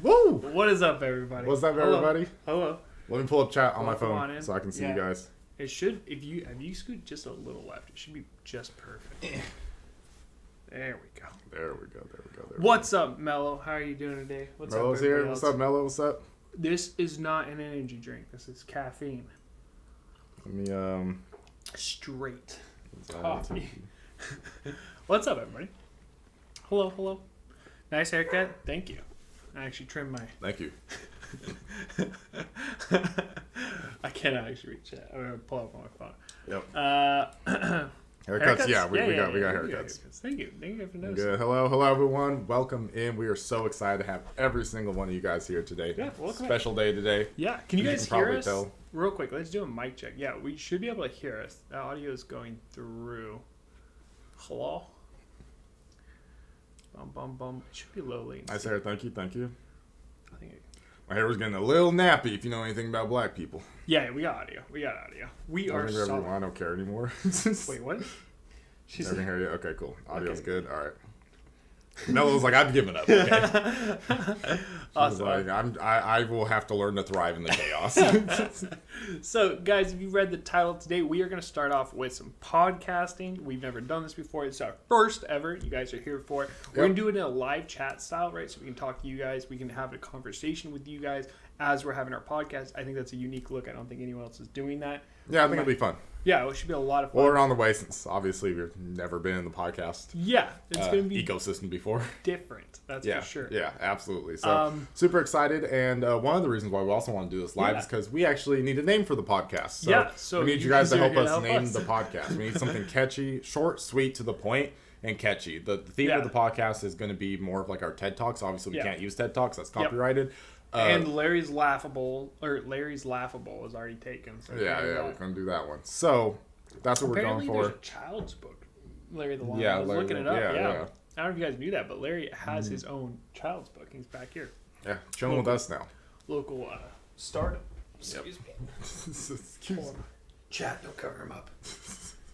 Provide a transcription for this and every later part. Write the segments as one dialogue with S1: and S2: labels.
S1: Woo!
S2: What is up, everybody?
S1: What's up, everybody?
S2: Hello.
S1: Let me pull up chat on my
S2: Come on
S1: phone
S2: in.
S1: so I can see
S2: Yeah.
S1: you guys.
S2: It should, if you scoot just a little left, it should be just perfect. There we go.
S1: There we go.
S2: What's up, Mello? How are you doing today? What's
S1: Mello's
S2: up,
S1: here.
S2: everybody
S1: What's
S2: else?
S1: up, Mello? What's up?
S2: This is not an energy drink. This is caffeine.
S1: Let me
S2: Straight
S1: Ziah
S2: coffee. What's up, everybody? Hello. Nice haircut. Thank you. I actually trimmed my...
S1: Thank you.
S2: I cannot actually reach that. I'm going to pull up on my phone.
S1: Yep. Haircuts? Yeah, we got haircuts.
S2: Thank you for noticing.
S1: Good. Hello, everyone. Welcome in. We are so excited to have every single one of you guys here today.
S2: Yeah, welcome.
S1: Special day today.
S2: Yeah, can you
S1: As
S2: guys
S1: can
S2: hear
S1: probably
S2: us?
S1: tell.
S2: Real quick, let's do a mic check. Yeah, we should be able to hear us. The audio is going through. Hello? Bum. It should be low latency.
S1: Nice hair. Thank you.
S2: I think
S1: My hair was getting a little nappy, if you know anything about black people.
S2: yeah, we got audio. We are solid.
S1: I don't care anymore.
S2: Wait, what? She
S1: Never
S2: said,
S1: hear you. Okay, cool. Audio's
S2: Okay.
S1: good. All right. Mello's like, I've given up. Okay.
S2: Awesome.
S1: Like, I will have to learn to thrive in the chaos.
S2: So, guys, if you read the title today, we are going to start off with some podcasting. We've never done this before. It's our first ever. You guys are here for it. We're going to do it in a live chat style, right? So we can talk to you guys. We can have a conversation with you guys as we're having our podcast. I think that's a unique look. I don't think anyone else is doing that.
S1: Yeah, I think it'll be fun.
S2: Yeah, it should be a lot of fun.
S1: Well, we're on the way since obviously we've never been in the podcast
S2: Yeah, it's going to be
S1: ecosystem before.
S2: different. That's
S1: Yeah,
S2: for sure.
S1: yeah, absolutely. So super excited, and one of the reasons why we also want to do this live is because we actually need a name for the podcast. So,
S2: so
S1: we need you guys to help
S2: are
S1: us
S2: gonna
S1: name
S2: us.
S1: the podcast. We need something catchy, short, sweet, to the point, and catchy. The theme of the podcast is going to be more of like our TED Talks. Obviously, we can't use TED Talks; that's copyrighted.
S2: And Larry's Laughable is already taken. So
S1: Yeah, we're going to do that one. So that's what
S2: apparently
S1: we're going for.
S2: there's a child's book. Larry the Lion.
S1: Yeah,
S2: I was
S1: Larry
S2: looking
S1: the-
S2: it up.
S1: yeah,
S2: Yeah.
S1: yeah.
S2: I don't know if you guys knew that, but Larry has his own child's book. He's back here.
S1: Yeah, chilling with us now.
S2: Local startup. Excuse me.
S1: Excuse me.
S2: Chat, don't cover him up.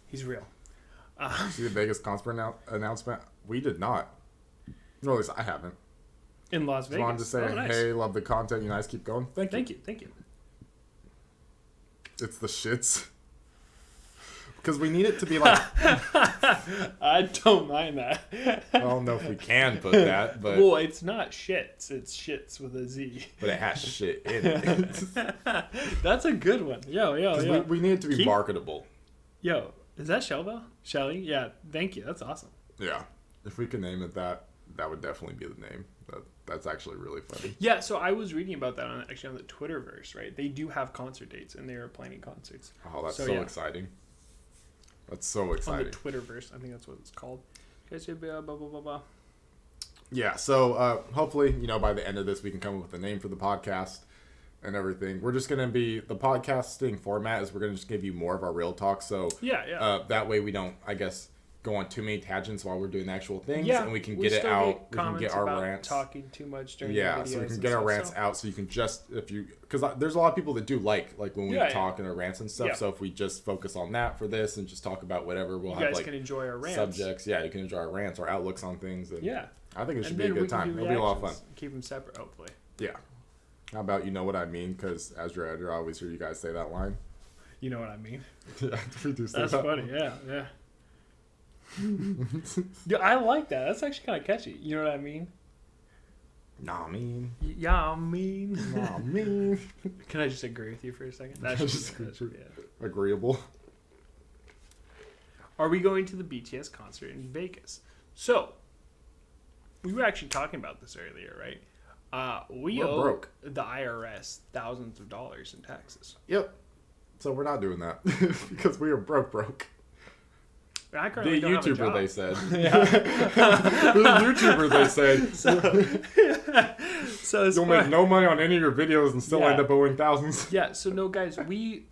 S2: He's real.
S1: See the Vegas concert announcement? We did not. No, at least I haven't.
S2: In Las Vegas.
S1: Just wanted to say,
S2: Oh, nice.
S1: hey, love the content. You guys keep going. Thank you.
S2: Thank you.
S1: It's the shits. Because we need it to be like,
S2: I don't mind that.
S1: I don't know if we can put that, but
S2: Well, it's not shits. It's shits with a Z.
S1: it has shit in it.
S2: That's a good one. Yo.
S1: We need it to be
S2: Keep-
S1: marketable.
S2: Yo, is that Shelby? Shelly? Yeah, thank you. That's awesome.
S1: Yeah. If we could name it that would definitely be the name. That's actually really funny.
S2: Yeah, so I was reading about that on the Twitterverse, right? They do have concert dates, and they are planning concerts.
S1: Oh, that's
S2: So,
S1: so
S2: yeah.
S1: exciting. That's so
S2: On the
S1: exciting.
S2: Twitterverse, I think that's what it's called. Blah, blah, blah, blah.
S1: Yeah, so hopefully, by the end of this, we can come up with a name for the podcast and everything. We're just going to be, the podcasting format is we're going to just give you more of our real talk. So
S2: Yeah.
S1: that way we don't, I guess, go on too many tangents while we're doing the actual things.
S2: Yeah,
S1: And we can get it out. We can get our
S2: about
S1: rants.
S2: talking too much during
S1: Yeah,
S2: the videos
S1: so we can
S2: and
S1: get our
S2: stuff,
S1: rants out. So you can just, because there's a lot of people that do like when we talk in our rants and stuff.
S2: Yeah.
S1: So if we just focus on that for this and just talk about whatever, we'll
S2: You
S1: have
S2: guys
S1: like
S2: can enjoy our rants.
S1: subjects. Yeah, you can enjoy our rants, our outlooks on things. And
S2: Yeah.
S1: I think it should
S2: And
S1: be a
S2: then we
S1: good
S2: can
S1: time.
S2: do
S1: It'll be a lot of fun.
S2: reactions. Keep them separate, hopefully.
S1: Yeah. How about you know what I mean? Because as your editor, I always hear you guys say that line.
S2: You know what I mean?
S1: Yeah, we do say
S2: That's
S1: that.
S2: funny. Yeah. Yeah, I like that. That's actually kind of catchy. You know what I mean?
S1: Nah, I mean.
S2: Yeah, I mean.
S1: Nah, I mean.
S2: Can I just agree with you for a second? That
S1: Yeah,
S2: should
S1: just
S2: be,
S1: agree.
S2: yeah.
S1: Agreeable.
S2: Are we going to the BTS concert in Vegas? So, we were actually talking about this earlier, right? We
S1: We're
S2: owe
S1: broke.
S2: the IRS thousands of dollars in taxes.
S1: Yep. So we're not doing that because we are broke.
S2: I
S1: The
S2: currently don't have a
S1: YouTuber,
S2: job.
S1: they said.
S2: Yeah.
S1: The YouTuber, they said.
S2: So as
S1: You'll
S2: far-
S1: make no money on any of your videos and still
S2: Yeah.
S1: end up owing thousands.
S2: Yeah, so no, guys,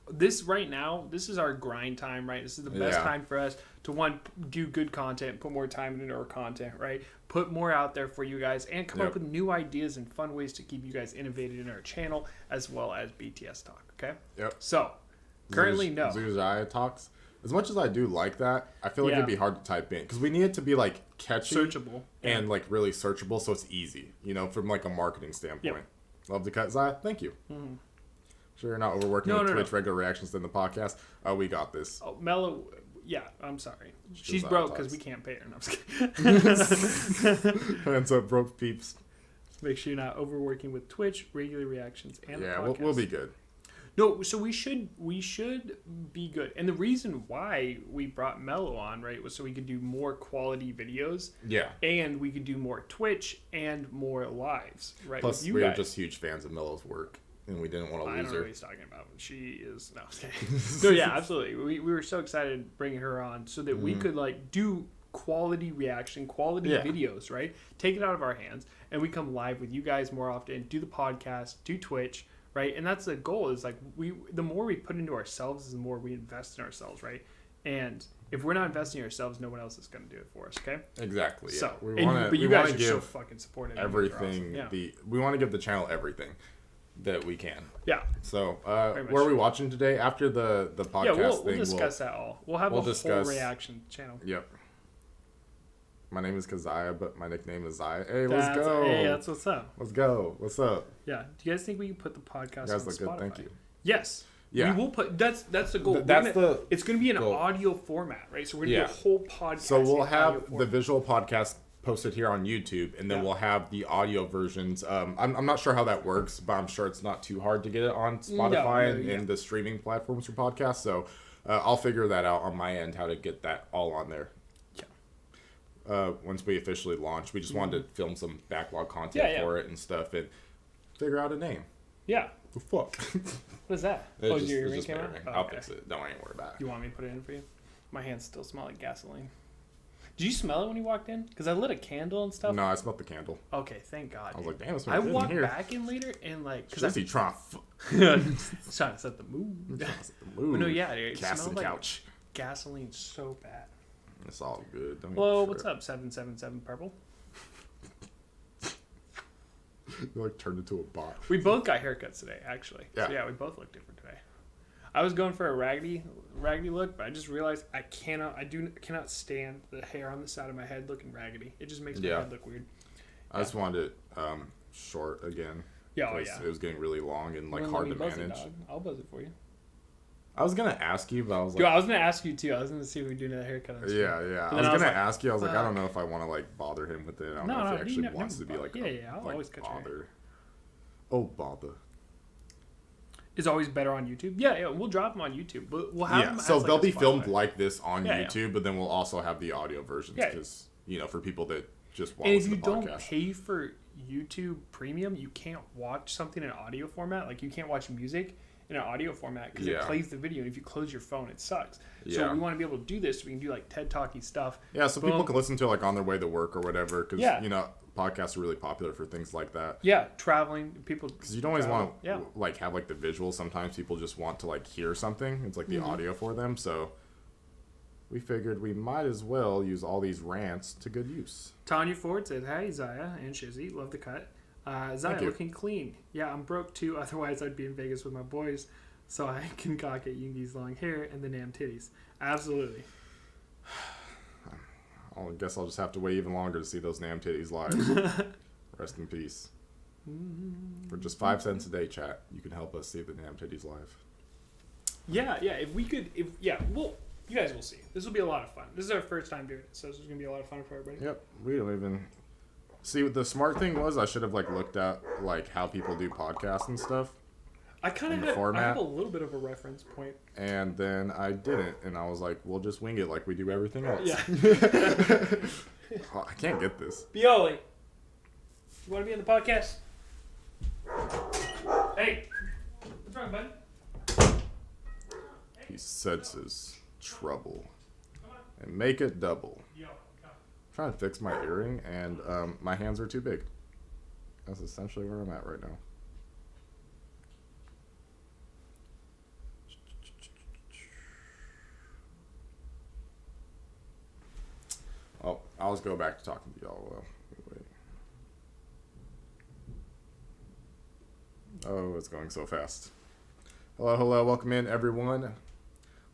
S2: this right now, this is our grind time, right? This is the best
S1: Yeah.
S2: time for us to, do good content, put more time into our content, right? Put more out there for you guys, and come up with new ideas and fun ways to keep you guys innovative in our channel, as well as BTS Talk, okay?
S1: Yep.
S2: So, currently, no.
S1: Ziah talks. As much as I do like that, I feel like it'd be hard to type in because we need it to be like catchy,
S2: searchable,
S1: and like really searchable, so it's easy. From like a marketing standpoint. Yep. Love the cut, Ziah. Thank you. Mm-hmm. Sure, you're not overworking with Twitch regular reactions than the podcast. Oh, we got this.
S2: Oh, Mello. Yeah, I'm sorry. She's broke because we can't pay her. No, I'm just kidding.
S1: Hands up, broke peeps.
S2: Make sure you're not overworking with Twitch, regular reactions, and the podcast.
S1: We'll be good.
S2: No, so we should be good. And the reason why we brought Mello on, right, was so we could do more quality videos.
S1: Yeah. And
S2: we could do more Twitch and more lives, right?
S1: Plus, we are just huge fans of Mello's work. And we didn't want to lose her.
S2: I don't know what he's talking about. She is... No, no, yeah, absolutely. We were so excited bringing her on so that we could, like, do quality reaction, quality videos, right? Take it out of our hands. And we come live with you guys more often, do the podcast, do Twitch, right? And that's the goal is, like, the more we put into ourselves, the more we invest in ourselves, right? And if we're not investing in ourselves, no one else is going to do it for us, okay?
S1: Exactly, yeah.
S2: So, but you guys are so fucking supportive.
S1: Everything. Awesome. Yeah. We want to give the channel everything that we can.
S2: Yeah.
S1: So, what are we watching today? After the podcast thing,
S2: we'll discuss that all. We'll have a whole reaction channel.
S1: Yep. My name is Keziah, but my nickname is Ziah. Hey, let's go.
S2: Hey, that's what's up.
S1: Let's go. What's up?
S2: Yeah. Do you guys think we can put the podcast on Spotify? Good,
S1: thank you.
S2: Yes.
S1: Yeah.
S2: We will put. That's the goal. It's going to be an audio format, right? So we're going to do a whole podcast.
S1: So we'll have the visual podcast posted here on YouTube, and then we'll have the audio versions. I'm not sure how that works, but I'm sure it's not too hard to get it on Spotify and the streaming platforms for podcasts. So I'll figure that out on my end, how to get that all on there. Yeah. Once we officially launch, we just wanted to film some backlog content for it and stuff, and figure out a name.
S2: Yeah.
S1: The fuck?
S2: What is that?
S1: It's just mirroring. I'll fix it. Don't worry about it.
S2: You want me to put it in for you? My hands still smell like gasoline. Did you smell it when you walked in? Because I lit a candle and stuff.
S1: No, I smelled the candle.
S2: Okay, thank God.
S1: I was like, damn, it smells good in
S2: here. I walked
S1: here.
S2: back in later and like...
S1: Because he trying
S2: to set the mood. No, yeah, it
S1: Gas
S2: smelled
S1: the
S2: like
S1: couch.
S2: Gasoline so bad.
S1: It's all good.
S2: Well, what's up, 777 Purple?
S1: You like turned into a bot.
S2: We both got haircuts today, actually.
S1: Yeah.
S2: So, yeah, we both look different today. I was going for a raggedy look, but I just realized I cannot stand the hair on the side of my head looking raggedy. It just makes my head look weird.
S1: I just wanted it short again.
S2: Yeah, oh yeah.
S1: It was getting really long and like hard to manage.
S2: I'll buzz it for you.
S1: I was gonna ask you, but I was like,
S2: dude, I was gonna ask you too. I was gonna see if we do another haircut. On
S1: yeah. I was gonna ask you. I was like, I don't know if I want to like bother him with it. I don't know if he actually wants to be like,
S2: I'll always cut your hair.
S1: Oh, bother.
S2: Is always better on YouTube. Yeah, we'll drop them on YouTube. But we'll have them
S1: so
S2: as,
S1: they'll
S2: like,
S1: be filmed like this on YouTube,
S2: yeah.
S1: but then we'll also have the audio versions because for people that just want.
S2: And if you don't pay for YouTube Premium, you can't watch something in audio format. Like you can't watch music in an audio format because it plays the video, and if you close your phone, it sucks. So we want to be able to do this so we can do like TED Talky stuff. Yeah,
S1: so people can listen to it like on their way to work or whatever because podcasts are really popular for things like that.
S2: Yeah, traveling people
S1: because you don't always want to like have like the visuals. Sometimes people just want to like hear something. It's like the audio for them. So we figured we might as well use all these rants to good use.
S2: Tanya Ford said, "Hey Ziah and Shizzy, love the cut. Ziah looking clean. Yeah, I'm broke too. Otherwise, I'd be in Vegas with my boys, so I can cock at Yoongi's long hair and the damn titties. Absolutely."
S1: I guess I'll just have to wait even longer to see those Nam titties live. Rest in peace. For just 5 cents a day, chat, you can help us see the Nam titties live.
S2: Yeah. If we could, you guys will see. This will be a lot of fun. This is our first time doing it, so this is gonna be a lot of fun for everybody.
S1: Yep. We don't even see what the smart thing was. I should have like looked at like how people do podcasts and stuff.
S2: I kind of have a little bit of a reference point.
S1: And then I didn't, and I was like, we'll just wing it like we do everything else.
S2: Yeah.
S1: Oh, I can't get this.
S2: Bioli, you want to be in the podcast? Hey, what's wrong, bud?
S1: He senses trouble. And make it double. I'm trying to fix my earring, and my hands are too big. That's essentially where I'm at right now. Oh, I'll just go back to talking to y'all. Wait. Oh, it's going so fast. Hello, welcome in everyone.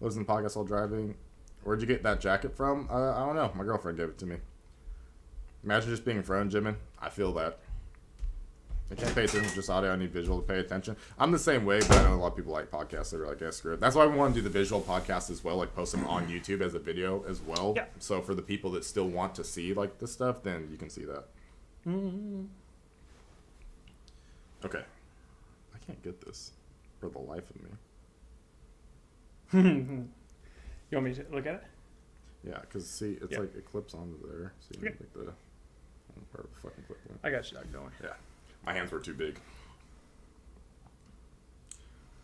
S1: Lives in the podcast while driving. Where'd you get that jacket from? I don't know. My girlfriend gave it to me. Imagine just being a friend, Jimin. I feel that. I can't pay attention to just audio. I need visual to pay attention. I'm the same way, but I know a lot of people like podcasts. They're like, yeah, screw it. That's why we want to do the visual podcast as well, like post them on YouTube as a video as well.
S2: Yeah.
S1: So for the people that still want to see like this stuff, then you can see that.
S2: Mm-hmm.
S1: Okay. I can't get this for the life of me.
S2: You want me to look at it?
S1: Yeah, because see, it's like it clips onto there. See,
S2: Okay.
S1: like the where the fucking clip went.
S2: I got you, dog. Don't worry.
S1: Yeah. My hands were too big.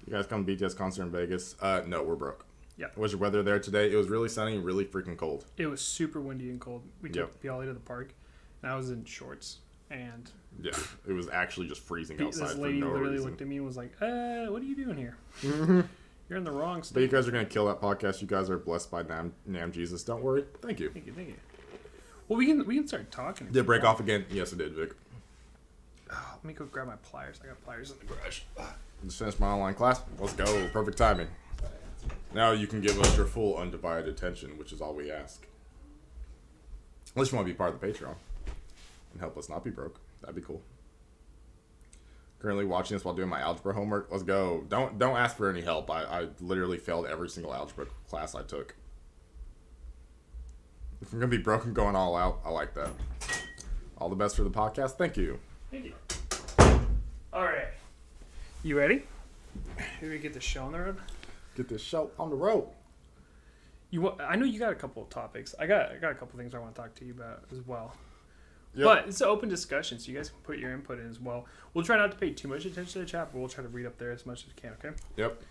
S1: You guys come to BTS concert in Vegas? No, we're broke.
S2: Yeah.
S1: Was your weather there today? It was really sunny and really freaking cold.
S2: It was super windy and cold. We took
S1: Yep.
S2: Piali to the park, and I was in shorts. And
S1: Yeah, it was actually just freezing outside
S2: this
S1: for
S2: lady
S1: no
S2: literally
S1: reason.
S2: looked at me and was like, what are you doing here?
S1: Mm-hmm.
S2: You're in the wrong
S1: But
S2: state.
S1: you guys are going to kill that podcast. You guys are blessed by Nam Jesus. Don't worry. Thank you.
S2: Thank you, thank you. Well, we can start talking.
S1: Did it break off again? Yes, it did, Vic.
S2: Let me go grab my pliers. I got pliers in the garage.
S1: Just finished my online class. Let's go. Perfect timing. Now you can give us your full undivided attention, which is all we ask. Unless you want to be part of the Patreon and help us not be broke. That'd be cool. Currently watching this while doing my algebra homework. Let's go. Don't ask for any help. I literally failed every single algebra class I took. If I'm going to be broke and going all out, I like that. All the best for the podcast. Thank you.
S2: Thank you. All right. You ready? Here we get the show on the road.
S1: Get this show on the road.
S2: I know you got a couple of topics. I got a couple of things I want to talk to you about as well.
S1: Yep.
S2: But it's an open discussion, so you guys can put your input in as well. We'll try not to pay too much attention to the chat, but we'll try to read up there as much as we can, okay?
S1: Yep.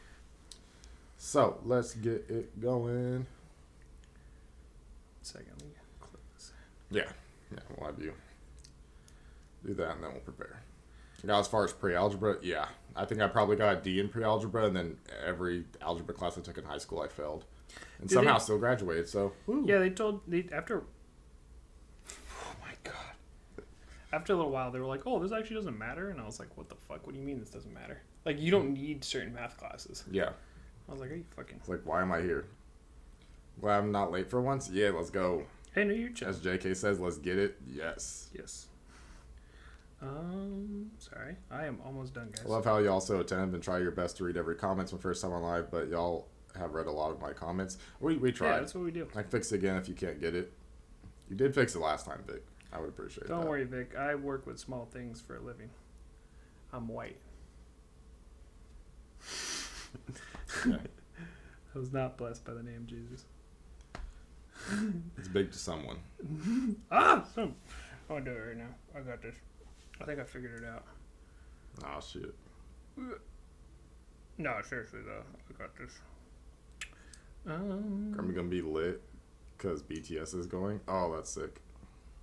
S1: So, let's get it going.
S2: Second, let me click this.
S1: Yeah, we'll have you do that, and then we'll prepare. Now, as far as pre-algebra, yeah. I think I probably got a D in pre-algebra, and then every algebra class I took in high school, I failed. And
S2: Did
S1: somehow
S2: they-
S1: still graduated, so, woo.
S2: Yeah, after... Oh my god. After a little while, they were like, oh, this actually doesn't matter. And I was like, what the fuck? What do you mean this doesn't matter? Like, you don't need certain math classes.
S1: Yeah.
S2: I was like, are you fucking...
S1: It's like, why am I here? Well, I'm not late for once? Yeah, let's go.
S2: Hey, no, you're chill.
S1: As JK says, let's get it. Yes.
S2: Yes. Sorry. I am almost done, guys.
S1: I love how you also attentive and try your best to read every comment. It's my first time on live, but y'all have read a lot of my comments. We tried.
S2: Yeah, that's what we do.
S1: I can fix it again if you can't get it. You did fix it last time, Vic. I would appreciate that.
S2: Don't worry, Vic. I work with small things for a living. I'm white.
S1: Yeah.
S2: I was not blessed by the name Jesus.
S1: It's big to someone.
S2: So I want to do it right now. I got this. I think I figured it out.
S1: Oh, shit.
S2: No, seriously though, I got this.
S1: Are we going to be lit because BTS is going? Oh, that's sick.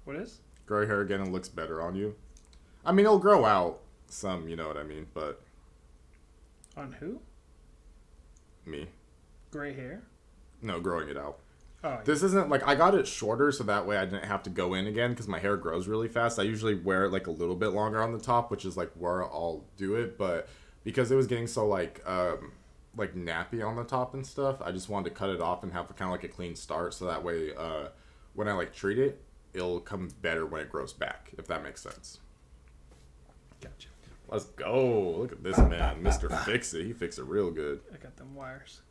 S2: What is?
S1: Gray hair again and looks better on you. I mean, it'll grow out some, you know what I mean, but
S2: On who?
S1: me.
S2: Gray hair?
S1: No, growing it out.
S2: Oh, yeah.
S1: This isn't like I got it shorter so that way I didn't have to go in again because my hair grows really fast. I usually wear it like a little bit longer on the top, which is like where I'll do it. But because it was getting so like nappy on the top and stuff, I just wanted to cut it off and have kind of like a clean start so that way when I like treat it, it'll come better when it grows back, if that makes sense.
S2: Gotcha.
S1: Let's go. Look at this man, Mr. Fix It. He fixed it real good.
S2: I got them wires.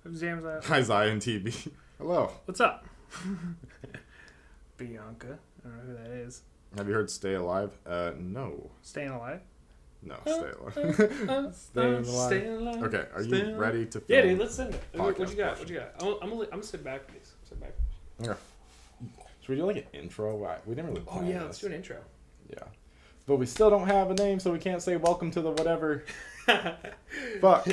S2: Exams out.
S1: Hi, Ziah and TV. Hello.
S2: What's up? Bianca. I don't know who that is.
S1: Have you heard Stay Alive? No.
S2: Staying alive?
S1: No, Stay Alive. Staying Alive.
S2: Staying alive.
S1: Okay, are
S2: Staying
S1: you
S2: alive.
S1: ready to film?
S2: Yeah, dude, let's send it. What
S1: Podcast
S2: you got? What you got? I'm gonna sit back, please. Sit back.
S1: Okay. Should we do like an intro? We didn't really
S2: Oh
S1: plan
S2: yeah, let's
S1: this.
S2: do an intro.
S1: Yeah. But we still don't have a name, so we can't say welcome to the whatever. Fuck.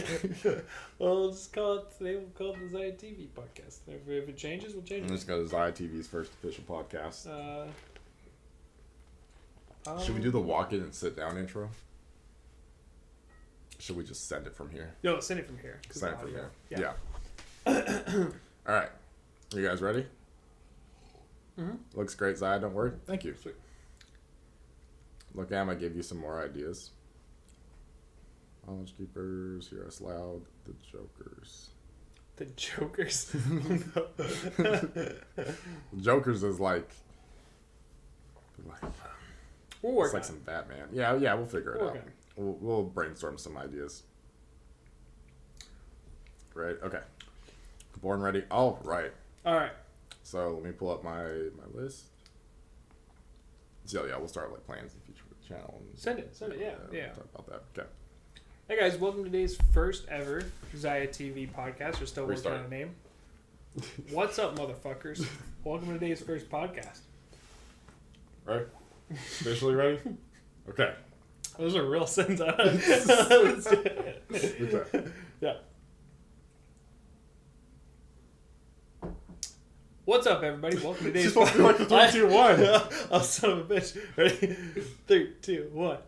S2: Well, let's call it today. We'll call it the Ziah TV podcast. If it changes, we'll change
S1: Let's
S2: it.
S1: go to Ziah TV's first official podcast. Should we
S2: Um,
S1: do the walk in and sit down intro? Should we just send it from here?
S2: No, send it from here. 'Cause
S1: Send it
S2: the
S1: from here.
S2: audio.
S1: Yeah. All right. You guys ready?
S2: Mm-hmm.
S1: Looks great, Ziah. Don't worry. Thank you.
S2: Sweet.
S1: Look, Am, I gave you some more ideas. Knowledge Keepers, Hear Us Loud, The Jokers.
S2: The Jokers.
S1: Jokers is like
S2: We'll
S1: it's like some Batman. Yeah, we'll figure it out. We'll brainstorm some ideas. Right. Okay. Born ready. All right. So let me pull up my list. So yeah, we'll start like plans and future for the channel. And,
S2: Send it. Yeah.
S1: We'll talk about that. Okay.
S2: Hey guys, welcome to today's first ever Ziah TV podcast. We're still working on a name. What's up, motherfuckers? Welcome to today's first podcast.
S1: Right? Officially ready? Okay.
S2: Those are real sins.
S1: Okay.
S2: Yeah. What's up, everybody? Welcome to today's
S1: podcast. 3, 2, 1.
S2: Oh, son of a bitch. Ready? 3, 2, 1.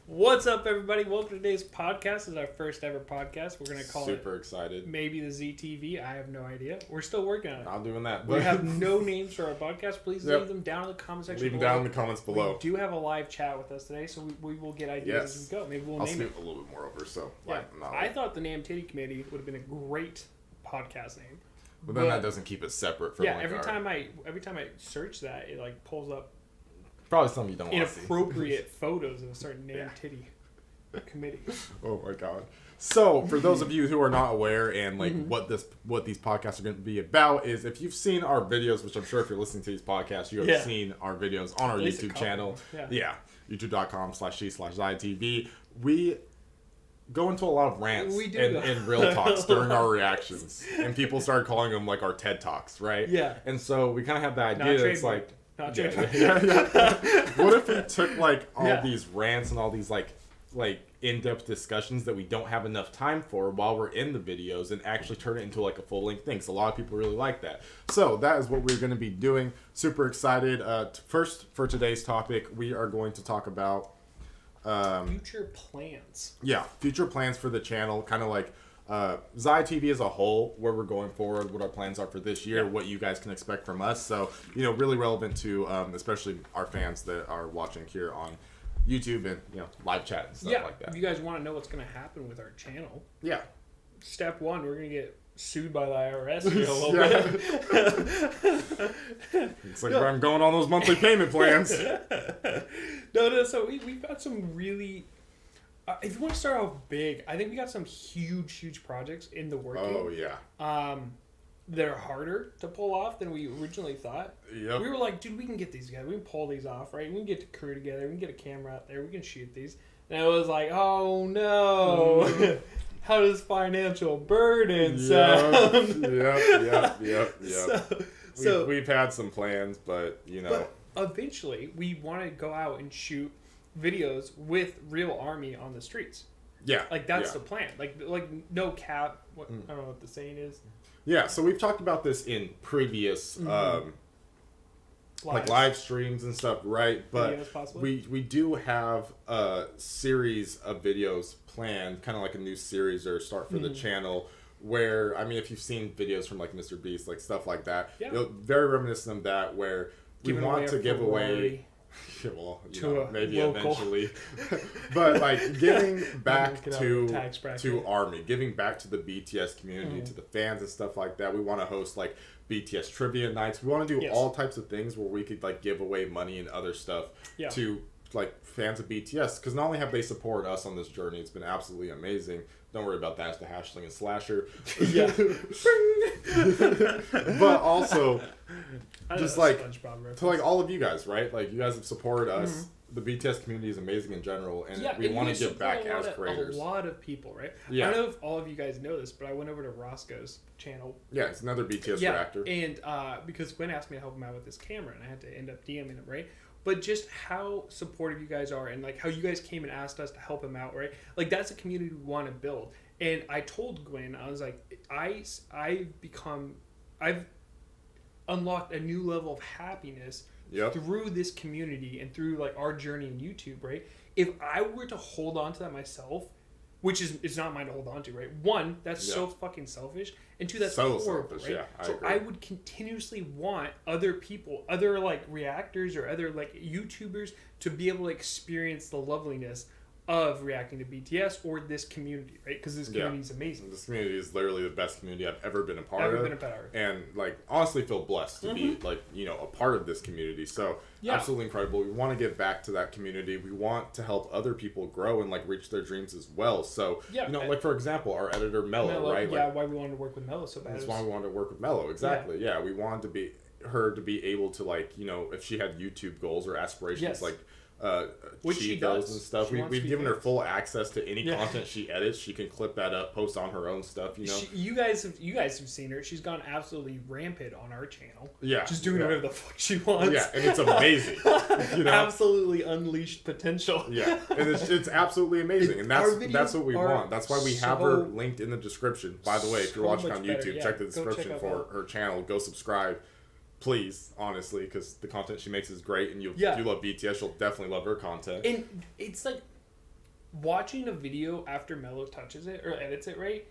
S2: What's up, everybody? Welcome to today's podcast. This is our first ever podcast. We're going to call it...
S1: Super excited.
S2: Maybe the ZTV. I have no idea. We're still working on it.
S1: I'm doing that.
S2: We have no names for our podcast. Please leave them down in the comment section
S1: below. Leave them down in the comments below.
S2: We do have a live chat with us today, so we will get ideas as we go. Maybe we'll name it.
S1: I'll a little bit more over, so...
S2: Yeah. I thought the Nam Titty Committee would have been a great podcast name.
S1: But then that doesn't keep it separate from
S2: every time I search that, it like pulls up
S1: probably something you don't want to see.
S2: Inappropriate photos of a certain Nam Titty committee.
S1: Oh my god. So for those of you who are not aware and like what these podcasts are going to be about is if you've seen our videos, which I'm sure if you're listening to these podcasts you have seen our videos on our YouTube channel. YouTube.com/she/ZiahTV. We go into a lot of rants and real talks during our reactions, and people started calling them like our TED Talks, right?
S2: Yeah.
S1: And so we kind of have the idea that it's like,
S2: what
S1: if we took like all these rants and all these like in-depth discussions that we don't have enough time for while we're in the videos and actually turn it into like a full-length thing? So a lot of people really like that. So that is what we're going to be doing. Super excited. First, for today's topic, we are going to talk about
S2: future plans.
S1: Yeah, future plans for the channel, kind of like Ziah TV as a whole, where we're going forward, what our plans are for this year, what you guys can expect from us. So, really relevant to especially our fans that are watching here on YouTube and, live chat and stuff like that.
S2: If you guys want to know what's going to happen with our channel, step 1, we're going to get sued by the IRS in a little bit.
S1: It's like where I'm going on those monthly payment plans.
S2: No, so we've got some really... if you want to start off big, I think we got some huge projects in the working.
S1: Oh, yeah.
S2: That are harder to pull off than we originally thought.
S1: Yep.
S2: We were like, dude, we can get these guys. We can pull these off, right? We can get the crew together. We can get a camera out there. We can shoot these. And I was like, oh, no. How does financial burden sound?
S1: Yep. So we've had some plans, but,
S2: But eventually, we want to go out and shoot videos with real army on the streets.
S1: Yeah.
S2: Like, that's the plan. Like no cap. I don't know what the saying is.
S1: Yeah, so we've talked about this in previous like live streams and stuff, right? But we do have a series of videos planned, kind of like a new series or start for the channel, where, if you've seen videos from like Mr. Beast, like stuff like that, very reminiscent of that, where we want to give away... Well, maybe local. Eventually, but like giving back to Army, giving back to the BTS community, to the fans and stuff like that. We want to host like BTS trivia nights. We want to do all types of things where we could like give away money and other stuff to like fans of BTS, because not only have they supported us on this journey, it's been absolutely amazing. Don't worry about that. It's the Hashling and Slasher.
S2: Yeah.
S1: But also, just like to like all of you guys, right? Like you guys have supported us. The BTS community is amazing in general, and we want to give back as creators.
S2: A lot of people, right?
S1: Yeah.
S2: I don't know if all of you guys know this, but I went over to Roscoe's channel.
S1: Yeah, it's another BTS reactor.
S2: And because Gwen asked me to help him out with his camera, and I had to end up DMing him, right? But just how supportive you guys are, and like how you guys came and asked us to help him out, right? Like that's a community we want to build. And I told Gwen, I was like, I've unlocked a new level of happiness through this community and through like our journey in YouTube, right? If I were to hold on to that myself, which is it's not mine to hold on to, right? One, that's so fucking selfish, and two, that's so horrible, selfish, right? So I would continuously want other people, other like reactors or other like YouTubers to be able to experience the loveliness of reacting to BTS or this community, right? Because this community is amazing.
S1: This community is literally the best community I've ever been a part of. And like honestly feel blessed to be like, you know, a part of this community. So absolutely incredible. We want to give back to that community. We want to help other people grow and like reach their dreams as well. So you know, like for example, our editor Mello, right?
S2: Yeah,
S1: like,
S2: why we wanted to work with Mello so bad.
S1: That's why we wanted to work with Mello. Exactly. Yeah, we wanted to be her to be able to like, you know, if she had YouTube goals or aspirations like
S2: which she does
S1: and stuff. We've given her full access to any content she edits. She can clip that up, post on her own stuff. You know,
S2: you guys have seen her. She's gone absolutely rampant on our channel.
S1: Yeah,
S2: just doing whatever the fuck she wants.
S1: Yeah, and it's amazing. You know?
S2: Absolutely unleashed potential.
S1: Yeah, and it's absolutely amazing, and that's what we want. That's why we have her linked in the description. By the way, if you're watching on YouTube, check the description for her channel. Go subscribe. Please, honestly, because the content she makes is great, and if you love BTS, you'll definitely love her content.
S2: And it's like watching a video after Mello touches it or edits it right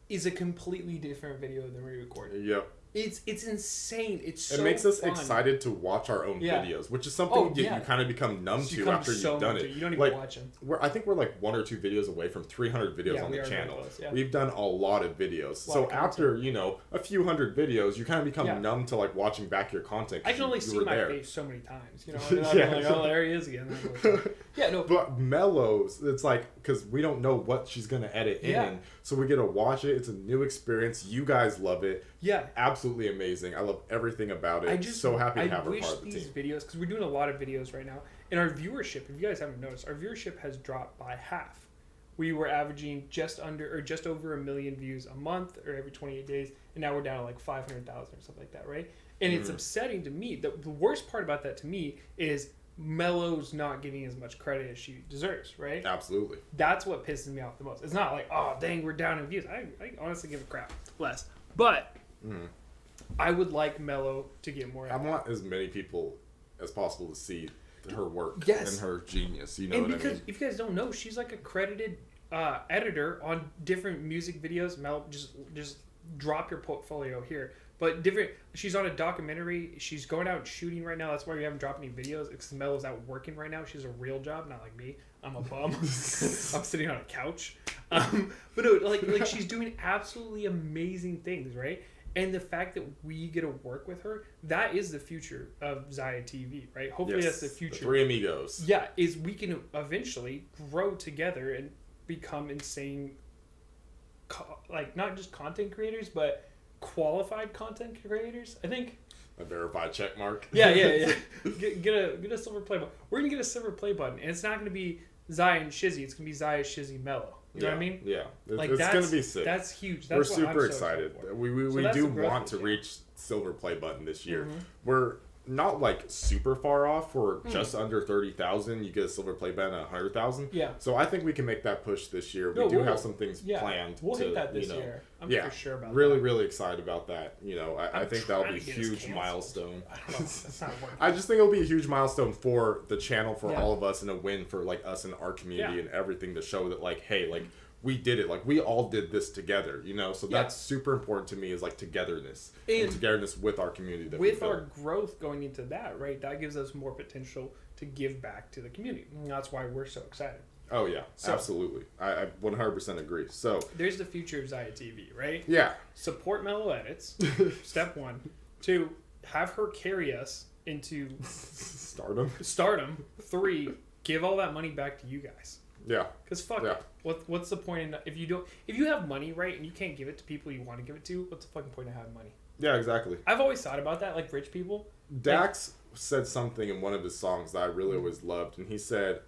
S2: is a completely different video than we recorded.
S1: Yep.
S2: It's insane. It
S1: makes us excited to watch our own videos, which is something you kind of become numb to after you've done it.
S2: You don't even watch them.
S1: I think we're like 1 or 2 videos away from 300 videos on the channel. We've done a lot of videos. So after, you know, a few hundred videos, you kind of become numb to like watching back your content.
S2: I can only see my face so many times, you know. And I'm like, oh, there he is again.
S1: But Mello's, it's like, because we don't know what she's going to edit in. So we get to watch it. It's a new experience. You guys love it.
S2: Yeah.
S1: Absolutely amazing. I love everything about it. I'm so happy to have her part of the team.
S2: I wish these videos, because we're doing a lot of videos right now, and our viewership, if you guys haven't noticed, our viewership has dropped by half. We were averaging just over 1 million views a month or every 28 days, and now we're down to like 500,000 or something like that, right? And it's upsetting to me. The worst part about that to me is Mello's not getting as much credit as she deserves, right?
S1: Absolutely.
S2: That's what pisses me off the most. It's not like, oh, dang, we're down in views. I honestly give a crap less. But I would like Mello to get more.
S1: I want as many people as possible to see her work and her genius. You know what I mean?
S2: If you guys don't know, she's like a credited editor on different music videos. Mello, just drop your portfolio here. But she's on a documentary. She's going out shooting right now. That's why we haven't dropped any videos. Because Mello's out working right now. She has a real job, not like me. I'm a bum. I'm sitting on a couch. But no, like she's doing absolutely amazing things, right? And the fact that we get to work with her, that is the future of Ziah TV, right? Hopefully that's the future.
S1: The 3 amigos.
S2: Yeah, is we can eventually grow together and become insane, like not just content creators, but qualified content creators. I think
S1: a verified check mark.
S2: Yeah. Get a silver play button. We're gonna get a silver play button, and it's not gonna be Ziah and Shizzy. It's gonna be Ziah, Shizzy, Mello. You know what I mean?
S1: Yeah. It's gonna be sick.
S2: That's huge.
S1: We're super excited. We do want to reach silver play button this year. We're not like super far off. We're just under 30,000. You get a silver play button at 100,000.
S2: Yeah.
S1: So I think we can make that push this year. We do have some things planned.
S2: We'll hit that this year. I'm for sure about
S1: really,
S2: that.
S1: Really excited about that. You know, I think that'll be a huge milestone.
S2: I don't know. That's not working.
S1: I just think it'll be a huge milestone for the channel, for all of us, and a win for like us and our community and everything, to show that like, hey, like we did it. Like we all did this together, you know? So that's super important to me, is like togetherness and togetherness with our community.
S2: With our growth going into that, right? That gives us more potential to give back to the community. And that's why we're so excited.
S1: Oh yeah, absolutely. I 100% agree. So
S2: there's the future of Ziah TV, right?
S1: Yeah.
S2: Support Mello Edits. Step 1. 2, have her carry us into
S1: stardom.
S2: 3, give all that money back to you guys.
S1: Yeah.
S2: Because fuck it. What's the point in, if you have money, right, and you can't give it to people you want to give it to, what's the fucking point of having money?
S1: Yeah, exactly.
S2: I've always thought about that, like rich people.
S1: Dax said something in one of his songs that I really always loved, and he said,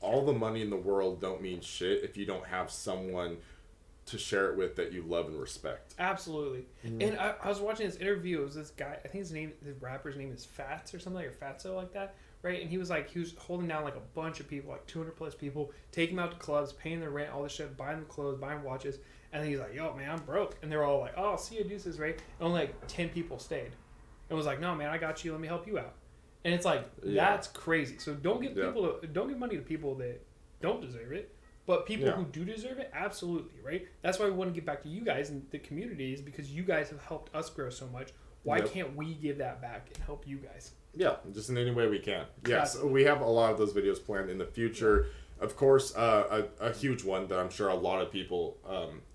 S1: all the money in the world don't mean shit if you don't have someone to share it with that you love and respect.
S2: Absolutely. And I was watching this interview. It was this guy, I think the rapper's name is Fats or something, or Fatso like that, right? And he was holding down like a bunch of people, like 200 plus people, taking them out to clubs, paying their rent, all this shit, buying them clothes, buying watches. And then he's like, yo, man, I'm broke. And they're all like, oh, see you, deuces, right? And only like 10 people stayed. And was like, no, man, I got you. Let me help you out. And it's like, that's crazy. So don't give money to people that don't deserve it. But people who do deserve it, absolutely, right? That's why we want to give back to you guys and the communities, because you guys have helped us grow so much. Why can't we give that back and help you guys?
S1: Yeah, just in any way we can. Yes, we have a lot of those videos planned in the future. Of course, a huge one that I'm sure a lot of people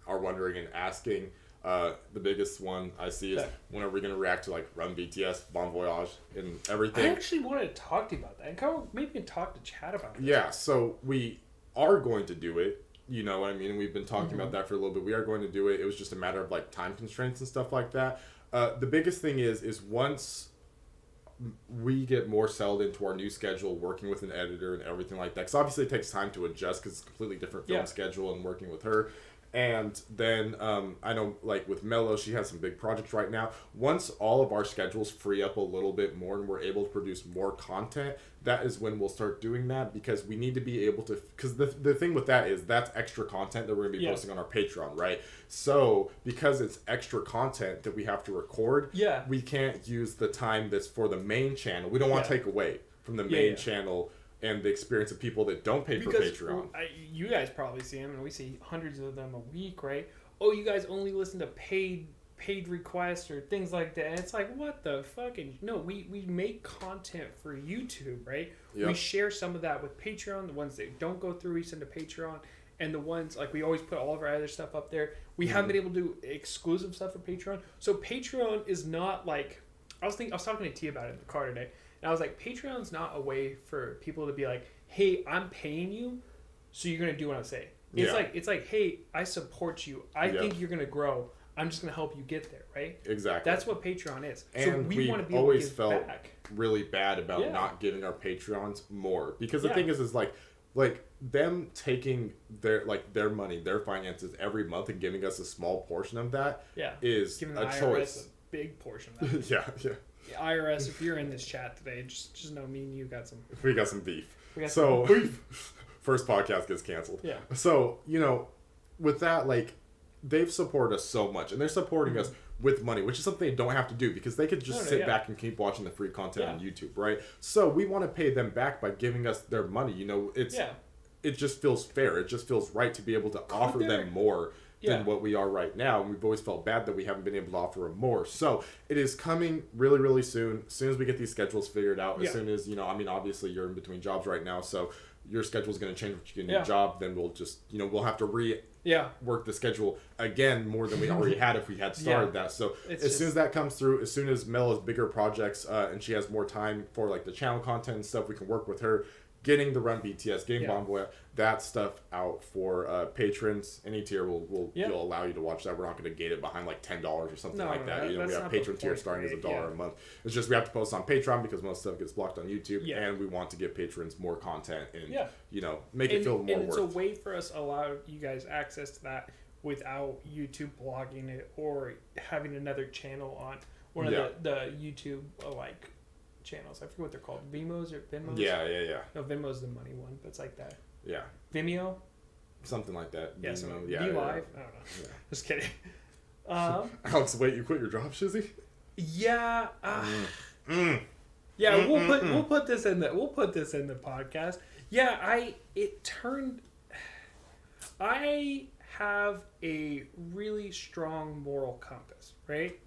S1: are wondering and asking. The biggest one I see is when are we going to react to like Run BTS, Bon Voyage, and everything.
S2: I actually wanted to talk to you about that. And kind of maybe talk to Chad about it.
S1: Yeah, so we are going to do it. You know what I mean? We've been talking about that for a little bit. We are going to do it. It was just a matter of like time constraints and stuff like that. The biggest thing is once we get more settled into our new schedule, working with an editor and everything like that. Because obviously it takes time to adjust because it's a completely different film schedule and working with her. And then I know, like, with Mello, she has some big projects right now. Once all of our schedules free up a little bit more and we're able to produce more content, that is when we'll start doing that, because we need to be able to... Because the thing with that is that's extra content that we're going to be posting on our Patreon, right? So, because it's extra content that we have to record, we can't use the time that's for the main channel. We don't want to take away from the main channel and the experience of people that don't pay for Patreon.
S2: You guys probably see them, and we see hundreds of them a week, right? Oh, you guys only listen to paid requests or things like that. And it's like, what the fuck? And no, we make content for YouTube, right? Yep. We share some of that with Patreon. The ones that don't go through, we send to Patreon. And the ones, like, we always put all of our other stuff up there. We haven't been able to do exclusive stuff for Patreon. So Patreon is not like... I was talking to T about it in the car today. And I was like, Patreon's not a way for people to be like, hey, I'm paying you, so you're going to do what I say. It's like, hey, I support you. I think you're going to grow. I'm just going to help you get there, right?
S1: Exactly.
S2: That's what Patreon is.
S1: And
S2: so we want to be able to give
S1: felt
S2: back.
S1: Really bad about not giving our Patreons more. Because the thing is like them taking their money, their finances every month and giving us a small portion of that is
S2: giving
S1: a
S2: the IRS
S1: choice.
S2: A big portion of that.
S1: yeah.
S2: IRS, if you're in this chat today, just know me and you got some...
S1: We got some beef. First podcast gets canceled.
S2: Yeah.
S1: So, with that, like, they've supported us so much. And they're supporting us with money, which is something they don't have to do, because they could just sit back and keep watching the free content on YouTube, right? So we want to pay them back by giving us their money. It just feels fair. It just feels right to be able to offer them more than what we are right now, and we've always felt bad that we haven't been able to offer them more. So it is coming really, really soon. As soon as we get these schedules figured out, as soon as, obviously you're in between jobs right now, so your schedule's going to change when you get a new job, then we'll just, we'll have to work the schedule again more than we already had if we had started that. So soon as that comes through, as soon as Mel has bigger projects and she has more time for like the channel content and stuff, we can work with her. Getting the Run BTS, getting Bon Voyage, that stuff out for patrons. Any tier will allow you to watch that. We're not going to gate it behind like $10 or something like that. We have patron tier starting as $1 a month. It's just we have to post on Patreon because most stuff gets blocked on YouTube, and we want to give patrons more content and make it feel more worth.
S2: It's a way for us to allow you guys access to that without YouTube blogging it or having another channel on one of the YouTube channels. I forget what they're called. Vimos or Venmos?
S1: Yeah.
S2: No, Venmo's the money one, but it's like that.
S1: Yeah.
S2: Vimeo?
S1: Something like that.
S2: Yeah,
S1: Live.
S2: I don't know. Yeah. Just kidding.
S1: Alex, wait, you quit your job, Shizzy?
S2: Yeah. Yeah, we'll put this in the podcast. Yeah, I have a really strong moral compass, right?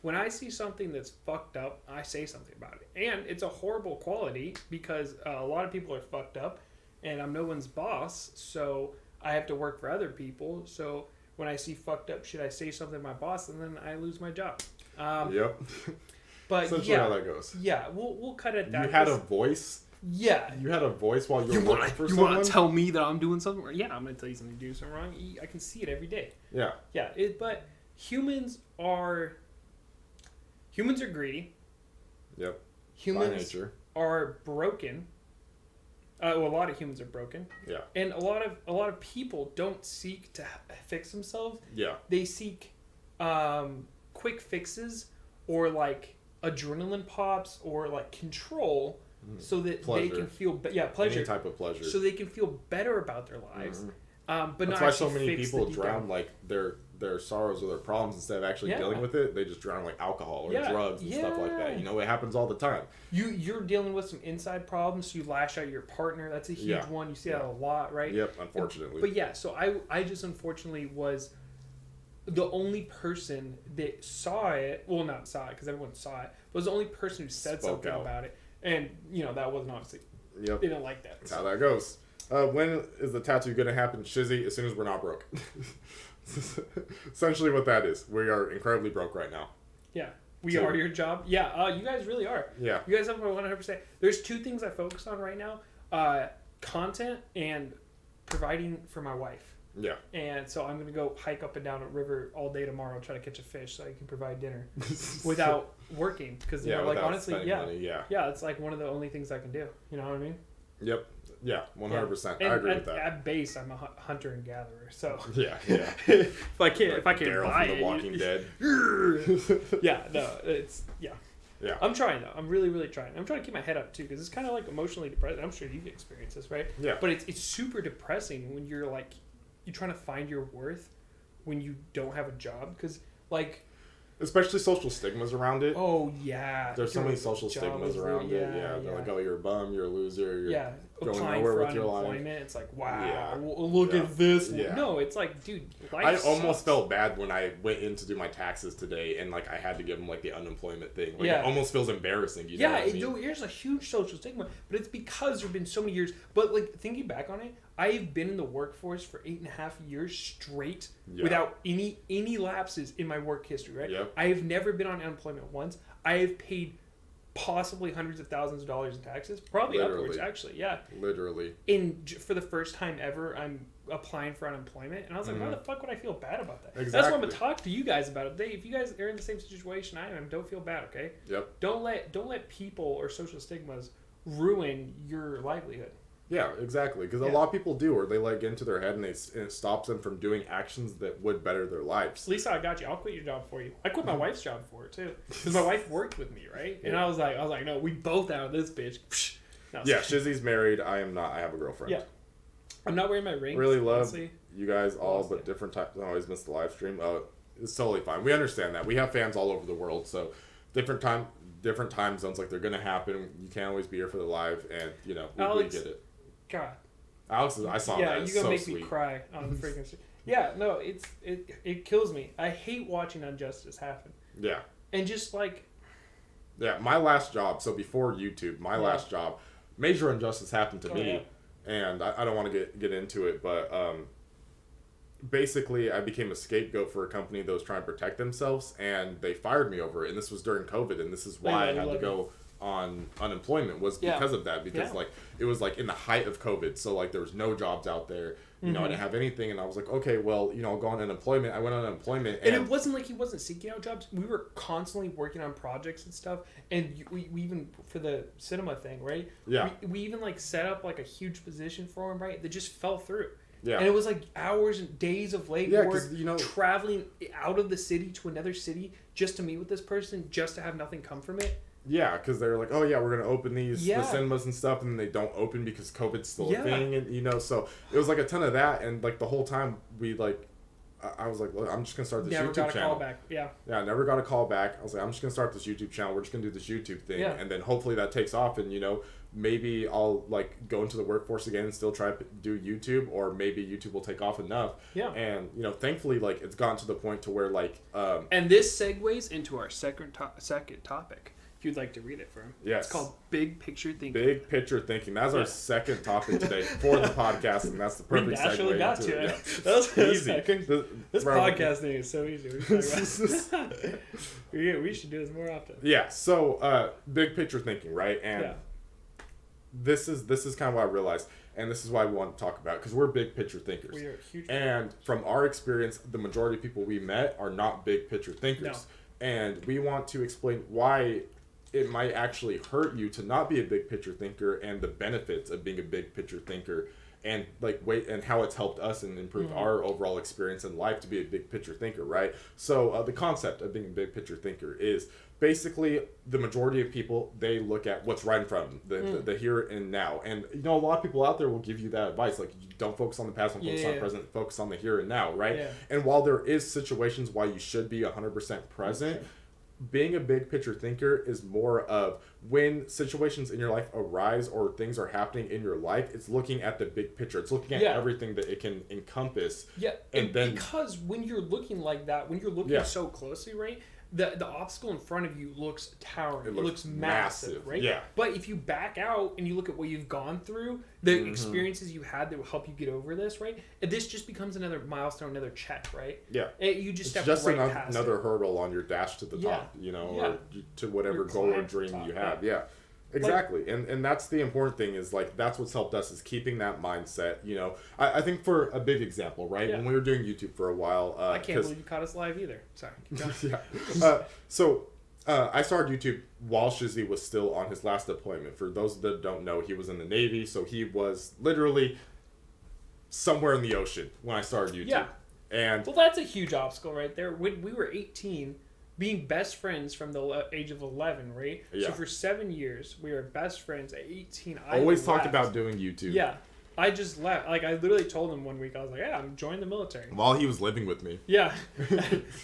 S2: When I see something that's fucked up, I say something about it. And it's a horrible quality because a lot of people are fucked up and I'm no one's boss, so I have to work for other people. So when I see fucked up shit, I say something to my boss and then I lose my job.
S1: Yep.
S2: But
S1: essentially how that goes.
S2: Yeah, we'll cut it down.
S1: You had a voice?
S2: Yeah.
S1: You had a voice while you were working for someone?
S2: You want to tell me that I'm doing something wrong? Yeah, I'm going to tell you something to do something wrong. I can see it every day.
S1: Yeah.
S2: Yeah, but humans are greedy.
S1: Yep.
S2: Humans are broken. A lot of humans are broken.
S1: Yeah.
S2: And a lot of people don't seek to fix themselves.
S1: Yeah.
S2: They seek quick fixes or like adrenaline pops or like control so that they can feel pleasure.
S1: Any type of pleasure.
S2: So they can feel better about their lives. But
S1: that's
S2: not
S1: why so many people
S2: down.
S1: drown like their sorrows or their problems instead of actually dealing with it. They just drown like alcohol or drugs and stuff like that. It happens all the time.
S2: You're dealing with some inside problems, so you lash out at your partner. That's a huge one. You see that a lot, right?
S1: Yep, unfortunately.
S2: But so I just unfortunately was the only person that saw it. Well, not saw it because everyone saw it. But was the only person who said something about it. And that wasn't obviously.
S1: Yep.
S2: They didn't like that.
S1: That's how that goes. When is the tattoo going to happen, Shizzy? As soon as we're not broke. Essentially what that is. We are incredibly broke right now.
S2: Yeah. We are your job. Yeah, you guys really are.
S1: Yeah.
S2: You guys have my 100%. There's two things I focus on right now. Content and providing for my wife.
S1: Yeah.
S2: And so I'm going to go hike up and down a river all day tomorrow, try to catch a fish so I can provide dinner without working. Because, like, honestly, money, yeah, it's like one of the only things I can do. You know what I mean?
S1: Yep. Yeah, 100%.
S2: Yeah.
S1: I agree with that.
S2: At base, I'm a hunter and gatherer, so
S1: yeah.
S2: if I can't buy
S1: The Walking Dead.
S2: Yeah. I'm trying though. I'm really, really trying. I'm trying to keep my head up too, because it's kind of like emotionally depressing. I'm sure you've experienced this, right?
S1: Yeah.
S2: But it's super depressing when you're like you're trying to find your worth when you don't have a job, because like.
S1: Especially social stigmas around it.
S2: Oh, yeah.
S1: There's so many social stigmas around it. Yeah. They're like, oh, you're a bum, you're a loser, you're going nowhere with your life.
S2: It's like, wow, look at this.
S1: Yeah.
S2: No, it's like, dude, life
S1: I
S2: sucks.
S1: almost felt bad when I went in to do my taxes today and like I had to give them like the unemployment thing. Like, it almost feels embarrassing. You know what I mean?
S2: Here's a huge social stigma, but it's because there have been so many years. But like thinking back on it, I've been in the workforce for 8.5 years straight without any lapses in my work history, right?
S1: Yep.
S2: I have never been on unemployment once. I have paid possibly hundreds of thousands of dollars in taxes, probably upwards, actually, yeah.
S1: Literally.
S2: For the first time ever, I'm applying for unemployment, and I was like, why the fuck would I feel bad about that?
S1: Exactly.
S2: That's why I'm gonna talk to you guys about it. If you guys are in the same situation I am, don't feel bad, okay?
S1: Yep.
S2: Don't let people or social stigmas ruin your livelihood.
S1: Yeah, exactly. Because a lot of people do, or they like get into their head and it stops them from doing actions that would better their lives.
S2: Lisa, I got you. I'll quit your job for you. I quit my wife's job for her too, because my wife worked with me, right? And I was like, no, we both out of this bitch. No,
S1: Shizzy's married. I am not. I have a girlfriend.
S2: Yeah, I'm not wearing my ring.
S1: Really love you guys all, but different times. I always miss the live stream. It's totally fine. We understand that. We have fans all over the world, so different time zones, like they're gonna happen. You can't always be here for the live, and we get it.
S2: God.
S1: Alex, I saw that.
S2: Yeah, you're gonna make me cry on the freaking stream. Yeah, no, it kills me. I hate watching injustice happen.
S1: Yeah.
S2: And just like.
S1: Yeah, my last job. So before YouTube, my last job, major injustice happened to me, and I don't want to get into it, but basically I became a scapegoat for a company that was trying to protect themselves, and they fired me over it. And this was during COVID, and this is why I had to go on unemployment was because of that, because like it was like in the height of COVID, so like there was no jobs out there, I didn't have anything, and I was like, okay, well, I'll go on unemployment. I went on unemployment,
S2: and it wasn't like he wasn't seeking out jobs. We were constantly working on projects and stuff, and we even for the cinema thing, right? We even like set up like a huge position for him, right? That just fell through. Yeah. And it was like hours and days of late work, traveling out of the city to another city just to meet with this person, just to have nothing come from it.
S1: Yeah, because they're like, oh yeah, we're gonna open the cinemas and stuff, and then they don't open because COVID's still a thing, and so it was like a ton of that, and like the whole time we like, I was like, look, I'm just gonna start this YouTube channel. Never got a call back. Yeah, I never got a call back. I was like, I'm just gonna start this YouTube channel. We're just gonna do this YouTube thing, and then hopefully that takes off, and maybe I'll like go into the workforce again and still try to do YouTube, or maybe YouTube will take off enough. Yeah, and thankfully, like it's gotten to the point to where like,
S2: and this segues into our second topic. You'd like to read it for him.
S1: Yes.
S2: It's called Big Picture Thinking.
S1: Big Picture Thinking. That's our second topic today for the podcast, and that's the perfect segue.
S2: We naturally got to it. Yeah. That was easy. This podcasting is so easy. We should do this more often.
S1: Yeah. So, big picture thinking, right? And this is kind of what I realized, and this is why we want to talk about, because we're big picture thinkers.
S2: We are huge.
S1: And from our experience, the majority of people we met are not big picture thinkers. No. And we want to explain why it might actually hurt you to not be a big picture thinker, and the benefits of being a big picture thinker, and and how it's helped us and improved our overall experience in life to be a big picture thinker, right? So the concept of being a big picture thinker is basically the majority of people, they look at what's right in front of them, the here and now. And a lot of people out there will give you that advice, like, you don't focus on the past, don't focus on the present, focus on the here and now, right? Yeah. And while there is situations why you should be 100% present, being a big picture thinker is more of when situations in your life arise or things are happening in your life, it's looking at the big picture. It's looking at everything that it can encompass.
S2: Yeah, and then because when you're looking like that, when you're looking so closely, right, the obstacle in front of you looks towering. It looks massive, right?
S1: Yeah.
S2: But if you back out and you look at what you've gone through, the experiences you had that will help you get over this, right? And this just becomes another milestone, another check, right?
S1: Yeah.
S2: You just step
S1: just
S2: right past
S1: another
S2: it.
S1: hurdle on your dash to the top, or to whatever goal or dream you have. Yeah. Exactly. And that's the important thing is like that's what's helped us is keeping that mindset. I think for a big example, right? When we were doing YouTube for a while,
S2: I can't believe you caught us live either. Sorry.
S1: I started YouTube while Shizzy was still on his last deployment. For those that don't know, he was in the Navy, so he was literally somewhere in the ocean when I started YouTube.
S2: Yeah.
S1: And
S2: well, that's a huge obstacle right there. When we were 18, being best friends from the age of 11, right?
S1: Yeah.
S2: So for 7 years, we were best friends. At 18, I
S1: always talked
S2: left.
S1: about doing YouTube.
S2: Yeah. I just left. Like, I literally told him one week, I was like, yeah, I'm joining the military.
S1: While he was living with me.
S2: Yeah.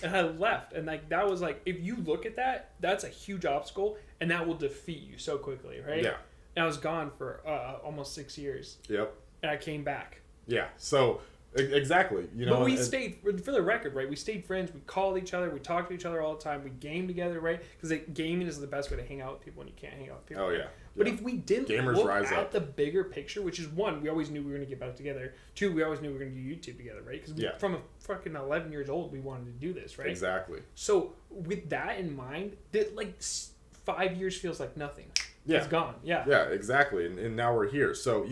S2: And I left. And, like, that was, like, if you look at that, that's a huge obstacle, and that will defeat you so quickly, right?
S1: Yeah.
S2: And I was gone for almost 6 years.
S1: Yep.
S2: And I came back.
S1: Yeah. So... Exactly,
S2: But we stayed, for the record, right? We stayed friends. We called each other. We talked to each other all the time. We gamed together, right? Because gaming is the best way to hang out with people when you can't hang out with people.
S1: Oh, yeah.
S2: But if we didn't
S1: Gamers
S2: look
S1: rise
S2: at
S1: up.
S2: the bigger picture, which is one, we always knew we were going to get back together. Two, we always knew we were going to do YouTube together, right? Because from a fucking 11 years old, we wanted to do this, right?
S1: Exactly.
S2: So with that in mind, that like 5 years feels like nothing.
S1: Yeah.
S2: It's gone. Yeah.
S1: Yeah, exactly. And now we're here. So,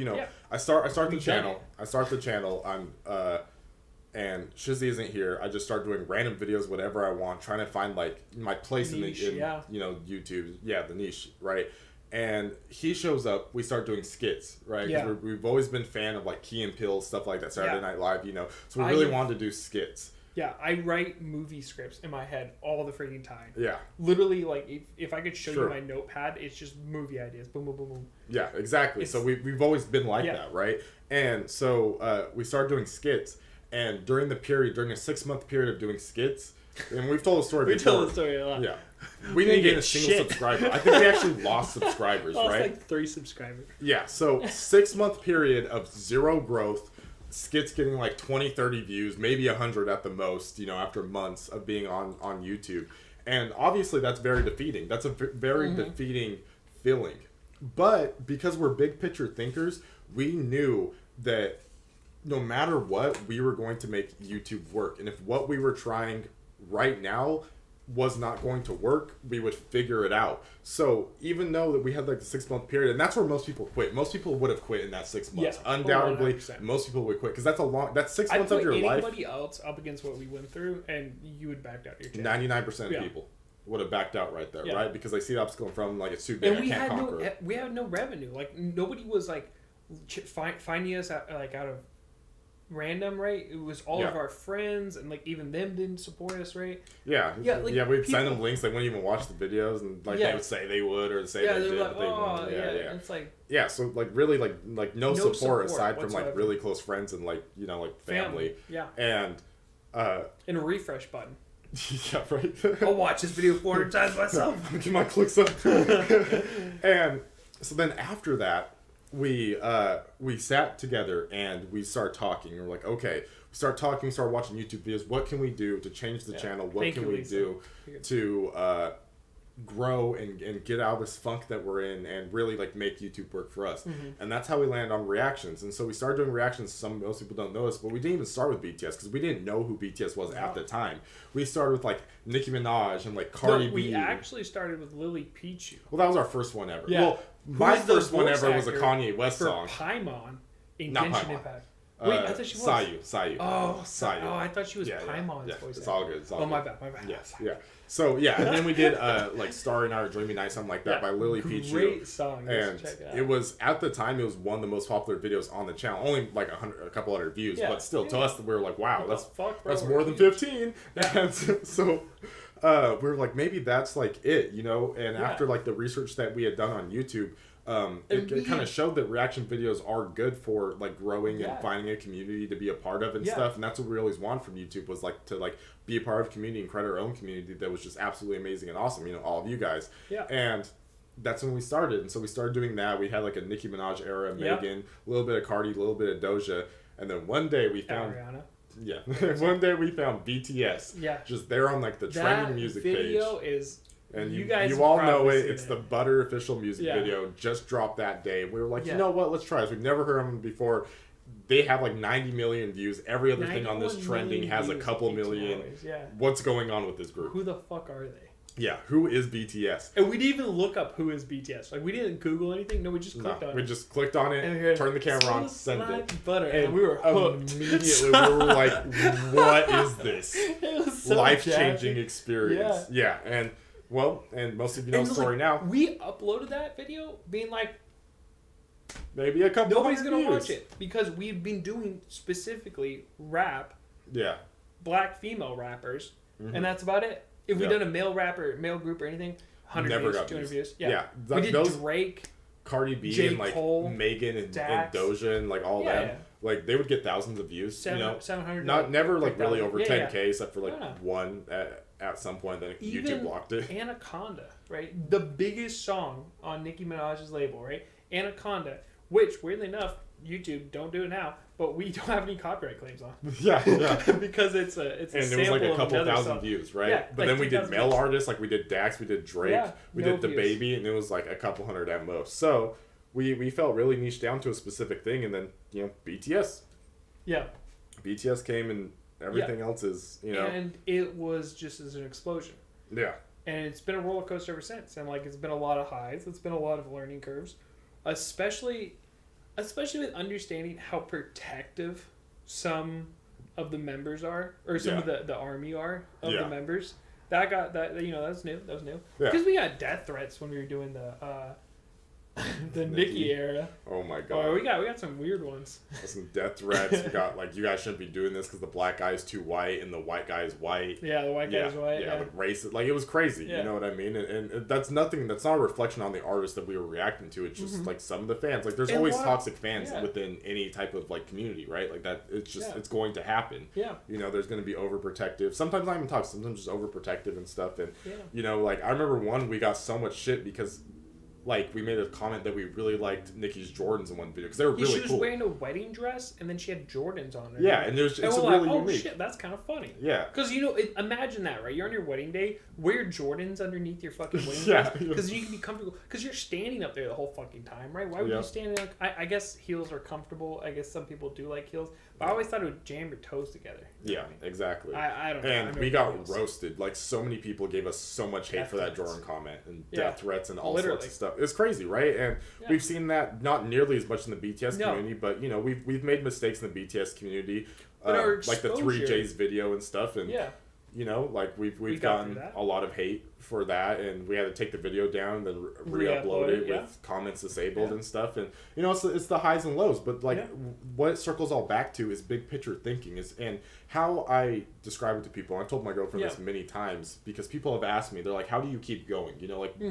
S1: I start the channel. And Shizzy isn't here. I just start doing random videos, whatever I want, trying to find like my place
S2: niche,
S1: in YouTube. Yeah, the niche, right? And he shows up. We start doing skits, right?
S2: Yeah.
S1: We've always been fan of like Key and Peele stuff like that, Saturday Night Live, So we really wanted to do skits.
S2: Yeah, I write movie scripts in my head all the freaking time.
S1: Yeah.
S2: Literally, like, if I could show you my notepad, it's just movie ideas. Boom, boom, boom, boom.
S1: Yeah, exactly. So we've always been like that, right? And so we started doing skits. And during a 6-month period of doing skits, and we've told the story before.
S2: We told the story a lot.
S1: Yeah. We didn't get a single subscriber. I think we actually lost subscribers, right?
S2: Like 3 subscribers.
S1: Yeah, so 6-month period of zero growth, skits getting like 20, 30 views, maybe 100 at the most, after months of being on YouTube. And obviously that's very defeating. That's a very defeating feeling. But because we're big picture thinkers, we knew that no matter what, we were going to make YouTube work. And if what we were trying right now was not going to work, we would figure it out. So even though that we had like the 6-month period, and that's where most people quit. Most people would have quit in that 6 months.
S2: Yeah,
S1: undoubtedly,
S2: 100%.
S1: most people would quit because that's 6 months of your life.
S2: Anybody else up against what we went through, and you would back out your channel.
S1: 99% of people would have backed out right there, right? Because they see the obstacle in front of them, like it's too big.
S2: And
S1: I can't conquer it.
S2: we had no revenue. Like nobody was like finding us out of random, right? It was all of our friends, and like even them didn't support us, right? We'd
S1: send them links. They wouldn't even watch the videos, and like they would say they would or say they did.
S2: Like, It's like
S1: so like really like no support aside from like really close friends and like like family. And
S2: a refresh button.
S1: Yeah, right.
S2: I'll watch this video 400 times myself.
S1: Get my clicks up. And so then after that, we sat together and we start talking. We're like, okay, we start watching YouTube videos. What can we do to change the channel? What can we do to grow and get out of this funk that we're in and really like make YouTube work for us? And that's how we landed on reactions. And so we started doing reactions. Most people don't know this, but we didn't even start with BTS because we didn't know who BTS was at the time. We started with like Nicki Minaj and like Cardi B.
S2: We actually started with Lily Pichu.
S1: Well, that was our first one ever.
S2: Yeah.
S1: Well, my first one ever was a Kanye West song.
S2: Paimon in
S1: Not
S2: Genshin
S1: Paimon.
S2: Impact. Wait, I thought she was.
S1: Sayu.
S2: Oh,
S1: Sayu.
S2: Oh, I thought she was Paimon's voice.
S1: It's all good. It's all good.
S2: My bad.
S1: Yeah. So and then we did like Starry Night or Dreamy Night, something like that by Lily Pichu.
S2: Great song.
S1: And it was at the time it was one of the most popular videos on the channel. Only like a couple hundred views, but still to us we were like, wow, that's more than 15. And so we were like, maybe that's like it, And after like the research that we had done on YouTube. It kind of showed that reaction videos are good for like growing and finding a community to be a part of and stuff, and that's what we always wanted from YouTube was like to like be a part of a community and create our own community that was just absolutely amazing and awesome, all of you guys. And that's when we started, and so we started doing that. We had like a Nicki Minaj era, Megan, a little bit of Cardi, a little bit of Doja, and then one day we found Yeah. One day we found BTS.
S2: Yeah.
S1: Just there on like the trending music page.
S2: That video is.
S1: And
S2: you guys
S1: you all know
S2: probably
S1: it.
S2: seen
S1: It's the Butter official music
S2: Yeah.
S1: video. Just dropped that day. We were like,
S2: Yeah.
S1: you know what? Let's try this. We've never heard of them before. They have like 90 million views. Every other thing on this
S2: 91
S1: trending
S2: million
S1: has a
S2: views
S1: couple
S2: in 18
S1: million.
S2: hours, yeah.
S1: What's going on with this group?
S2: Who the fuck are they?
S1: Yeah, who is BTS?
S2: And we didn't even look up who is BTS. Like, we didn't Google anything. No, we just clicked on it.
S1: We just clicked on it,
S2: And
S1: turned the camera on, sent it.
S2: like butter,
S1: And
S2: and we were hooked.
S1: immediately we were like, what is this?
S2: It was so
S1: Life-changing
S2: jazzy.
S1: experience. Yeah, and most of you know the story
S2: like,
S1: now.
S2: We uploaded that video being like,
S1: Maybe a couple
S2: nobody's
S1: hundred
S2: going to
S1: views.
S2: watch it. Because we've been doing specifically rap,
S1: Yeah.
S2: black female rappers, and that's about it. If we'd done a male rapper, male group or anything, 100
S1: Never
S2: views,
S1: got
S2: 200
S1: views.
S2: views. Yeah.
S1: Yeah,
S2: We did
S1: those-
S2: Drake.
S1: Cardi B
S2: J.
S1: and like
S2: Cole,
S1: Megan and
S2: Dax.
S1: Doja and like all
S2: Yeah,
S1: them, like they would get thousands of views.
S2: 700.
S1: Not never like really over 10K,
S2: Yeah.
S1: except for like
S2: No.
S1: one at some point. Then
S2: Even
S1: YouTube blocked it.
S2: Anaconda, right? The biggest song on Nicki Minaj's label, right? Anaconda, which weirdly enough, YouTube don't do it now, but we don't have any copyright claims on.
S1: Yeah,
S2: because it's a
S1: and
S2: sample
S1: it was like a
S2: of
S1: couple
S2: another
S1: thousand
S2: song.
S1: views, right?
S2: Yeah,
S1: but
S2: like
S1: then we did
S2: 2,000
S1: male
S2: views.
S1: artists, like we did Dax, we did Drake,
S2: Yeah,
S1: we
S2: no
S1: did the
S2: views.
S1: Baby, and it was like a couple hundred at most. So we felt really niche down to a specific thing, and then BTS
S2: Yeah.
S1: BTS came, and everything else is
S2: And it was just as an explosion.
S1: yeah.
S2: And it's been a roller coaster ever since. And like it's been a lot of highs. It's been a lot of learning curves. Especially with understanding how protective some of the members are, or some of the army are of the members. That's new. That was new.
S1: Yeah.
S2: Because we got death threats when we were doing the Nicki era.
S1: Oh my god.
S2: Oh, we got some weird ones.
S1: Some death threats. We got like, you guys shouldn't be doing this because the black guy is too white and the white guy is white.
S2: Yeah, the white guy's white.
S1: Yeah, like racist. Like it was crazy.
S2: Yeah.
S1: You know what I mean? And that's nothing. That's not a reflection on the artist that we were reacting to. It's just like some of the fans. Like there's
S2: And
S1: always
S2: what-
S1: toxic fans
S2: yeah.
S1: within any type of like community, right? Like that. It's just
S2: Yeah.
S1: it's going to happen.
S2: Yeah.
S1: You know, there's going to be overprotective. Sometimes not even toxic. Sometimes just overprotective and stuff. And
S2: Yeah.
S1: you know, like I remember we got so much shit because. Like, we made a comment that we really liked Nicki's Jordans in one video because they were really
S2: She was
S1: cool.
S2: wearing a wedding dress and then she had Jordans on her.
S1: Yeah, and it's
S2: we're
S1: really
S2: like, oh
S1: unique.
S2: shit, that's kind of funny.
S1: Yeah.
S2: Because, imagine that, right? You're on your wedding day, wear Jordans underneath your fucking wedding
S1: Yeah.
S2: dress because you can be comfortable. Because you're standing up there the whole fucking time, right? Why would you stand there? I guess heels are comfortable. I guess some people do like heels. But I always thought it would jam your toes together. You know
S1: Yeah,
S2: what I mean?
S1: exactly.
S2: I don't know.
S1: And
S2: I
S1: we
S2: remember
S1: got
S2: heels.
S1: roasted. Like, so many people gave us so much hate
S2: Death
S1: for that
S2: threats.
S1: Jordan comment and
S2: Yeah.
S1: death threats and all
S2: Literally.
S1: sorts of stuff. It's crazy, right? And
S2: Yeah.
S1: we've seen that not nearly as much in the BTS
S2: No.
S1: community, but, we've made mistakes in the BTS community.
S2: But our
S1: like the Three
S2: exposure-
S1: J's video and stuff. And,
S2: Yeah.
S1: like we've
S2: got
S1: gotten
S2: through that.
S1: a lot of hate for that, and we had to take the video down, then re-upload
S2: Re-upload
S1: it
S2: it, yeah.
S1: with comments disabled
S2: Yeah.
S1: and stuff. And it's the highs and lows, but like
S2: Yeah.
S1: what it circles all back to is big picture thinking and how I describe it to people. I told my girlfriend this
S2: Yeah.
S1: many times because people have asked me, they're like, how do you keep going?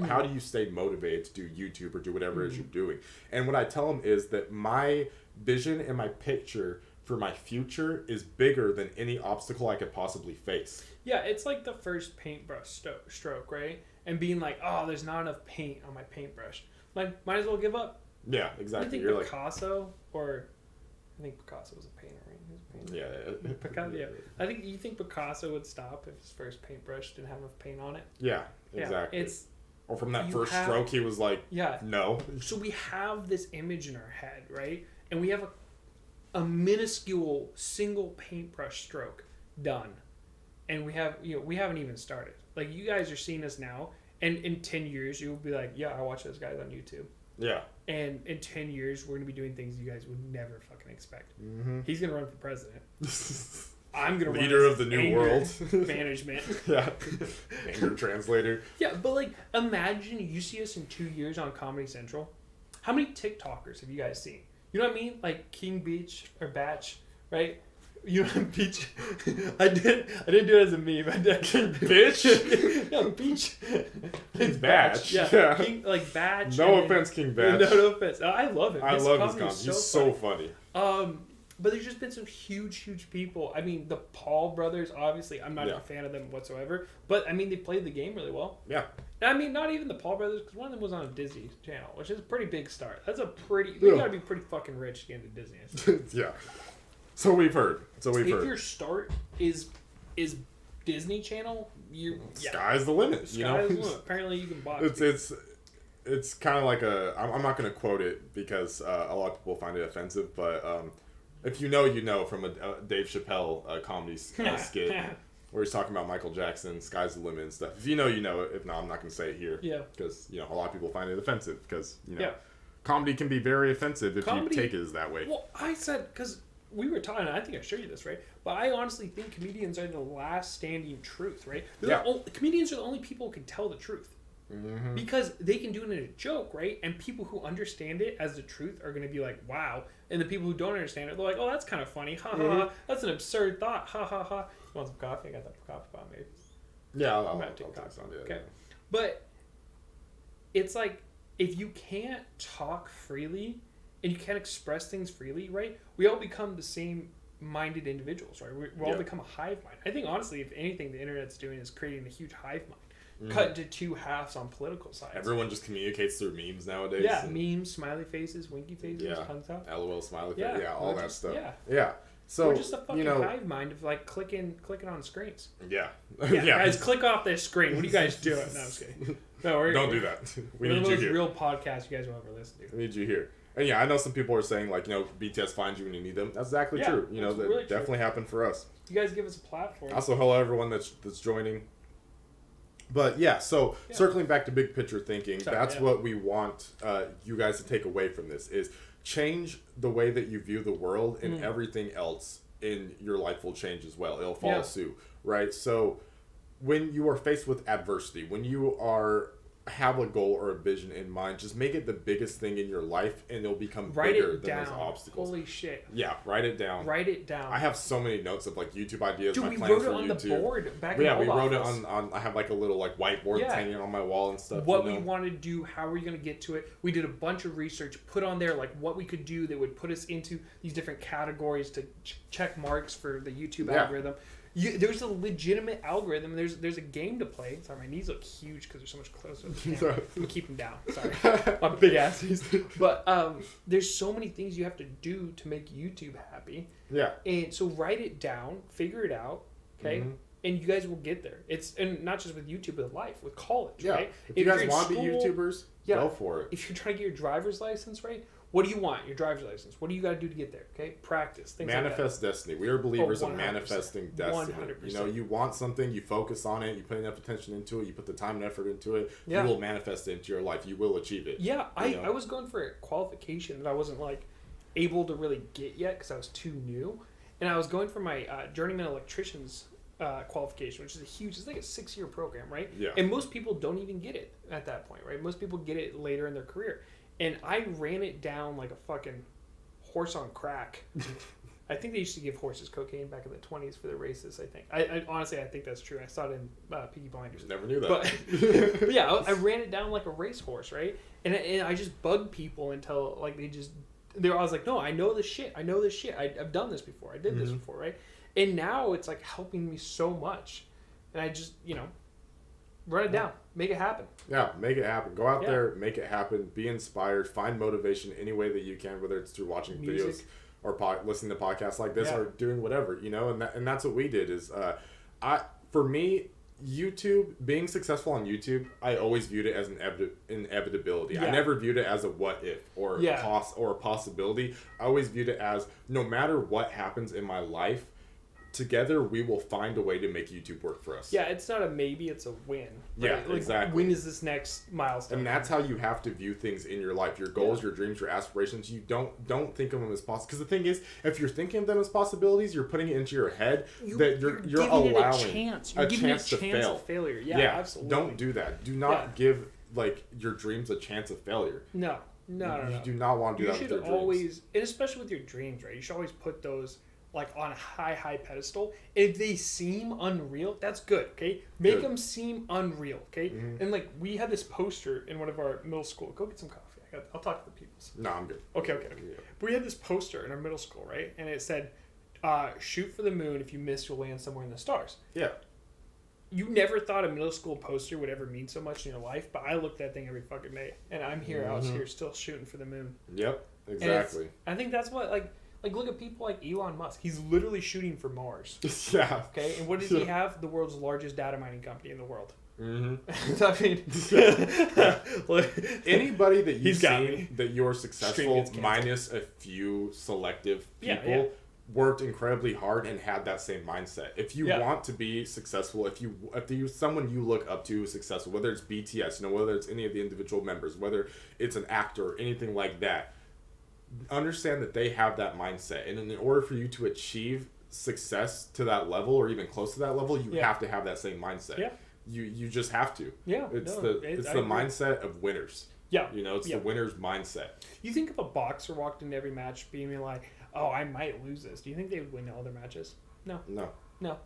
S1: How do you stay motivated to do YouTube or do whatever it is you're doing? And what I tell them is that my vision and my picture for my future is bigger than any obstacle I could possibly face.
S2: Yeah, it's like the first paintbrush stroke, right? And being like, oh, there's not enough paint on my paintbrush. Like, might as well give up.
S1: Yeah,
S2: I
S1: exactly.
S2: think
S1: You're
S2: Picasso, I think Picasso was a painter, right? He was a painter.
S1: Yeah.
S2: Picasso, yeah. You think Picasso would stop if his first paintbrush didn't have enough paint on it?
S1: Yeah, exactly.
S2: Yeah,
S1: or from that
S2: you
S1: first
S2: have-
S1: stroke, he was like,
S2: Yeah.
S1: no.
S2: So we have this image in our head, right? And we have a minuscule single paintbrush stroke done. And we haven't even started. Like, you guys are seeing us now, and in 10 years, you'll be like, yeah, I watch those guys on YouTube.
S1: Yeah.
S2: And in 10 years, we're going to be doing things you guys would never fucking expect.
S1: Mm-hmm.
S2: He's going to run for president. I'm going to
S1: Leader
S2: run
S1: of the new
S2: anger
S1: world.
S2: management.
S1: Yeah. Anger translator.
S2: Yeah, but like, imagine you see us in 2 years on Comedy Central. How many TikTokers have you guys seen? You know what I mean? Like King Beach or Batch, right? You know Beach. I didn't do it as a meme. I did.
S1: King Bitch?
S2: No, Beach.
S1: It's Batch.
S2: Yeah. King, like Batch.
S1: No
S2: and
S1: offense, King Batch.
S2: No offense. I love him.
S1: I
S2: His
S1: love his
S2: comedy
S1: comedy.
S2: is
S1: He's so funny.
S2: But there's just been some huge people. I mean, the Paul brothers, obviously, I'm not a fan of them whatsoever. But, I mean, they played the game really well.
S1: Yeah.
S2: I mean, not even the Paul brothers, because one of them was on a Disney channel, which is a pretty big start. That's a pretty... You gotta be pretty fucking rich to get into Disney.
S1: Yeah. So we've heard.
S2: If your start is Disney Channel,
S1: sky's the limit.
S2: Sky's the limit. Apparently, you can box.
S1: It's kind of like I'm not going to quote it because a lot of people find it offensive, but if you know from a Dave Chappelle comedy skit where he's talking about Michael Jackson, sky's the limit and stuff. If you know, you know it. If not, I'm not going to say it here.
S2: Yeah.
S1: Because a lot of people find it offensive because comedy can be very offensive if you take it as that way.
S2: Well, I said because we were talking. I think I showed you this, right? But I honestly think comedians are the last standing truth, right? Comedians are the only people who can tell the truth. Mm-hmm. Because they can do it in a joke, right? And people who understand it as the truth are going to be like, wow. And the people who don't understand it, they're like, oh, that's kind of funny. Ha ha ha. That's an absurd thought. Ha ha ha. You want some coffee? I got that coffee pot made.
S1: Yeah,
S2: I'm going to take coffee. Okay. But it's like, if you can't talk freely and you can't express things freely, right? We all become the same minded individuals, right? We all become a hive mind. I think, honestly, if anything the internet's doing is creating a huge hive mind. Cut into two halves on political sides.
S1: Everyone just communicates through memes nowadays.
S2: Yeah, memes, smiley faces, winky faces, tongues out.
S1: LOL smiley face. Yeah, all that stuff.
S2: Yeah.
S1: So
S2: we're just a fucking hive mind of like clicking on screens.
S1: Yeah.
S2: Guys, click off this screen. What are you guys doing? No, I'm just kidding. No,
S1: don't do that. We need you here.
S2: Real podcasts you guys will ever listen to.
S1: We need you here. And I know some people are saying like, BTS finds you when you need them. That's exactly true. That really definitely happened for us.
S2: You guys give us a platform.
S1: Also, hello everyone that's joining. But circling back to big picture thinking, what we want you guys to take away from this is change the way that you view the world, and everything else in your life will change as well. It'll follow suit, right? So when you are faced with adversity, when you have a goal or a vision in mind, just make it the biggest thing in your life, and it'll become bigger than those obstacles.
S2: Holy shit.
S1: Yeah, write it down. I have so many notes of like YouTube ideas.
S2: Dude,
S1: my
S2: we
S1: plans
S2: wrote it
S1: for
S2: on
S1: YouTube.
S2: The board back in the old
S1: we wrote
S2: office.
S1: it on I have like a little like whiteboard hanging on my wall and stuff.
S2: What we wanted to do, how we going to get to it. We did a bunch of research, put on there like what we could do that would put us into these different categories to check marks for the YouTube algorithm. There's a legitimate algorithm. There's a game to play. Sorry, my knees look huge because they're so much closer to the camera. Let me keep them down. Sorry. My big asses. But there's so many things you have to do to make YouTube happy.
S1: Yeah.
S2: And so write it down, figure it out, okay? Mm-hmm. And you guys will get there. And not just with YouTube, but with life, with college, right?
S1: If you guys want to be YouTubers, go for it.
S2: If you're trying to get your driver's license, right? What do you want? Your driver's license. What do you got to do to get there? Okay, practice. Things
S1: Manifest
S2: like
S1: destiny. We are believers of manifesting destiny.
S2: 100%.
S1: You want something, you focus on it, you put enough attention into it, you put the time and effort into it. You will manifest it into your life. You will achieve it.
S2: Yeah, I was going for a qualification that I wasn't like able to really get yet because I was too new, and I was going for my journeyman electrician's qualification, which is it's like a 6-year program, right?
S1: Yeah.
S2: And most people don't even get it at that point, right? Most people get it later in their career. And I ran it down like a fucking horse on crack. I think they used to give horses cocaine back in the 20s for their races, I think. I honestly, I think that's true. I saw it in Peaky Blinders.
S1: Never knew that.
S2: But yeah, I ran it down like a racehorse, right? And I just bugged people until like I was like, no, I know this shit. I've done this before. I did this before, right? And now it's like helping me so much. And I just, run it down. Make it happen.
S1: Yeah, make it happen. Go out there, make it happen. Be inspired. Find motivation any way that you can, whether it's through watching videos or listening to podcasts like this or doing whatever, And that's what we did is, for me, YouTube, being successful on YouTube, I always viewed it as an inevitability. Yeah. I never viewed it as a what if or a possibility. I always viewed it as no matter what happens in my life, together we will find a way to make YouTube work for us.
S2: Yeah, it's not a maybe, it's a win.
S1: Right? Yeah, exactly.
S2: When is this next milestone?
S1: And that's how you have to view things in your life. Your goals, your dreams, your aspirations. You don't think of them as possible. Because the thing is, if you're thinking of them as possibilities, you're putting it into your head that you're allowing
S2: a chance. You're giving it a chance of failure. Yeah, absolutely.
S1: Don't do that. Do not give your dreams a chance of failure.
S2: No.
S1: You do not want to do that with your dreams. You should
S2: always, and especially with your dreams, right? You should always put those like on a high pedestal. If they seem unreal, that's good, okay? Make them seem unreal, okay? Mm-hmm. And like we had this poster in one of our middle school. Go get some coffee. I'll talk to the peoples.
S1: No, I'm good.
S2: Okay. Yeah. But we had this poster in our middle school, right? And it said, shoot for the moon. If you miss, you'll land somewhere in the stars.
S1: Yeah.
S2: You never thought a middle school poster would ever mean so much in your life, but I look at that thing every fucking day. And I'm here, I was here still shooting for the moon.
S1: Yep, exactly.
S2: I think that's what, like Like, look at people like Elon Musk. He's literally shooting for Mars.
S1: Yeah.
S2: Okay, and what does he have? The world's largest data mining company in the world.
S1: Mm-hmm.
S2: I mean,
S1: anybody that you
S2: He's got
S1: see
S2: me.
S1: that you're
S2: Stream
S1: successful,
S2: gets canceled.
S1: minus a few selective people,
S2: Yeah.
S1: worked incredibly hard and had that same mindset. If you
S2: Yeah.
S1: want to be successful, if you someone you look up to is successful, whether it's BTS, whether it's any of the individual members, whether it's an actor or anything like that, understand that they have that mindset, and in order for you to achieve success to that level or even close to that level, you have to have that same mindset.
S2: Yeah.
S1: You just have to.
S2: Yeah.
S1: It's
S2: no,
S1: the mindset of winners.
S2: Yeah.
S1: It's the winner's mindset.
S2: You think if a boxer walked into every match being like, "Oh, I might lose this," do you think they would win all their matches? No. No.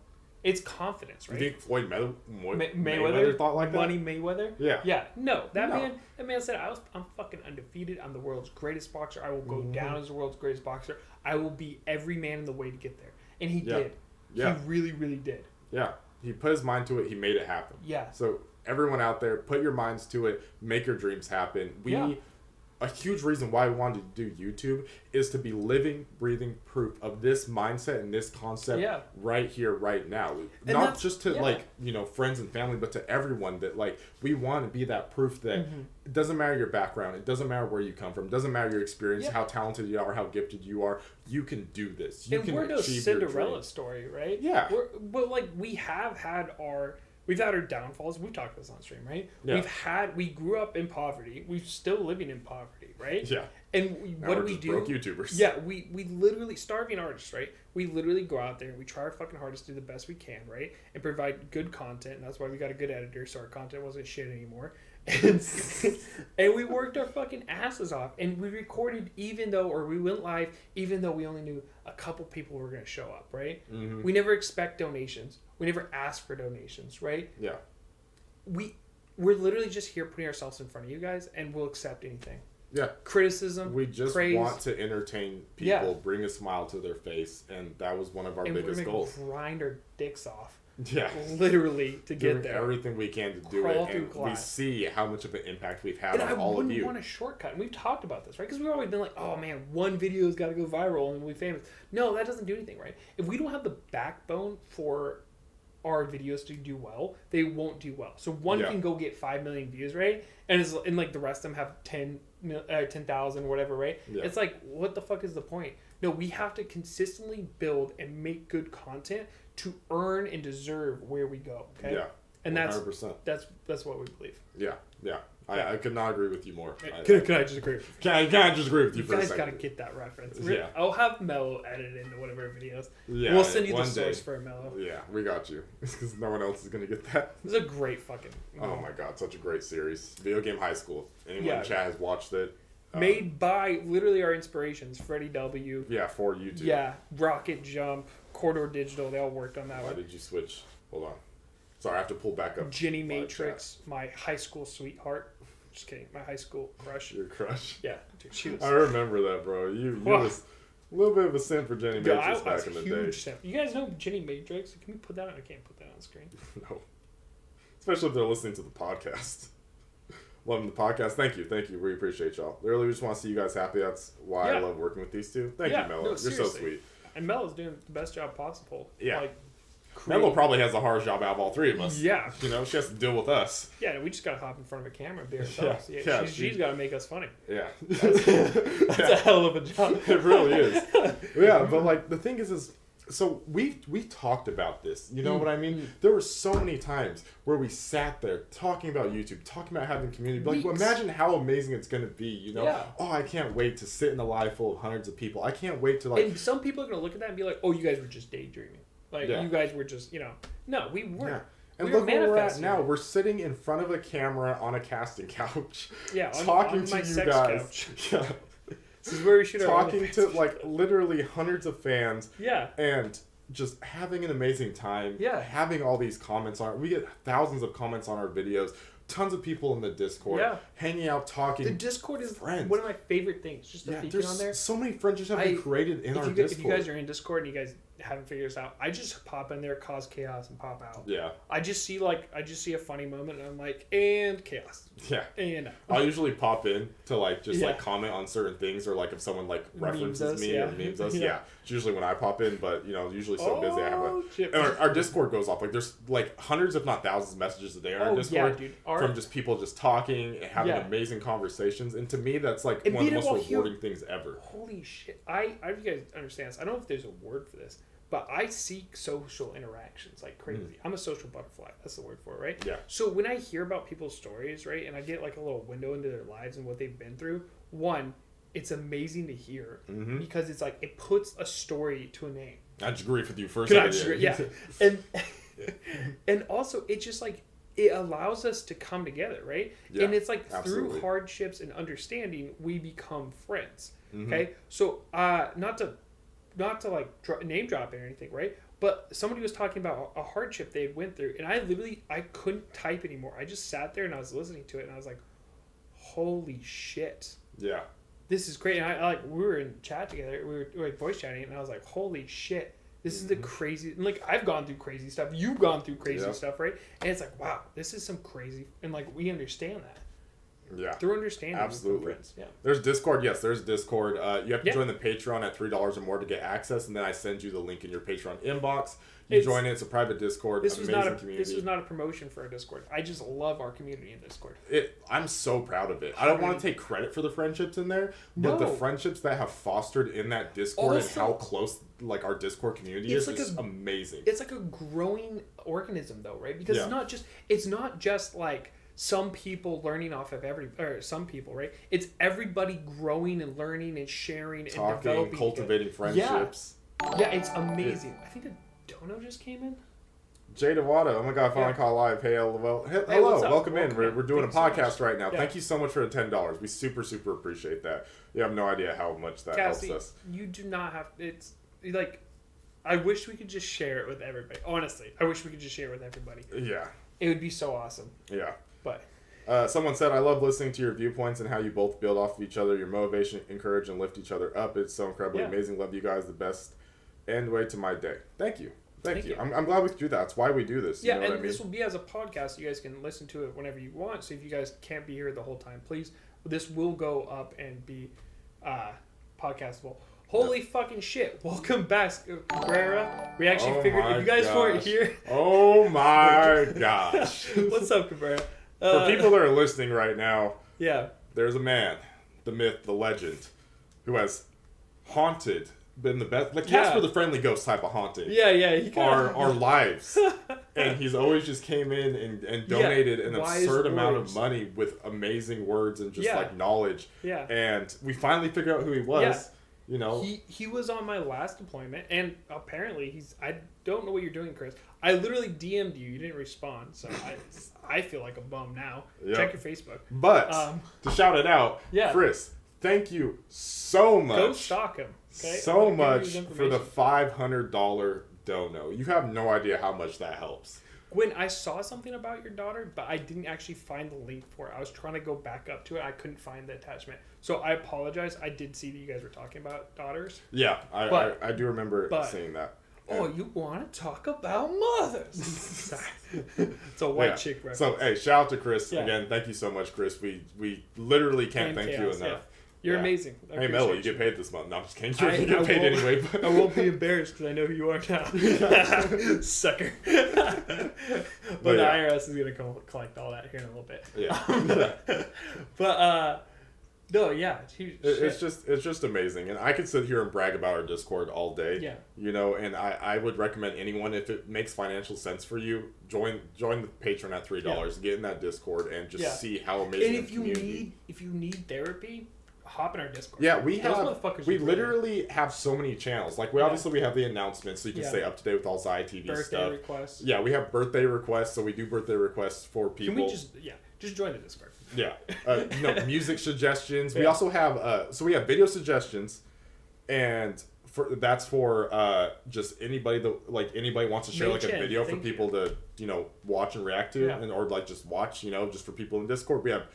S2: It's confidence, right?
S1: You think Floyd
S2: Mayweather
S1: Mayweather thought like that?
S2: Money Mayweather?
S1: Yeah.
S2: Yeah. No. That man said, I'm fucking undefeated. I'm the world's greatest boxer. I will go down as the world's greatest boxer. I will beat every man in the way to get there. And he did.
S1: Yeah.
S2: He really, really did.
S1: Yeah. He put his mind to it. He made it happen.
S2: Yeah.
S1: So everyone out there, put your minds to it. Make your dreams happen. A huge reason why we wanted to do YouTube is to be living, breathing proof of this mindset and this concept right here, right now. And not just to friends and family, but to everyone that we want to be that proof that it doesn't matter your background, it doesn't matter where you come from, it doesn't matter your experience, how talented you are, how gifted you are. You can do this. You can
S2: we're no
S1: achieve your
S2: Cinderella
S1: dream.
S2: story, right?
S1: Yeah.
S2: But we have had we've had our downfalls. We've talked about this on stream, right?
S1: Yeah.
S2: We grew up in poverty. We're still living in poverty, right?
S1: Yeah.
S2: And what do we do?
S1: Broke YouTubers.
S2: Yeah, we literally, starving artists, right? We literally go out there and we try our fucking hardest to do the best we can, right? And provide good content. And that's why we got a good editor, so our content wasn't shit anymore. And we worked our fucking asses off. And we recorded we went live even though we only knew a couple people were going to show up, right?
S1: Mm-hmm.
S2: We never expect donations. We never ask for donations, right?
S1: Yeah.
S2: We're literally just here putting ourselves in front of you guys, and we'll accept anything.
S1: Yeah.
S2: Criticism.
S1: We just
S2: praise.
S1: want to entertain people, bring a smile to their face, and that was one of our biggest goals.
S2: Grind our dicks off.
S1: Yeah.
S2: Literally to
S1: Doing
S2: get there.
S1: Everything we can to do
S2: Crawl
S1: it,
S2: through
S1: and
S2: glass.
S1: we see how much of an impact we've had
S2: And
S1: on all of you.
S2: I wouldn't want a shortcut. And we've talked about this, right? Because we've always been like, oh man, one video's got to go viral and we'll be famous. No, that doesn't do anything, right? If we don't have the backbone for our videos to do well, they won't do well. So one can go get 5 million views, right? And the rest of them have 10,000, whatever, right? Yeah. It's like, what the fuck is the point? No, we have to consistently build and make good content to earn and deserve where we go. Okay.
S1: Yeah.
S2: And
S1: 100%.
S2: that's what we believe.
S1: Yeah. Yeah. I could not agree with you more.
S2: Can I just agree with you?
S1: Can I just agree with you for a
S2: guys
S1: second?
S2: got to get that reference.
S1: Yeah.
S2: I'll have Mello edit into one of our videos.
S1: Yeah.
S2: We'll send you the
S1: one
S2: source
S1: day.
S2: for Mello.
S1: Yeah, we got you. Because no one else is going to get that.
S2: It's a great fucking...
S1: Oh my god, such a great series. Video Game High School. Anyone in chat has watched it.
S2: Made by literally our inspirations. Freddie W.
S1: Yeah, for YouTube.
S2: Yeah. Rocket Jump. Corridor Digital. They all worked on that
S1: Why
S2: one.
S1: did you switch? Hold on. Sorry, I have to pull back up.
S2: Jenny Matrix. My high school sweetheart. Just kidding. My high school crush.
S1: Your crush?
S2: Yeah. Dude, she was...
S1: I remember that, bro. You was a little bit of a simp for Jenny Matrix back in the day.
S2: Simp. You guys know Jenny Matrix? Can we put that on? I can't put that on the screen.
S1: No. Especially if they're listening to the podcast. Loving the podcast. Thank you. We appreciate y'all. Literally, we just want to see you guys happy. That's why I love working with these two. Thank you, Mello. You're so sweet.
S2: And Mello's doing the best job possible.
S1: Yeah. Mello probably has the hardest job out of all three of us.
S2: Yeah.
S1: She has to deal with us.
S2: Yeah, we just got to hop in front of a camera and be ourselves. She's got to make us funny.
S1: Yeah.
S2: That's a hell of a job.
S1: It really is. Yeah, but the thing is so we talked about this. You know what I mean? There were so many times where we sat there talking about YouTube, talking about having community. Imagine how amazing it's going to be, Yeah. Oh, I can't wait to sit in a live full of hundreds of people. I can't wait to
S2: And some people are going to look at that and be like, oh, you guys were just daydreaming. You guys were just, No, we weren't. Yeah.
S1: And look where we're at now. We're sitting in front of a camera on a casting couch.
S2: Yeah,
S1: talking to you guys.
S2: Couch. Yeah. This is where we should
S1: talking to literally hundreds of fans.
S2: Yeah.
S1: And just having an amazing time.
S2: Yeah.
S1: Having all these comments on it. We get thousands of comments on our videos. Tons of people in the Discord. Yeah. Hanging out, talking.
S2: The Discord is
S1: friends.
S2: one of my favorite things. Just the peeking on there.
S1: So many friendships have been created in our Discord.
S2: If you guys are in Discord and you guys haven't figured this out. I just pop in there, cause chaos, and pop out.
S1: Yeah.
S2: I just see a funny moment, and I'm like, and chaos.
S1: Yeah.
S2: And
S1: I'll usually pop in to like just like comment on certain things, or like if someone like references me or memes us. Yeah. It's usually when I pop in, but you know, usually so busy I have our Discord goes off. Like there's like hundreds if not thousands of messages a day on our Discord from just people just talking and having amazing conversations. And to me that's like one of the most rewarding things ever.
S2: Holy shit. I you guys understand this. I don't know if there's a word for this, but I seek social interactions like crazy. I'm a social butterfly. That's the word for it, right?
S1: Yeah.
S2: So when I hear about people's stories, right, and I get like a little window into their lives and what they've been through, one, it's amazing to hear because it's like it puts a story to a name.
S1: I just agree with you first.
S2: Yeah. And also it's just like it allows us to come together, right? Yeah, and it's like through hardships and understanding we become friends. Okay? So not to like name drop it or anything, right? But somebody was talking about a hardship they went through, and I couldn't type anymore. I just sat there and I was listening to it, and I was like, "Holy shit!"
S1: Yeah,
S2: this is great. And I like we were in chat together, we were like voice chatting, and I was like, "Holy shit!" This is the crazy. And like I've gone through crazy stuff. You've gone through crazy stuff, right? And it's like, wow, this is some crazy, and like we understand that.
S1: Yeah.
S2: Through understanding.
S1: Absolutely.
S2: Yeah.
S1: There's Discord. Yes, there's Discord. You have to join the Patreon at $3 or more to get access, and then I send you the link in your Patreon inbox. You join it. It's a private Discord.
S2: This was not a promotion for our Discord. I just love our community in Discord.
S1: I'm so proud of it. I don't want to take credit for the friendships in there, but the friendships that have fostered in that Discord and how close like our Discord community is amazing.
S2: It's like a growing organism, though, right? Because it's not just like some people learning off of some people, right? It's everybody growing and learning and sharing and developing,
S1: cultivating friendships.
S2: Yeah, it's amazing. I think a dono just came in.
S1: Jay Devada, oh my god, finally caught live. Hey, hello, welcome in. We're doing a podcast right now. Thank you so much for the $10. We super appreciate that. You have no idea how much that helps us.
S2: You do not have. It's like, I wish we could just share it with everybody. Honestly, I wish we could just share it with everybody.
S1: Yeah,
S2: it would be so awesome.
S1: Yeah.
S2: But
S1: someone said, I love listening to your viewpoints and how you both build off of each other, your motivation, encourage, and lift each other up. It's so incredibly amazing. Love you guys. The best end way to my day. Thank you. Thank you. I'm glad we could do that. That's why we do this.
S2: Yeah, you know and this will be as a podcast. You guys can listen to it whenever you want. So if you guys can't be here the whole time, please, this will go up and be podcastable. Holy fucking shit. Welcome back, Cabrera. We actually figured if you guys weren't here.
S1: Oh my gosh.
S2: What's up, Cabrera?
S1: For people that are listening right now,
S2: yeah,
S1: there's a man, the myth, the legend, who has been the best, the Casper the Friendly Ghost type of haunting.
S2: Yeah.
S1: Our lives. And he's always just came in and donated an absurd amount of money with amazing words and just like knowledge.
S2: Yeah.
S1: And we finally figured out who he was. Yeah. You know,
S2: he was on my last deployment, and apparently I don't know what you're doing, Chris. I literally DM'd you. You didn't respond, so I feel like a bum now. Yep. Check your Facebook.
S1: But to shout it out, Chris, thank you so much.
S2: Go stalk him. Okay?
S1: So much for the $500 dono. You have no idea how much that helps.
S2: When I saw something about your daughter, but I didn't actually find the link for it. I was trying to go back up to it. I couldn't find the attachment. So I apologize. I did see that you guys were talking about daughters.
S1: Yeah, I do remember seeing that.
S2: Oh, you want to talk about mothers? Sorry. It's a white chick reference.
S1: So, hey, shout out to Chris. Again, thank you so much, Chris. We literally can't thank you enough. Yeah.
S2: You're amazing.
S1: Hey, Mello, you get paid this month. No, I'm just kidding. You get paid anyway.
S2: I won't be embarrassed because I know who you are now. Sucker. But the IRS is going to collect all that here in a little bit.
S1: Yeah.
S2: But, no, yeah.
S1: It's just amazing. And I could sit here and brag about our Discord all day.
S2: Yeah.
S1: You know, and I would recommend anyone, if it makes financial sense for you, join the Patreon at $3. Get in that Discord and just see how amazing
S2: and if you need therapy, hop in our Discord.
S1: Yeah, we literally have so many channels. Like obviously we have the announcements so you can stay up to date with all Ziah TV
S2: birthday
S1: stuff.
S2: Requests.
S1: Yeah, we have birthday requests, so we do birthday requests for people.
S2: Can we just join the Discord?
S1: Yeah. Music suggestions. We also have we have video suggestions, and that's for just anybody that anybody wants to share a video for people to watch and react to, or just watch just for people in Discord. We have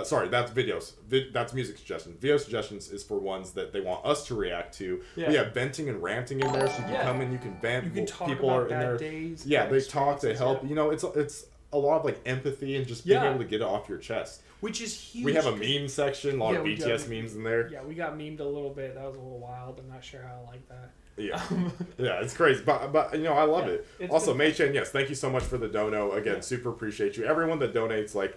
S1: Sorry, that's videos. That's music suggestions. Video suggestions is for ones that they want us to react to.
S2: Yeah.
S1: We have venting and ranting in there, so you can come in, you can vent.
S2: You can talk
S1: people
S2: about
S1: are in
S2: bad
S1: there.
S2: days.
S1: Yeah, they talk, they help.
S2: Yeah.
S1: You know, it's a lot of like empathy and just being able to get it off your chest.
S2: Which is huge.
S1: We have a meme section, a lot of BTS memes in there.
S2: Yeah, we got memed a little bit. That was a little wild. I'm not sure how I like that.
S1: Yeah, yeah, it's crazy, but you know, I love it. Also, Mei Chen, yes, thank you so much for the dono. Again, super appreciate you. Everyone that donates, like,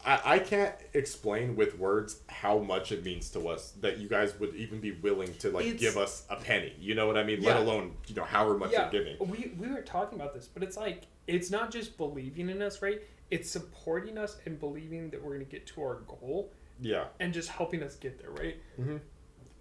S1: I can't explain with words how much it means to us that you guys would even be willing to like give us a penny. You know what I mean? Let alone however much you're giving.
S2: We were talking about this, but it's like it's not just believing in us, right? It's supporting us and believing that we're going to get to our goal. Yeah. And just helping us get there, right? Mm-hmm.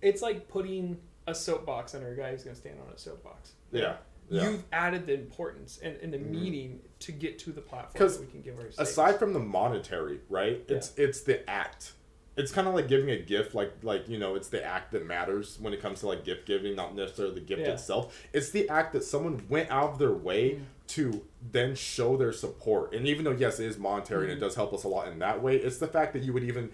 S2: It's like putting a soapbox on a guy who's going to stand on a soapbox. Yeah. You've added the importance and the meaning to get to the platform that we can give our stakes.
S1: Aside from the monetary, right? It's the act. It's kind of like giving a gift, like it's the act that matters when it comes to like gift giving, not necessarily the gift itself. It's the act that someone went out of their way to then show their support. And even though yes, it is monetary and it does help us a lot in that way, it's the fact that you would even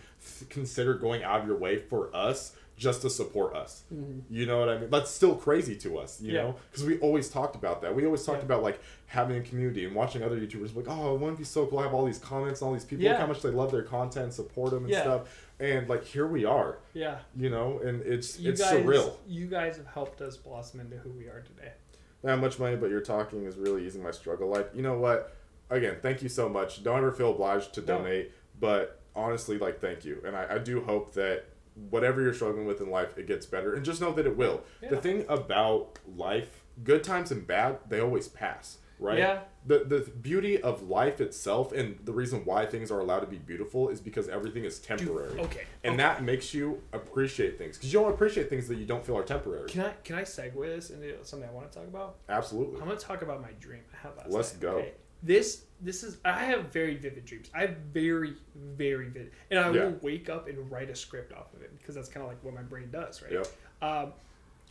S1: consider going out of your way for us just to support us. You know what I mean? That's still crazy to us, you know? Because we always talked about that. We always talked about like having a community and watching other YouTubers like, oh, wouldn't it be so cool to have all these comments and all these people, look how much they love their content, support them and stuff. And like here we are. Yeah. You know, and it's surreal.
S2: You guys have helped us blossom into who we are today.
S1: Not much money, but your talking is really easing my struggle. Like, you know what? Again, thank you so much. Don't ever feel obliged to donate, but honestly, like, thank you. And I do hope that whatever you're struggling with in life, it gets better. And just know that it will. Yeah. The thing about life, good times and bad, they always pass, right? Yeah. The beauty of life itself and the reason why things are allowed to be beautiful is because everything is temporary. And that makes you appreciate things. Because you don't appreciate things that you don't feel are temporary.
S2: Can I segue this into something I want to talk about?
S1: Absolutely.
S2: I'm going to talk about my dream I had last
S1: Let's
S2: night.
S1: go.
S2: Okay. This is, I have very vivid dreams. I have very, very vivid. And I will wake up and write a script off of it because that's kind of like what my brain does, right?
S1: Yep.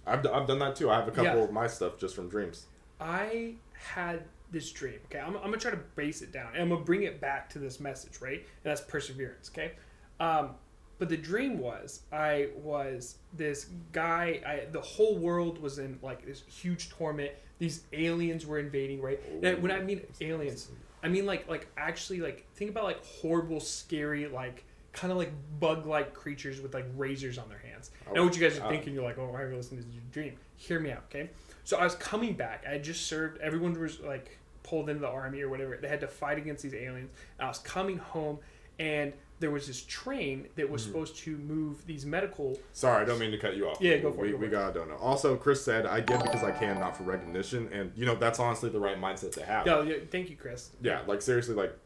S1: I've done that too. I have a couple of my stuff just from dreams.
S2: I had this dream, okay? I'm going to try to base it down. And I'm going to bring it back to this message, right? And that's perseverance, okay? But the dream was, I was this guy, the whole world was in like this huge torment. These aliens were invading, right? And when I mean aliens, I mean like actually like think about like horrible, scary, like kind of like bug-like creatures with like razors on their hands. I know what you guys are thinking. You're like, oh, why are you listening to your dream? Hear me out, okay? So I was coming back. I had just served. Everyone was like pulled into the army or whatever. They had to fight against these aliens. And I was coming home, and there was this train that was supposed to move these medical...
S1: Sorry, I don't mean to cut you off.
S2: Yeah, go for it.
S1: We gotta don't know. Also, Chris said, I give because I can, not for recognition. And, that's honestly the right mindset to have.
S2: Yeah, thank you, Chris.
S1: Yeah, like seriously, like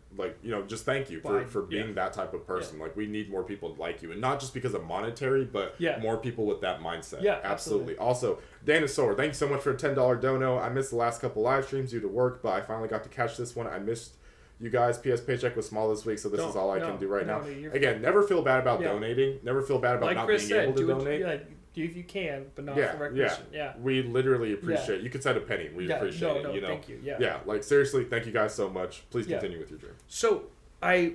S1: just thank you for being that type of person. Yeah. Like, we need more people like you. And not just because of monetary, but more people with that mindset. Yeah, absolutely. Also, Danosaur, thank you so much for a $10 dono. I missed the last couple live streams due to work, but I finally got to catch this one. I missed... You guys, PS Paycheck was small this week, so this is all I can do right now. Again, never feel bad about donating. Never feel bad about like not Chris being able to donate.
S2: Do if you can, but not for recognition. Yeah.
S1: We literally appreciate it. You can send a penny. We appreciate it.
S2: Thank you.
S1: Yeah, like seriously, thank you guys so much. Please continue with your dream.
S2: So I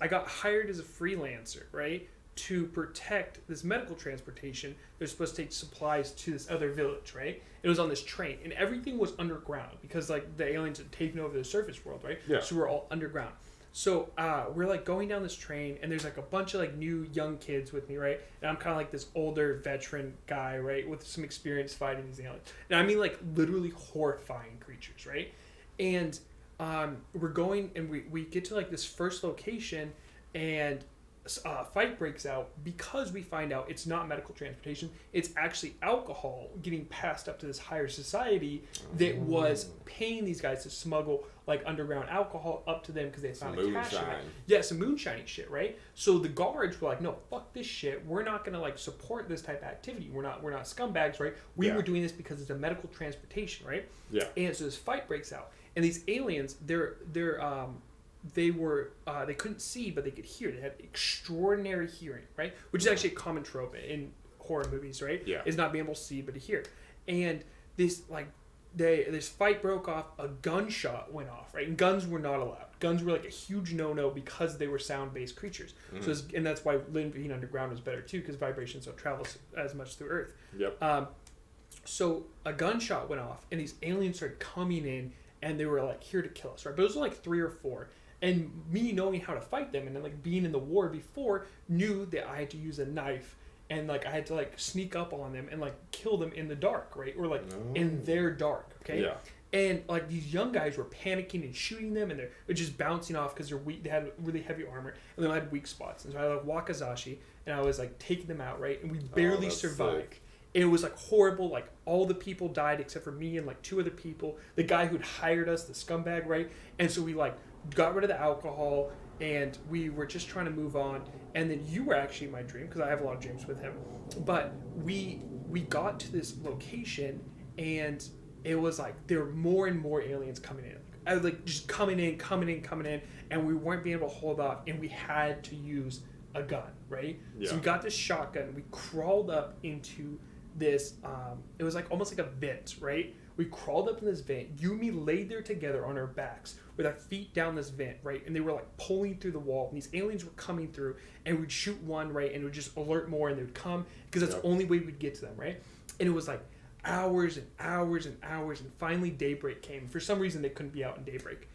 S2: got hired as a freelancer, right? To protect this medical transportation. They're supposed to take supplies to this other village, right? It was on this train, and everything was underground because like the aliens had taken over the surface world, right? Yeah. So we're all underground. So we're like going down this train, and there's like a bunch of like new young kids with me, right? And I'm kind of like this older veteran guy, right, with some experience fighting these aliens. And I mean like literally horrifying creatures, right? And we're going, and we get to like this first location, and fight breaks out because we find out it's not medical transportation. It's actually alcohol getting passed up to this higher society that was paying these guys to smuggle like underground alcohol up to them because they found a cache in it. Yeah, some moonshining shit, right? So the guards were like, no, fuck this shit. We're not gonna like support this type of activity. We're not scumbags, right? We were doing this because it's a medical transportation, right? Yeah. And so this fight breaks out, and these aliens, they couldn't see, but they could hear. They had extraordinary hearing, right? Which is actually a common trope in horror movies, right? Yeah. Is not being able to see, but to hear. And this, like, this fight broke off. A gunshot went off, right? And guns were not allowed. Guns were like a huge no-no because they were sound-based creatures. So and that's why living underground was better too, because vibrations don't travel as much through Earth.
S1: Yep.
S2: So a gunshot went off, and these aliens started coming in, and they were like here to kill us, right? But those were like 3 or 4. And me knowing how to fight them, and then like being in the war before, knew that I had to use a knife. And, like, I had to, like, sneak up on them and, like, kill them in the dark, right? Or, like, in their dark, okay?
S1: Yeah.
S2: And, like, these young guys were panicking and shooting them, and they're just bouncing off because they're weak. They had really heavy armor, and they had weak spots. And so I had, like, Wakizashi, and I was, like, taking them out, right? And we barely survived.
S1: Sick.
S2: And it was, like, horrible. Like, all the people died except for me and, like, 2 other people. The guy who'd hired us, the scumbag, right? And so we, like, got rid of the alcohol, and we were just trying to move on. And then you were actually in my dream, because I have a lot of dreams with him. But we got to this location, and it was like there were more and more aliens coming in. I was like just coming in, and we weren't being able to hold off, and we had to use a gun, right?
S1: Yeah.
S2: So we got this shotgun. We crawled up into this. It was like almost like a vent, right? We crawled up in this vent. You and me laid there together on our backs with our feet down this vent, right? And they were like pulling through the wall. And these aliens were coming through, and we'd shoot one, right? And it would just alert more, and they would come because that's the only way we'd get to them, right? And it was like hours and hours and hours, and finally daybreak came. For some reason, they couldn't be out in daybreak.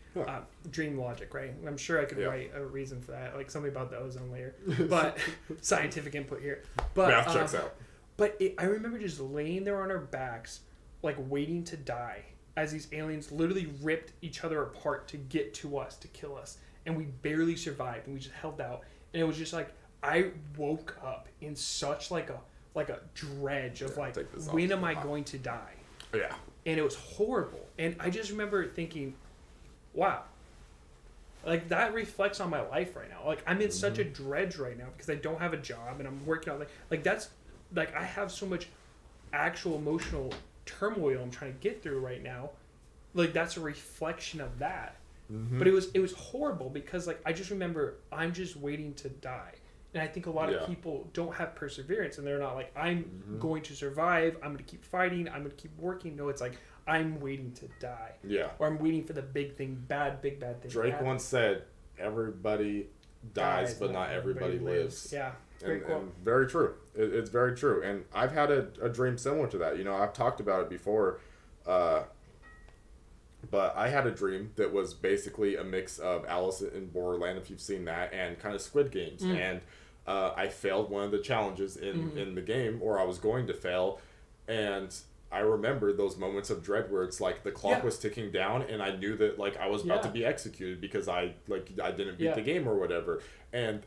S2: Dream logic, right? I'm sure I could write a reason for that, like something about the ozone layer, but scientific input here. But
S1: math checks out.
S2: But I remember just laying there on our backs, like waiting to die, as these aliens literally ripped each other apart to get to us, to kill us, and we barely survived, and we just held out. And it was just like I woke up in such like a dredge of like, when am I going to die?
S1: Yeah.
S2: And it was horrible. And I just remember thinking, wow, like that reflects on my life right now. Like I'm in such a dredge right now because I don't have a job, and I'm working on like that's like I have so much actual emotional turmoil I'm trying to get through right now. Like that's a reflection of that. But it was horrible because like I just remember I'm just waiting to die. And I think a lot of people don't have perseverance, and they're not like, I'm going to survive, I'm going to keep fighting, I'm going to keep working. No, it's like, I'm waiting to die.
S1: Yeah.
S2: Or I'm waiting for the big thing, big bad thing.
S1: Drake once said, everybody dies, but not everybody lives.
S2: Yeah. Great quote.
S1: And very true. It's very true. And I've had a dream similar to that. You know, I've talked about it before, but I had a dream that was basically a mix of Alice in Borderland, if you've seen that, and kind of Squid Games. And I failed one of the challenges in the game, or I was going to fail. And I remember those moments of dread where it's like the clock was ticking down, and I knew that like I was about to be executed because I didn't beat the game or whatever. And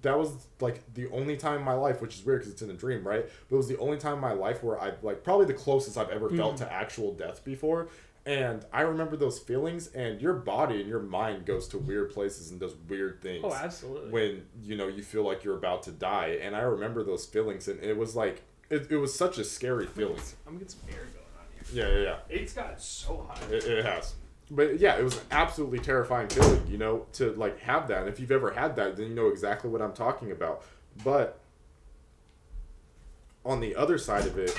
S1: that was like the only time in my life, which is weird because it's in a dream, right? But it was the only time in my life where I like probably the closest I've ever felt to actual death before. And I remember those feelings, and your body and your mind goes to weird places and does weird things.
S2: Oh, absolutely.
S1: When, you know, you feel like you're about to die. And I remember those feelings, and it was like, it was such a scary feeling.
S2: I'm going to get some air going on here.
S1: Yeah.
S2: It's got so hot.
S1: It has. But yeah, it was an absolutely terrifying feeling, you know, to like have that. And if you've ever had that, then you know exactly what I'm talking about. But on the other side of it,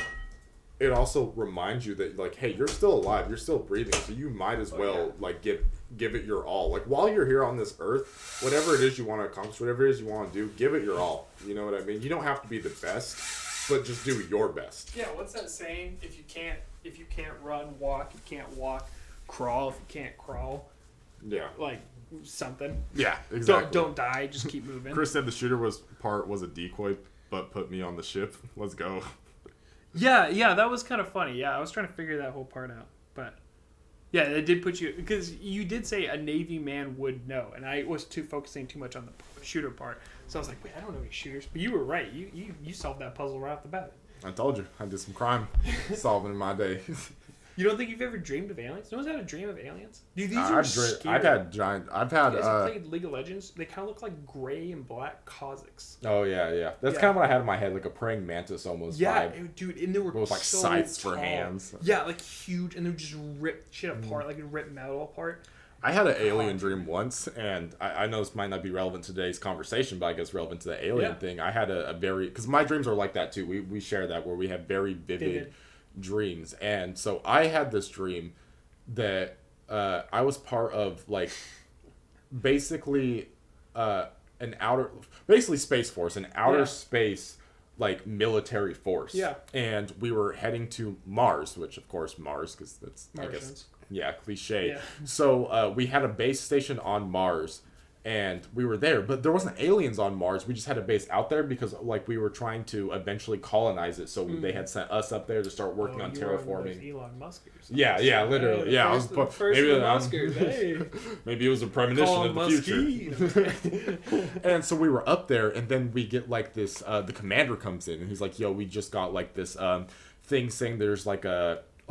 S1: it also reminds you that like, hey, you're still alive, you're still breathing, so you might as well like give it your all. Like while you're here on this earth, whatever it is you want to accomplish, whatever it is you want to do, give it your all. You know what I mean? You don't have to be the best, but just do your best.
S2: Yeah, what's that saying? If you can't run, walk. You can't walk, crawl. If you can't crawl, like something.
S1: Yeah, exactly.
S2: Don't die. Just keep moving.
S1: Chris said the shooter was a decoy, but put me on the ship. Let's go.
S2: Yeah, that was kind of funny. Yeah, I was trying to figure that whole part out, but yeah, it did put you, because you did say a Navy man would know, and I was focusing too much on the shooter part, so I was like, wait, I don't know any shooters, but you were right. You solved that puzzle right off the bat.
S1: I told you, I did some crime solving in my day.
S2: You don't think you've ever dreamed of aliens? No one's had a dream of aliens? Dude, these are scary.
S1: I've had giant. I've had.
S2: You guys played League of Legends? They kind of look like gray and black Kazakhs.
S1: Oh yeah. That's kind of what I had in my head, like a praying mantis almost.
S2: Yeah,
S1: vibe.
S2: dude, and they were
S1: with like
S2: so
S1: scythes
S2: tall.
S1: for hands.
S2: Yeah, like huge, and they would just rip shit apart, like rip metal apart.
S1: I had an alien dream once, and I know this might not be relevant to today's conversation, but I guess relevant to the alien thing. I had a very, because my dreams are like that too. We share that, where we have very vivid dreams. And so I had this dream that I was part of, like, basically basically Space Force, an outer space, like, military force.
S2: Yeah.
S1: And we were heading to Mars, which, of course, Mars, because that's,
S2: Martians.
S1: I guess, yeah, cliche.
S2: Yeah.
S1: So we had a base station on Mars, and we were there, but there wasn't aliens on Mars. We just had a base out there because, like, we were trying to eventually colonize it. So they had sent us up there to start working on terraforming.
S2: Elon Musk or something.
S1: Yeah, literally.
S2: Hey,
S1: I
S2: was
S1: was
S2: first
S1: maybe
S2: Muskers. Hey,
S1: maybe it was a premonition of the future. And so we were up there, and then we get like this. The commander comes in, and he's like, "Yo, we just got like this thing saying there's like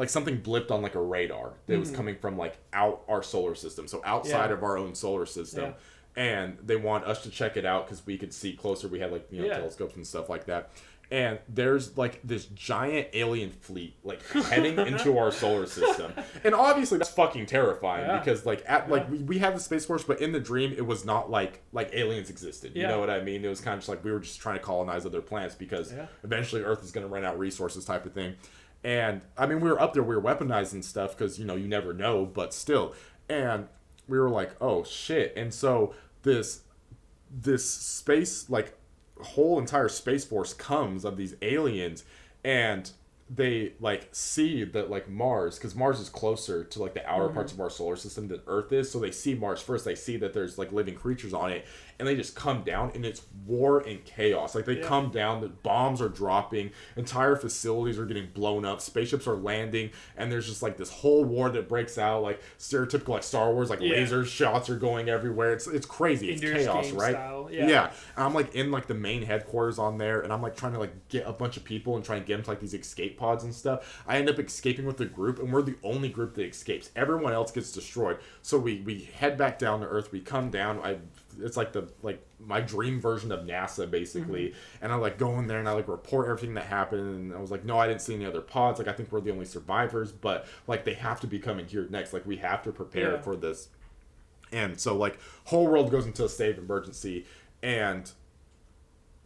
S1: something blipped on like a radar that was coming from like out our solar system, so outside of our own solar system."
S2: Yeah.
S1: And they want us to check it out because we could see closer. We had like telescopes and stuff like that. And there's like this giant alien fleet like heading into our solar system, and obviously that's fucking terrifying because like we have the Space Force, but in the dream it was not like aliens existed. You know what I mean? It was kind of just like we were just trying to colonize other planets because eventually Earth is going to run out of resources, type of thing. And I mean, we were up there, we were weaponizing stuff because you never know, but still. And we were like, oh shit! And so this space, like, whole entire Space Force comes of these aliens, and they like see that like Mars, because Mars is closer to like the outer parts of our solar system than Earth is, so they see Mars first. They see that there's like living creatures on it, and they just come down, and it's war and chaos. Like they come down, the bombs are dropping, entire facilities are getting blown up, spaceships are landing, and there's just like this whole war that breaks out, like stereotypical like Star Wars, like laser shots are going everywhere. It's crazy. It's chaos, right?
S2: Style.
S1: Yeah. And I'm like in like the main headquarters on there, and I'm like trying to like get a bunch of people and try and get them to like these escape pods and stuff. I end up escaping with the group, and we're the only group that escapes. Everyone else gets destroyed. So we head back down to Earth. We come down. It's like my dream version of NASA basically. And I like go in there and I like report everything that happened, and I was like, no, I didn't see any other pods. Like I think we're the only survivors, but like they have to be coming here next. Like we have to prepare for this. And so like whole world goes into a state of emergency, and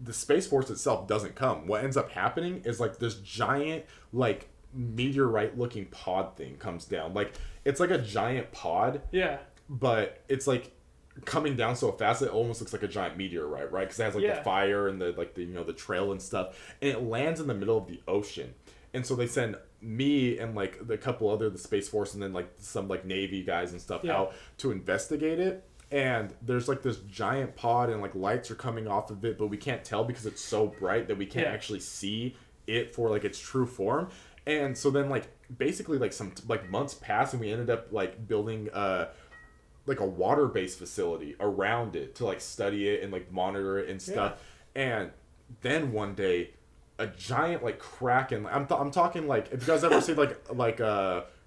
S1: the Space Force itself doesn't come. What ends up happening is like this giant like meteorite looking pod thing comes down. Like it's like a giant pod. Yeah. But it's like coming down so fast it almost looks like a giant meteorite, right? Because it has like the fire and the trail and stuff, and it lands in the middle of the ocean. And so they send me and like the couple other the Space Force and then like some like Navy guys and stuff out to investigate it. And there's like this giant pod, and like lights are coming off of it, but we can't tell because it's so bright that we can't actually see it for like its true form. And so then like basically like some like months pass, and we ended up like building like a water-based facility around it to like study it and like monitor it and stuff. And then one day a giant like kraken, I'm talking like, if you guys ever see like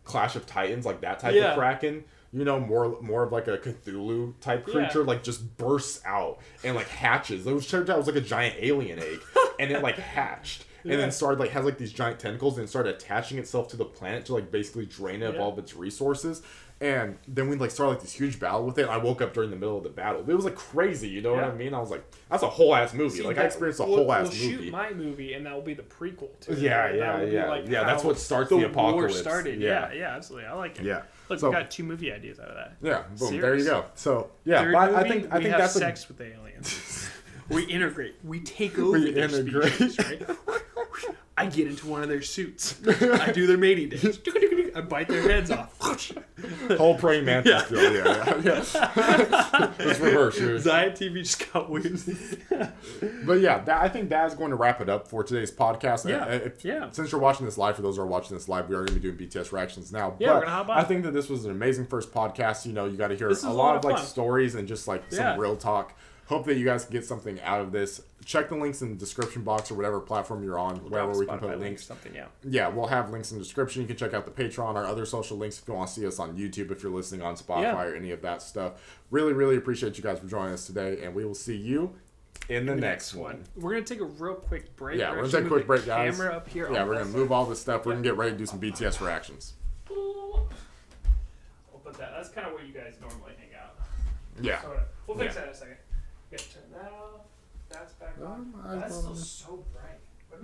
S1: Clash of Titans, like that type of kraken, more of like a Cthulhu type creature, like just bursts out and like hatches. It turned out it was like a giant alien egg, and it like hatched. And then started like has like these giant tentacles and started attaching itself to the planet to like basically drain it of all of its resources. And then we like started like this huge battle with it. I woke up during the middle of the battle. It was like crazy, you know what I mean? I was like, that's a whole ass movie. See, like I experienced a whole ass movie.
S2: We'll shoot my movie, and that will be the prequel to it.
S1: Yeah. That's what starts the apocalypse.
S2: War started. Yeah, absolutely. I like it. Yeah. Look, we got 2 movie ideas out of that.
S1: Yeah, boom. Serious? There you go. So
S2: Third movie, I think that's sex with aliens. We integrate. We take over their species, right? I get into one of their suits. I do their mating dance. I bite their heads off.
S1: Whole praying mantis. Yeah. It's reverse.
S2: Ziah TV just got weird.
S1: But yeah, I think that is going to wrap it up for today's podcast. Since you're watching this live, for those who are watching this live, we are going to be doing BTS reactions now.
S2: Yeah, we're going to hop on.
S1: I think that this was an amazing first podcast. You got to hear a lot of like stories and just like some real talk. Hope that you guys can get something out of this. Check the links in the description box or whatever platform you're on, wherever we can put links. Yeah, we'll have links in the description. You can check out the Patreon, our other social links if you want to see us on YouTube, if you're listening on Spotify or any of that stuff. Really, really appreciate you guys for joining us today, and we will see you in the next one.
S2: We're going to take a real quick break.
S1: Yeah, we're going to take a quick break, guys.
S2: Camera up here.
S1: Yeah, we're going to move all this stuff. We're going to get ready to do some BTS reactions.
S2: We'll put that. That's kind of where you guys normally hang out.
S1: Yeah.
S2: We'll fix that in a second. Okay, turn that off. That's back on. That's still so bright.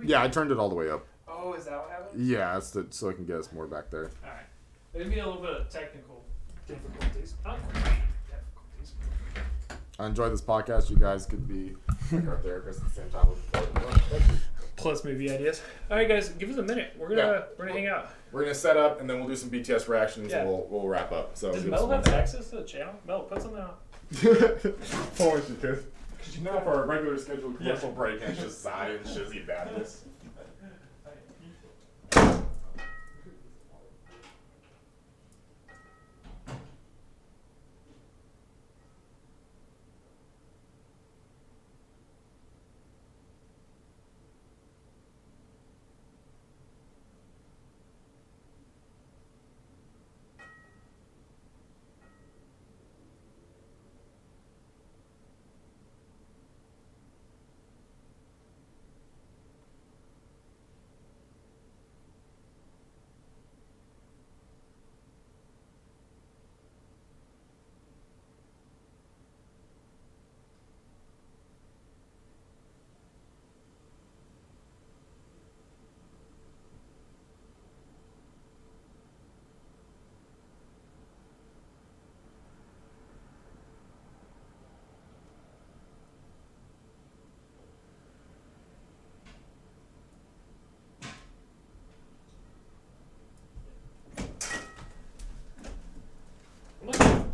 S1: Yeah, I turned it all the way up.
S2: Oh, Oh, is that what happened?
S1: Yeah, so I can get us more back there.
S2: All right. There's gonna be a little bit of technical difficulties. Not quite difficulties.
S1: I enjoyed this podcast. You guys could be like our therapist at the same time.
S2: Plus movie ideas. All right, guys, give us a minute. We're gonna hang out.
S1: We're gonna set up and then we'll do some BTS reactions and we'll wrap up. So
S2: does Mel have access to the channel? Mel, put something out.
S1: Forward you could. Because you know for our regular scheduled commercial break, and it's just Ziah and Shizzy badness.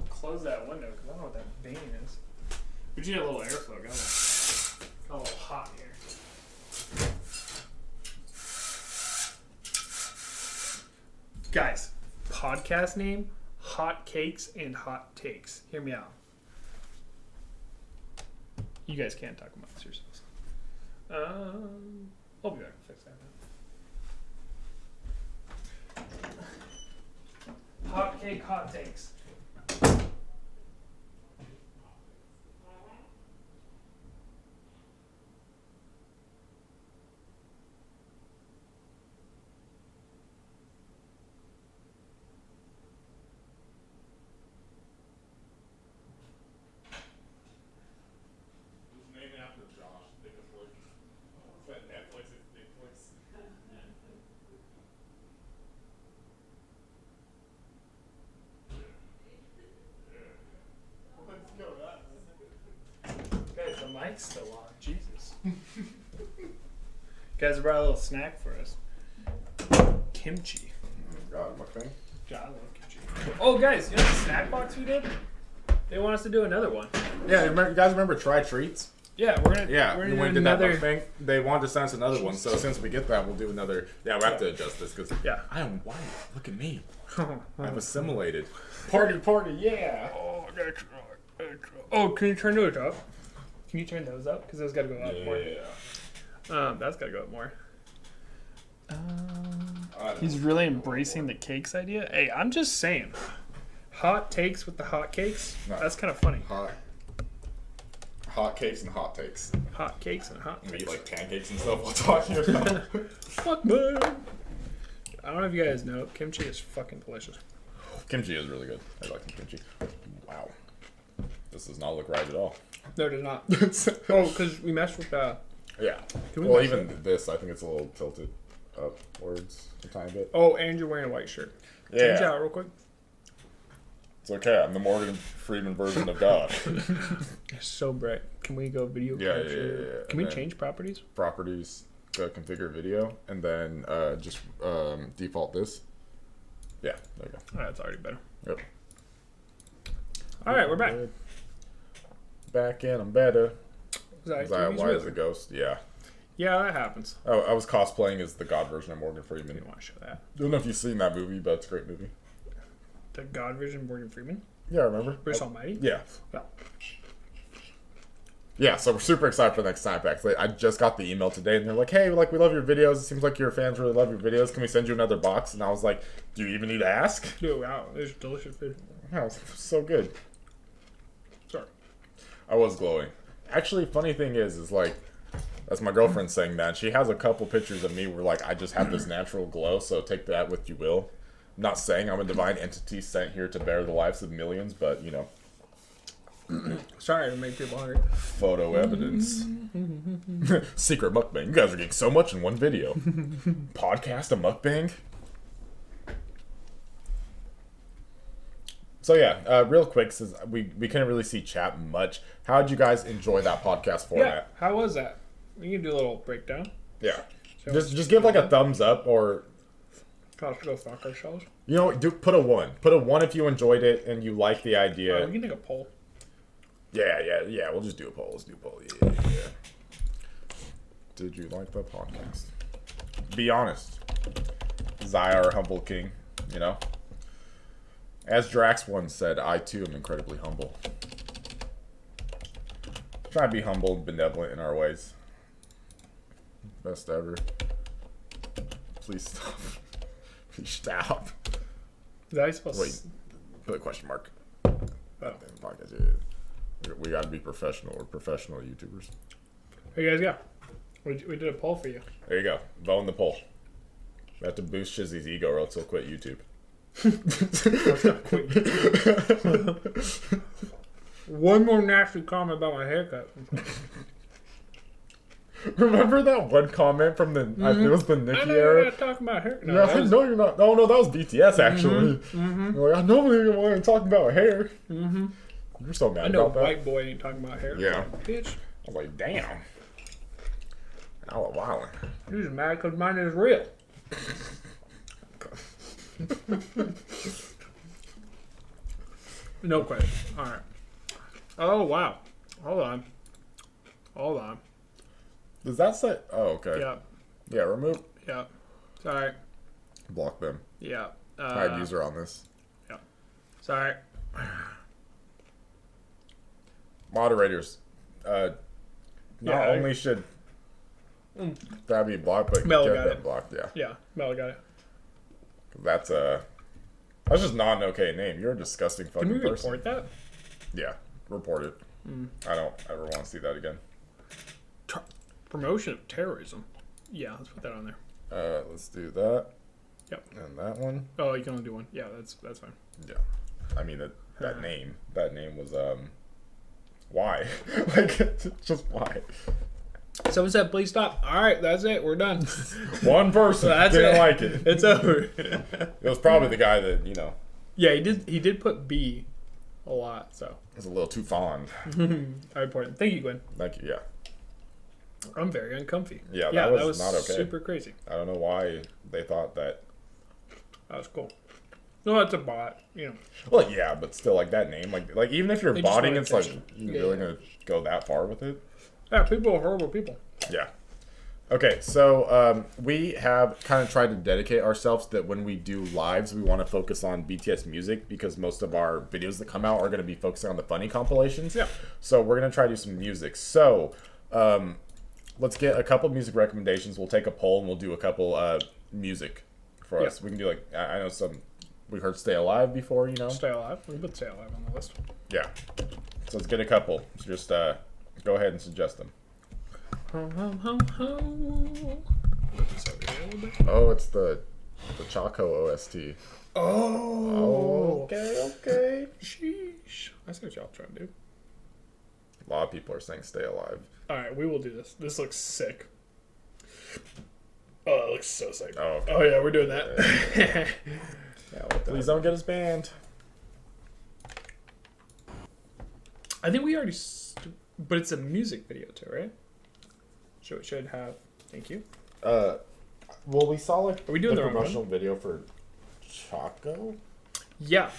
S2: Close that window because I don't know what that vein is. We just need a little airflow going. Got a little hot here. Guys, podcast name, Hot Cakes and Hot Takes. Hear me out. You guys can't talk amongst yourselves. I'll be back to fix that. Hot Cake, Hot Takes. Mic's still on. Jesus. Guys brought a little snack for us. Kimchi.
S1: God, my thing.
S2: God, I love kimchi. Oh, guys, you know the snack box we did? They want us to do another one.
S1: Yeah, you guys remember Try Treats?
S2: Yeah, we're gonna
S1: when we
S2: do
S1: did
S2: another.
S1: that thing, they wanted to send us another one. So since we get that, we'll do another. Yeah, we have to adjust this because I am white. Look at me. I've assimilated. Party, yeah.
S2: Oh, I gotta try. Oh, can you turn those up? Can you turn those up? Because those gotta go up more. That's gotta go up more. He's really embracing the cakes idea. Hey, I'm just saying. Hot takes with the hot cakes? No. That's kind of funny.
S1: Hot cakes and hot takes.
S2: Hot cakes and hot takes.
S1: We eat like pancakes and stuff while talking about
S2: Fuck man. I don't know if you guys know, kimchi is fucking delicious.
S1: Kimchi is really good. I like kimchi. Wow. This does not look right at all.
S2: No, it does not. Oh, because we messed with
S1: yeah. Well, even this, I think it's a little tilted upwards a tiny bit.
S2: Oh, and you're wearing a white shirt.
S1: Yeah.
S2: Change out real quick.
S1: It's okay. I'm the Morgan Freeman version of God.
S2: It's so bright. Can we go video capture?
S1: Yeah.
S2: Can we change properties?
S1: Properties, configure video, and then just default this. Yeah, there you go.
S2: Oh, that's already better.
S1: Yep.
S2: All right, we're back.
S1: Back in, I'm better.
S2: Ziah,
S1: why is a ghost? Yeah.
S2: Yeah, that happens.
S1: Oh, I was cosplaying as the God version of Morgan Freeman.
S2: I didn't want to show that.
S1: I don't know if you've seen that movie, but it's a great movie.
S2: The God version of Morgan Freeman?
S1: Yeah, I remember.
S2: Bruce Almighty?
S1: Yeah.
S2: Well.
S1: Yeah, so we're super excited for the next time packs. I just got the email today, and they're like, "Hey, we love your videos. It seems like your fans really love your videos. Can we send you another box?" And I was like, "Do you even need to ask?"
S2: Dude, wow, there's delicious food.
S1: Yeah, it was so good.
S2: Sorry.
S1: I was glowing. Actually, funny thing is like, that's my girlfriend saying that. She has a couple pictures of me where like I just have this natural glow. So take that with you will. I'm not saying I'm a divine entity sent here to bear the lives of millions, but you know.
S2: Sorry to make people hungry.
S1: Photo evidence. Secret mukbang. You guys are getting so much in one video. Podcast a mukbang. So yeah, real quick, since we couldn't really see chat much, how did you guys enjoy that podcast format?
S2: Yeah, how was that? We can do a little breakdown.
S1: Yeah, just give like a thumbs up, or
S2: tell us to go fuck ourselves.
S1: You know, put a 1. Put a 1 if you enjoyed it and you like the idea.
S2: We can take a poll.
S1: Yeah. We'll just do a poll. Let's do a poll. Yeah. Did you like the podcast? Be honest. Ziah, our humble king, you know. As Drax once said, I too am incredibly humble. Try to be humble and benevolent in our ways. Best ever. Please stop. Please stop.
S2: Is that supposed
S1: Wait, put a question mark.
S2: Oh.
S1: We gotta be professional. We're professional YouTubers.
S2: Hey guys, yeah. We did a poll for you.
S1: There you go. Vote in the poll. We have to boost Shizzy's ego or else he'll quit YouTube.
S2: One more nasty comment about my haircut.
S1: Remember that one comment from the I think it was the Nicki
S2: I know
S1: era?
S2: you're not talking about hair. No,
S1: Yeah, no, you're not. Oh no, that was BTS actually. You're like, I normally want to talk about hair. You're so mad
S2: I know
S1: about that.
S2: white boy ain't talking about hair.
S1: Yeah.
S2: Bitch.
S1: I was like, damn. I was wilding.
S2: You're just mad because mine is real. No question. All right. Oh wow. Hold on.
S1: Does that say? Oh, okay.
S2: Yeah.
S1: Yeah, remove.
S2: Yeah. Sorry.
S1: Block them.
S2: Yeah.
S1: Hide user on this.
S2: Yeah. Sorry.
S1: Moderators. Not
S2: Yeah,
S1: only should that be blocked, but
S2: Mel
S1: get
S2: got
S1: that
S2: it.
S1: blocked. Yeah.
S2: Yeah. Mel got it.
S1: That's just not an okay name. You're a disgusting fucking
S2: Can we
S1: person.
S2: report that?
S1: Yeah, report it. I don't ever want to see that again.
S2: Promotion of terrorism. Yeah, let's put that on there.
S1: Let's do that.
S2: Yep.
S1: And that one.
S2: Oh, you can only do one. Yeah, that's fine.
S1: Yeah. I mean that name was why? Like just why?
S2: Someone said, "Please stop." All right, that's it. We're done.
S1: One person didn't like it.
S2: It's over.
S1: It was probably the guy that, you know,
S2: Yeah, he did put B a lot, so
S1: was a little too fond.
S2: I report it. Thank you, Gwen.
S1: Thank you. Yeah.
S2: I'm very uncomfy.
S1: Yeah,
S2: that
S1: that was
S2: was
S1: not okay.
S2: super crazy.
S1: I don't know why they thought that.
S2: That was cool. No, it's a bot, you know.
S1: Well, yeah, but still, like that name, like even if you're
S2: They just
S1: botting,
S2: want
S1: it's like
S2: attention.
S1: you
S2: Yeah,
S1: really
S2: yeah.
S1: gonna go that far with it.
S2: Yeah, people are horrible people.
S1: Yeah. Okay, so we have kind of tried to dedicate ourselves that when we do lives, we want to focus on BTS music because most of our videos that come out are going to be focusing on the funny compilations.
S2: Yeah.
S1: So we're going to try to do some music. So let's get a couple music recommendations. We'll take a poll and we'll do a couple music for us. We can do like, I know we heard Stay Alive before, you know?
S2: Stay Alive. We put Stay Alive on the list.
S1: Yeah. So let's get a couple. So just go ahead and suggest them.
S2: Put this over here a little bit.
S1: Oh, it's the Chaco OST.
S2: Oh.
S1: Okay.
S2: Sheesh. I see what y'all trying to do.
S1: A lot of people are saying Stay Alive.
S2: All right, we will do this. This looks sick. Oh, it looks so sick.
S1: Oh, okay.
S2: Oh yeah, we're doing that. Yeah,
S1: Please don't get us banned.
S2: I think we already, but it's a music video too, right? So it should have. Thank you.
S1: Well, we saw like
S2: Are we doing
S1: the
S2: the wrong
S1: promotional video for Chaco,
S2: Yeah.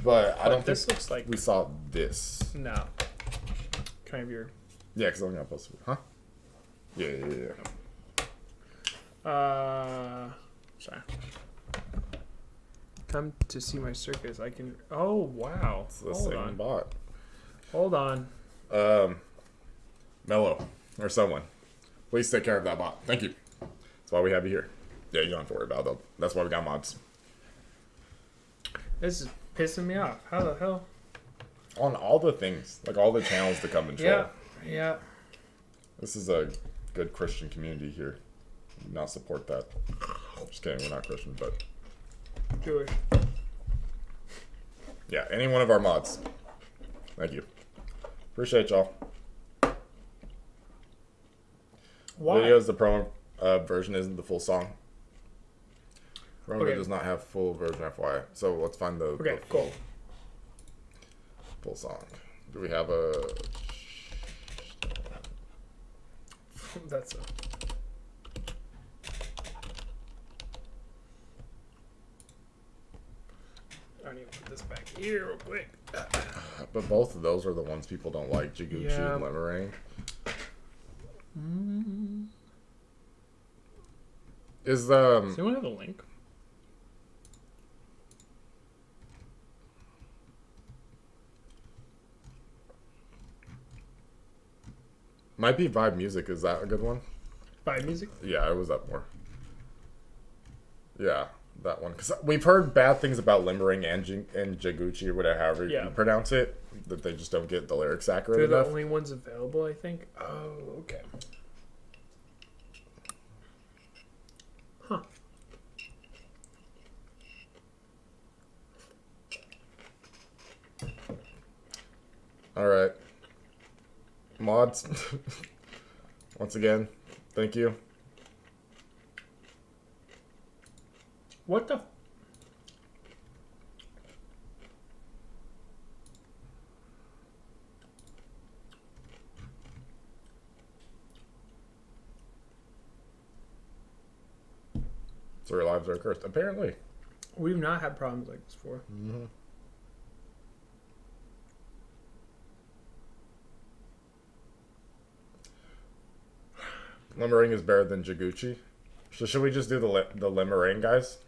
S1: but I don't think
S2: This looks like
S1: we saw this.
S2: no. Kind of your.
S1: Yeah, because I'm gonna post it. Huh? Yeah.
S2: Sorry. Come to see my circus. I can. Oh wow.
S1: It's the same bot.
S2: Hold on.
S1: Mello or someone, please take care of that bot. Thank you. That's why we have you here. Yeah, you don't have to worry about it though. That's why we got mods.
S2: This is pissing me off. How the hell?
S1: On all the things, like all the channels to come and troll.
S2: Yeah.
S1: This is a good Christian community here. Do not support that. Just kidding, we're not Christian, but
S2: Jewish.
S1: yeah, any one of our mods. Thank you. Appreciate y'all.
S2: Why?
S1: Videos, the promo version isn't the full song. Promo
S2: Okay.
S1: does not have full version FYI. So let's find the,
S2: Okay,
S1: the
S2: cool.
S1: full song. Do we have a...
S2: That's a... I need to put this back here real quick.
S1: But both of those are the ones people don't like. Jaguchi
S2: Yeah.
S1: and Limerang. Is
S2: Does anyone have a link?
S1: might be Vibe Music. Is that a good one?
S2: By music?
S1: Yeah, it was up more. Yeah, that one. Because we've heard bad things about Limerang and Jaguchi or whatever, however
S2: Yeah.
S1: you pronounce it, that they just don't get the lyrics accurate
S2: They're the
S1: enough.
S2: only ones available, I think. Oh, okay. Huh.
S1: All right. Mods. Once again, thank you.
S2: What the...
S1: So our lives are cursed. Apparently.
S2: We've not had problems like this before.
S1: Limerang is better than Jaguchi. So should we just do the Limerang guys?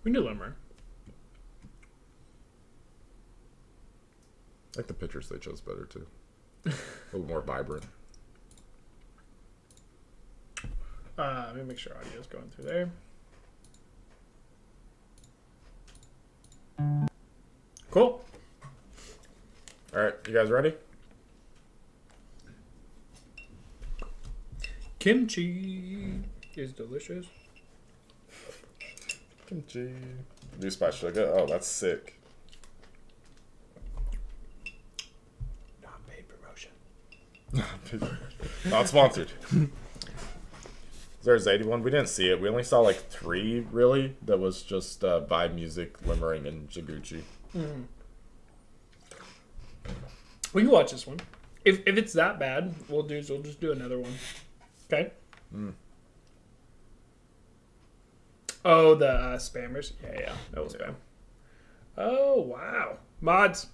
S2: We knew Limmer.
S1: I like the pictures they chose better too. A little more vibrant.
S2: Let me make sure audio's going through there. Cool.
S1: All right, you guys ready?
S2: Kimchi is delicious.
S1: Kimchi. Juice by sugar. Oh, that's sick.
S2: Not paid promotion.
S1: Not sponsored. There's 81. We didn't see it. We only saw like 3 really. That was just Vibe Music, Limerang, and Jaguchi.
S2: Mm-hmm. We can watch this one. If it's that bad, we'll just do another one. Okay. Oh, the spammers. Yeah, that was spam. Oh wow, mods.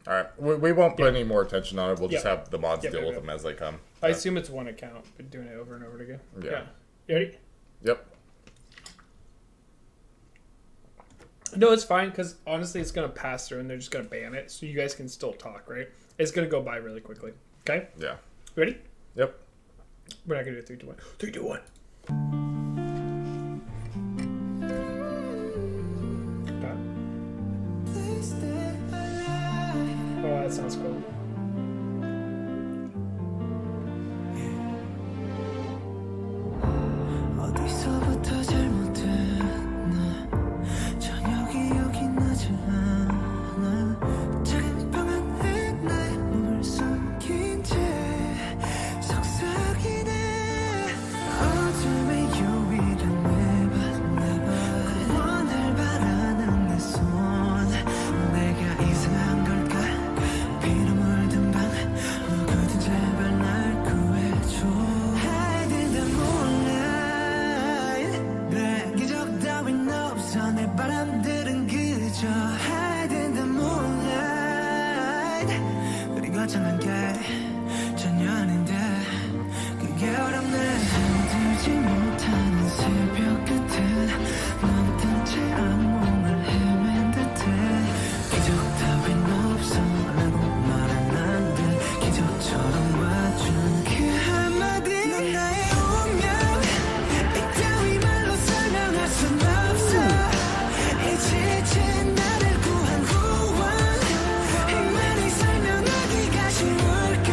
S1: All right, we won't put any more attention on it. We'll just
S2: Yeah.
S1: have the mods
S2: Yep,
S1: deal
S2: yep,
S1: with
S2: yep.
S1: them as they come.
S2: I assume it's one account, but doing it over and over again.
S1: Yeah.
S2: You ready?
S1: Yep.
S2: No, it's fine because honestly, it's gonna pass through and they're just gonna ban it, so you guys can still talk, right? It's gonna go by really quickly. Okay.
S1: Yeah.
S2: Ready?
S1: Yep.
S2: We're not gonna do 3, 2, 1. 3, 2, 1. Oh, that sounds cool.
S3: 어디서부터 잘못됐나 전혀 기억이 나지 않아 작은 방 안에 나의 몸을 숨긴 채 속삭이네 어둠의 유일한 내발 구원을 바라는 내 손 내가 이상한 걸까 피로 물든 방 누구든 제발 날 구해줘 Hide in the moonlight 그래 기적 따윈 없어 내 바람들은 그저 Hide in the moonlight 우리 거창한 게 전혀 아닌데 그게 어렵네 잠들지 못하는 새벽 끝에 넘든 채 악몽을 헤맨 듯해 기적 따윈 없어 라고 말은 안돼 기적처럼 와준 그 한마디 넌 나의 운명 이따위 말로 설명할 순 없어 이 지친 나를 구한 후원 행만이 설명하기가 쉬울까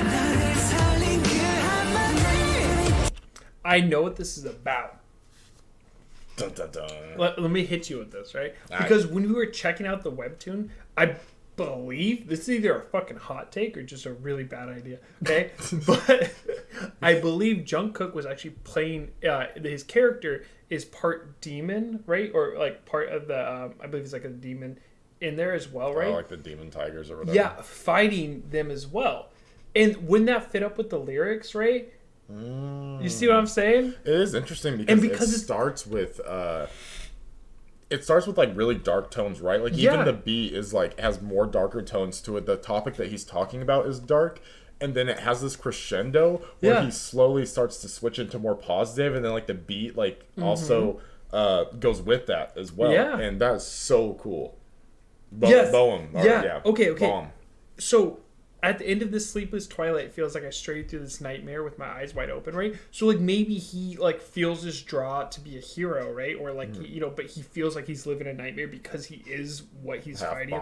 S3: 나를 살린 그 한마디
S2: I know what this is about.
S1: Dun, dun, dun.
S2: Let me hit you with this, right? Because when we were checking out the webtoon, I believe this is either a fucking hot take or just a really bad idea. Okay, but I believe Jungkook was actually playing. His character is part demon, right? Or like part of the. I believe he's like a demon in there as well, right?
S1: Oh, like the demon tigers or whatever.
S2: Yeah, fighting them as well. And wouldn't that fit up with the lyrics, right? You see what I'm saying?
S1: It is interesting because it starts with like really dark tones, right? Like even the beat is like has more darker tones to it. The topic that he's talking about is dark, and then it has this crescendo where he slowly starts to switch into more positive, and then like the beat like also goes with that as well. Yeah. And that's so cool. Boom.
S2: Yeah. Okay.
S1: Bomb.
S2: So at the end of this sleepless twilight, it feels like I strayed through this nightmare with my eyes wide open, right? So like maybe he like feels this draw to be a hero, right? Or like he, but he feels like he's living a nightmare because he is what he's fighting.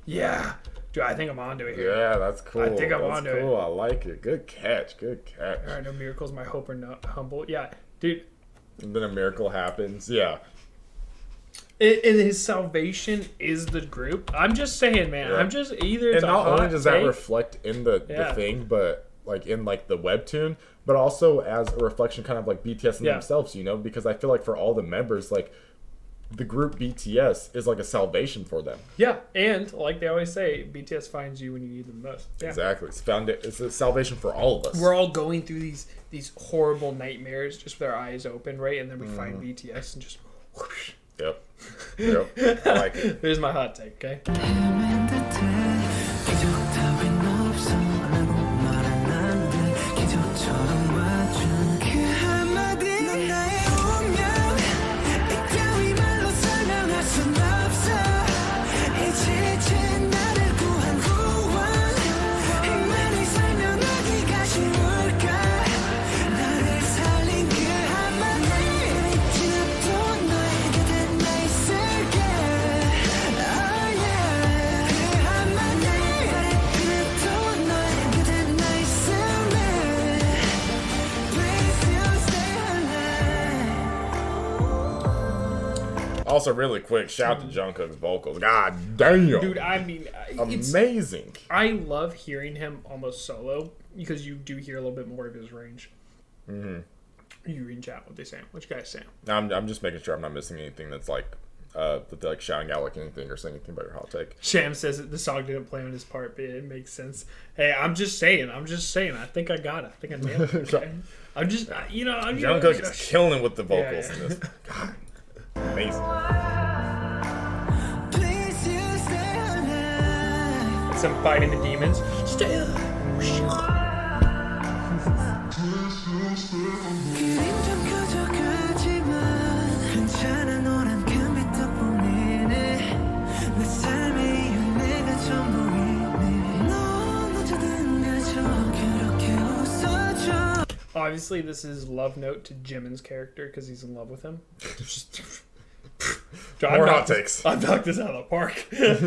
S2: Yeah. Dude, I think I'm onto it here.
S1: Yeah, that's cool.
S2: I think I'm onto it.
S1: I like it. Good catch. All
S2: right, no miracles, my hope are not humble. Yeah, dude.
S1: And then a miracle happens. Yeah.
S2: And his salvation is the group. I'm just saying, man. I'm just either.
S1: And not only does that reflect in the thing, but like in like the webtoon, but also as a reflection, kind of like BTS in themselves, you know, because I feel like for all the members, like the group BTS is like a salvation for them.
S2: Yeah, and like they always say, BTS finds you when you need them most. Yeah.
S1: Exactly. It's a salvation for all of us.
S2: We're all going through these horrible nightmares just with our eyes open, right? And then we find BTS and just whoosh.
S1: Yep. I like it.
S2: Here's my hot take, okay?
S1: Also, really quick, shout out to Jungkook's vocals. God damn.
S2: Dude, I mean...
S1: amazing.
S2: I love hearing him almost solo because you do hear a little bit more of his range. Mm-hmm. You read in chat what they saying. What you guys saying?
S1: I'm just making sure I'm not missing anything that's like... that they're like shouting out like anything or saying anything about your hot take.
S2: Sham says that the song didn't play on his part, but it makes sense. Hey, I'm just saying. I think I got it. I think I nailed it. Okay? I'm just...
S1: Jungkook is killing with the vocals in this. God. Amazing.
S2: Some fighting the demons. Stay alive. Obviously, this is love note to Jimin's character because he's in love with him.
S1: More hot takes.
S2: I've knocked this out of the park. Because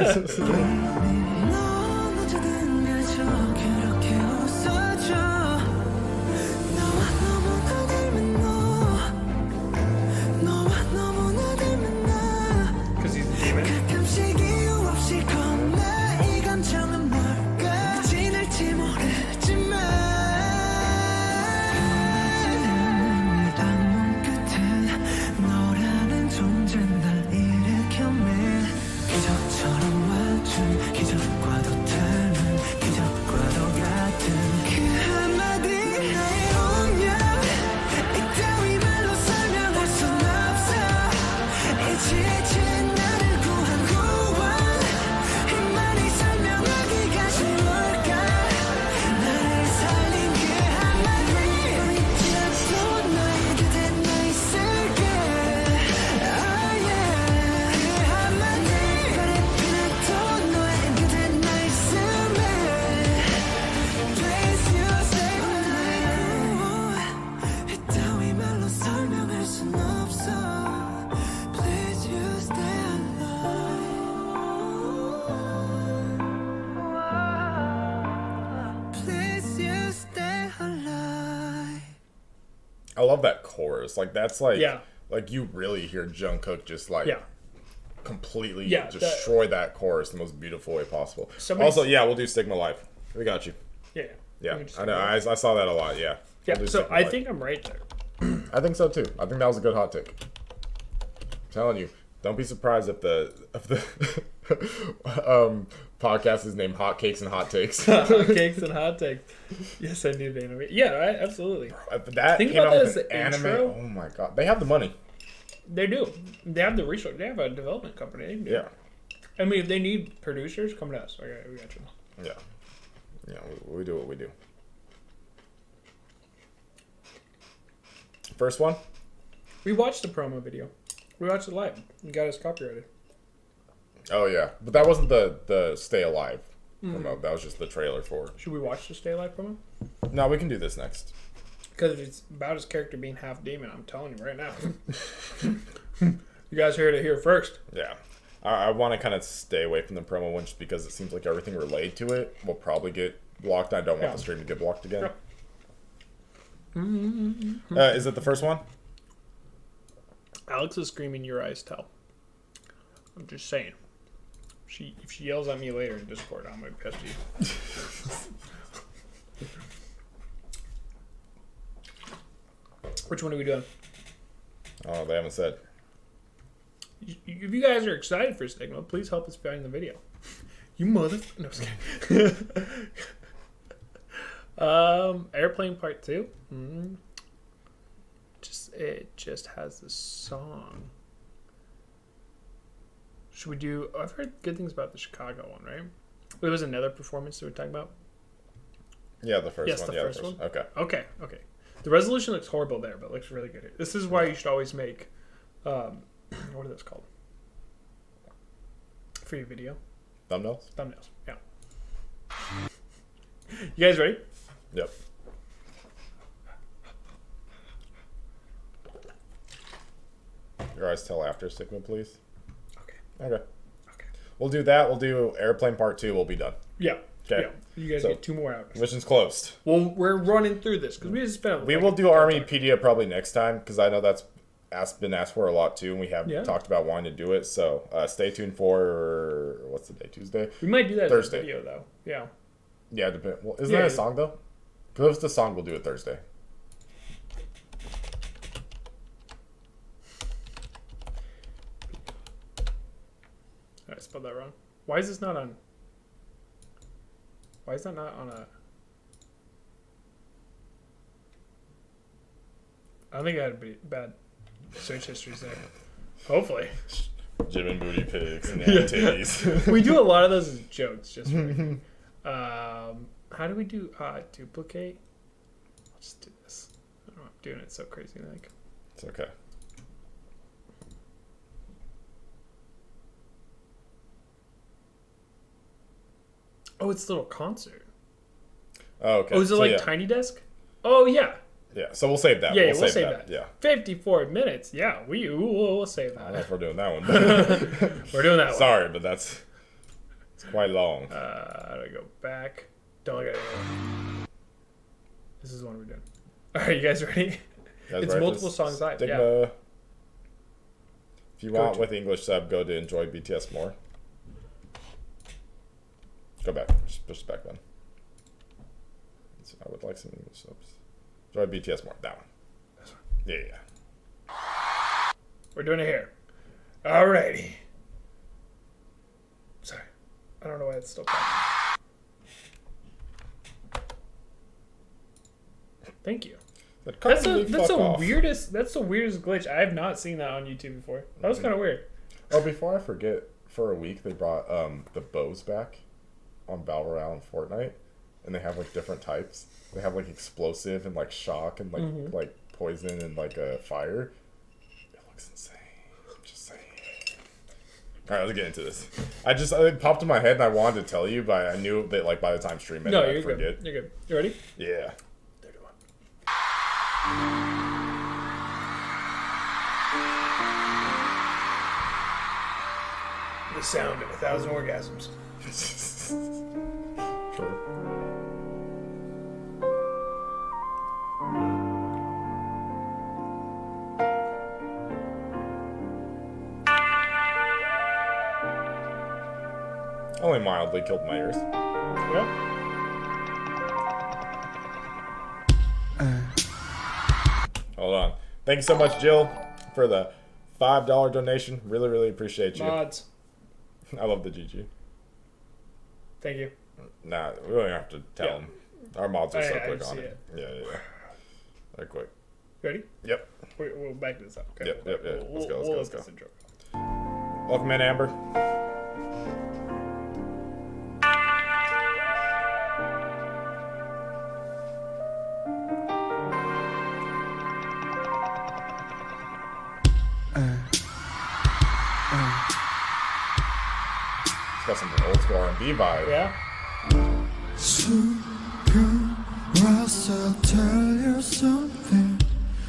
S2: he's a demon.
S1: I love that chorus. Like that's like Like, you really hear Jungkook just, like, completely destroy that chorus the most beautiful way possible. Also, yeah, we'll do Stigma Live. We got you. Yeah. I know. I saw that a lot, yeah.
S2: Yeah, so I think I'm right there.
S1: I think so, too. I think that was a good hot take. I'm telling you, don't be surprised if the podcast is named Hot Cakes and Hot Takes.
S2: Hot Cakes and Hot Takes. Yes, I knew anime. Yeah, right, absolutely.
S1: That
S2: think
S1: came
S2: about
S1: out
S2: that
S1: with
S2: as the
S1: anime.
S2: intro.
S1: Oh my god, they have the money.
S2: They do. They have the resource. They have a development company. They can do it. I mean, if they need producers, come to us. Okay, we got you.
S1: Yeah, we do what we do. First one?
S2: We watched the promo video. We watched it live. You got us copyrighted.
S1: Oh, yeah. But that wasn't the Stay Alive promo. That was just the trailer for it.
S2: Should we watch the Stay Alive promo?
S1: No, we can do this next.
S2: Because it's about his character being half demon, I'm telling you right now. You guys heard it here first.
S1: Yeah. I want to kind of stay away from the promo one just because it seems like everything related to it will probably get blocked. I don't want the stream to get blocked again. Is it the first one?
S2: Alex is screaming, "Your eyes tell." I'm just saying. If she yells at me later in Discord, I'm going to be pissed at you. Which one are we doing?
S1: Oh, they haven't said.
S2: If you guys are excited for Stigma, please help us find the video. You motherfucker. No, I'm just kidding. Airplane Part 2. It just has the song. Should we do... I've heard good things about the Chicago one, right? It was another performance that we're talking about?
S1: Yeah, the first one.
S2: Yes, the first one.
S1: Okay.
S2: Okay. The resolution looks horrible there, but it looks really good here. This is why you should always make... what are those called? For your video?
S1: Thumbnails?
S2: Thumbnails, yeah. You guys ready?
S1: Yep. Your eyes tell after Stigma, please. Okay. We'll do that. We'll do Airplane Part 2. We'll be done.
S2: Yeah.
S1: Okay.
S2: Yeah. You guys get 2 more hours.
S1: Mission's closed.
S2: Well, we're running through this because we just spent.
S1: We will do Armypedia probably next time because I know that's been asked for a lot too, and we have talked about wanting to do it. So stay tuned for what's the day? Tuesday.
S2: We might do that
S1: Thursday.
S2: as a video though. Yeah.
S1: Yeah. Well, isn't that a song though? Because if it's the song, we'll do it Thursday.
S2: I spelled that wrong. Why is this not on? Why is that not on a? I don't think I had a bad search histories there. Hopefully.
S1: Jim and booty pics and titties.
S2: We do a lot of those as jokes. Just how do we do duplicate? I'll just do this. I don't know. I'm doing it so crazy. Like
S1: it's okay.
S2: Oh, it's a little concert.
S1: Oh, okay.
S2: Oh, is it like Tiny Desk? Oh, yeah.
S1: Yeah, so we'll save that.
S2: Yeah, we'll save that.
S1: Yeah.
S2: 54 minutes. Yeah, we'll save that.
S1: I don't know if we're doing that one. But
S2: we're doing that one.
S1: Sorry, but it's quite long.
S2: How do I go back? Don't look at it. This is the one we're doing. All right, you guys ready? It's multiple songs live.
S1: Stigma.
S2: Yeah.
S1: If you want with English sub, go to Enjoy BTS More. Go back. Just push the back button. So I would like some English subs. Enjoy BTS More. That one.
S2: This one.
S1: Yeah.
S2: We're doing it here. Alrighty. Sorry. I don't know why it's still playing. Thank you. That's the weirdest glitch. I have not seen that on YouTube before. That was kind of weird.
S1: Oh, before I forget, for a week they brought the bows back on Battle Royale and Fortnite, and they have like different types. They have like explosive and like shock and like like poison and like fire. It looks insane. I'm just saying. All right, let's get into this. It popped in my head and I wanted to tell you, but I knew that like by the time streaming, I'd forget.
S2: You're good. You ready?
S1: Yeah.
S2: 31. The sound of 1,000 orgasms.
S1: Sure. Only mildly killed my ears.
S2: Yep.
S1: Hold on. Thank you so much, Jill, for the $5 donation. Really, really appreciate you.
S2: Mods.
S1: I love the GG.
S2: Thank you.
S1: Nah, we don't have to tell them. Our mods are so
S2: I
S1: quick
S2: see
S1: on it. Yeah. They're quick.
S2: Ready?
S1: Yep.
S2: We'll back this up. Okay.
S1: Yep. Let's go.
S2: We'll let this intro go.
S1: Welcome in, Amber. It's got some old school R&B vibe.
S2: Yeah.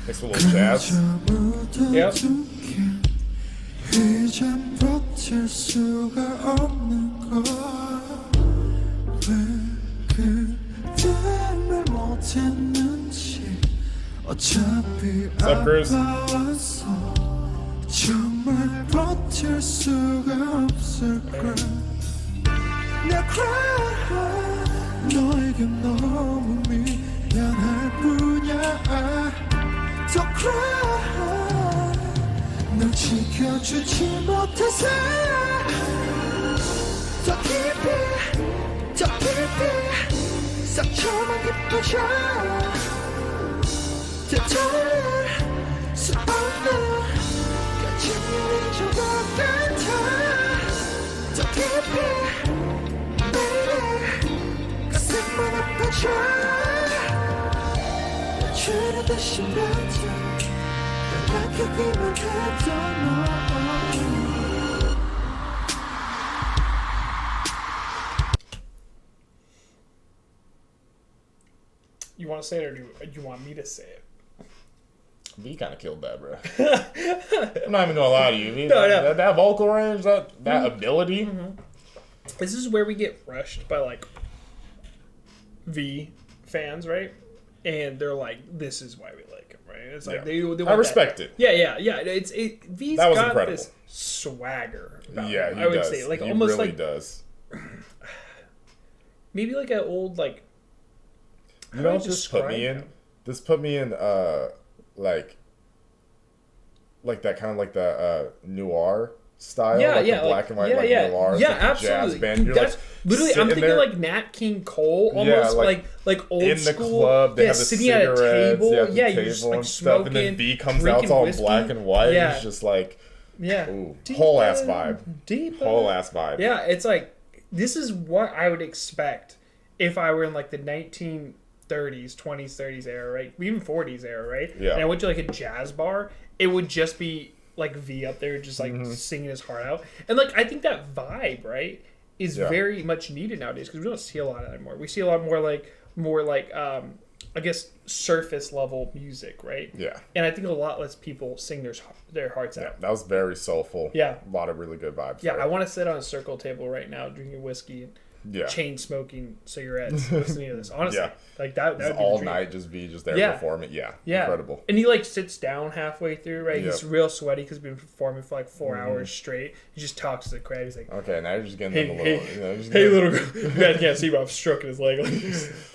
S1: Makes a little jazz.
S2: Yep.
S3: 이젠 버틸 수가 없는 걸 왜 그대를 못했는지 어차피 아파와서 정말 버틸 수가 없을걸 나 cry 너에게 너무 미안할 뿐이야 더 cry 널 지켜주지 못해서 더 깊이 상처만 깊어져 되돌릴 수 없는 거짓말인 것 같아 더 깊이 매일 가슴만 아파져 날 줄여다시 맺어 바뀌기만 했던 너
S2: You want to say it or do you want me to say it?
S1: V kind of killed that, bro. I'm not even gonna lie to you. V,
S2: No.
S1: that vocal range, that ability.
S2: Mm-hmm. This is where we get rushed by like V fans, right? And they're like, "This is why we like him," right? It's like they want
S1: I respect it.
S2: Yeah. V's
S1: That was
S2: got
S1: incredible.
S2: this swagger. About
S1: Yeah,
S2: him,
S1: he
S2: I would
S1: does.
S2: say like
S1: he
S2: almost
S1: really
S2: like
S1: does.
S2: maybe like an old like.
S1: You know,
S2: How
S1: what
S2: do I
S1: this put me
S2: describe
S1: in.
S2: him?
S1: This put me in like that kind of like the noir style, like the black and white like noir,
S2: yeah,
S1: like
S2: absolutely.
S1: jazz band.
S2: Dude,
S1: You're
S2: that's
S1: like
S2: literally. I'm
S1: sitting
S2: thinking
S1: there
S2: like Nat King Cole, almost
S1: like
S2: like old
S1: in the
S2: school.
S1: club. They
S2: yeah,
S1: have the
S2: sitting at a
S1: cigarettes,
S2: table.
S1: at the
S2: Yeah,
S1: table
S2: you're just like
S1: and stuff,
S2: smoking.
S1: and then V comes out, it's
S2: drinking
S1: all
S2: whiskey.
S1: black and white.
S2: Yeah.
S1: It's just like
S2: Yeah,
S1: ooh, whole ass vibe, whole ass vibe.
S2: Yeah, it's like this is what I would expect if I were in like the 1930s, 20s, 30s era, right? Even 40s era, right?
S1: Yeah.
S2: And I went to like a jazz bar. It would just be like V up there, just like singing his heart out, and like I think that vibe, right, is very much needed nowadays because we don't see a lot of that anymore. We see a lot more like I guess surface level music, right?
S1: Yeah.
S2: And I think a lot less people sing their hearts
S1: Yeah,
S2: out.
S1: that was very soulful.
S2: Yeah.
S1: A lot of really good vibes.
S2: Yeah,
S1: there.
S2: I want to sit on a circle table right now drinking whiskey and chain smoking cigarettes, listening to this. Honestly,
S1: Yeah.
S2: like that would be
S1: all
S2: the dream.
S1: night, just be just there
S2: Yeah.
S1: performing. Yeah,
S2: Yeah,
S1: incredible.
S2: And he like sits down halfway through, right?
S1: Yep.
S2: He's real sweaty because he's been performing for like 4 hours straight. He just talks to the crowd. He's like,
S1: Okay, now you're just getting
S2: "Hey,
S1: them a little.
S2: hey,
S1: You know, just
S2: hey,
S1: getting-
S2: little girl." You guys can't see, but I'm stroking his leg. Like,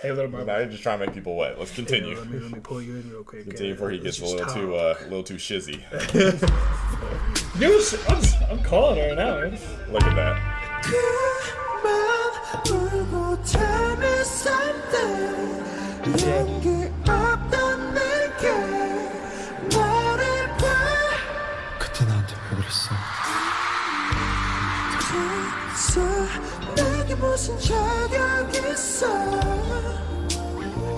S2: hey, little girl.
S1: Now you're just trying to make people wet. Let's continue.
S2: Let me pull you in real quick.
S1: Continue before he gets a
S2: Let's
S1: little
S2: just
S1: too shizzy.
S2: Dude, I'm calling her now, man.
S1: Look at that.
S3: 울고 tell me something 용기 없던 내게 말해봐 그때 나한테 왜 그랬어 내게 무슨 자격 있어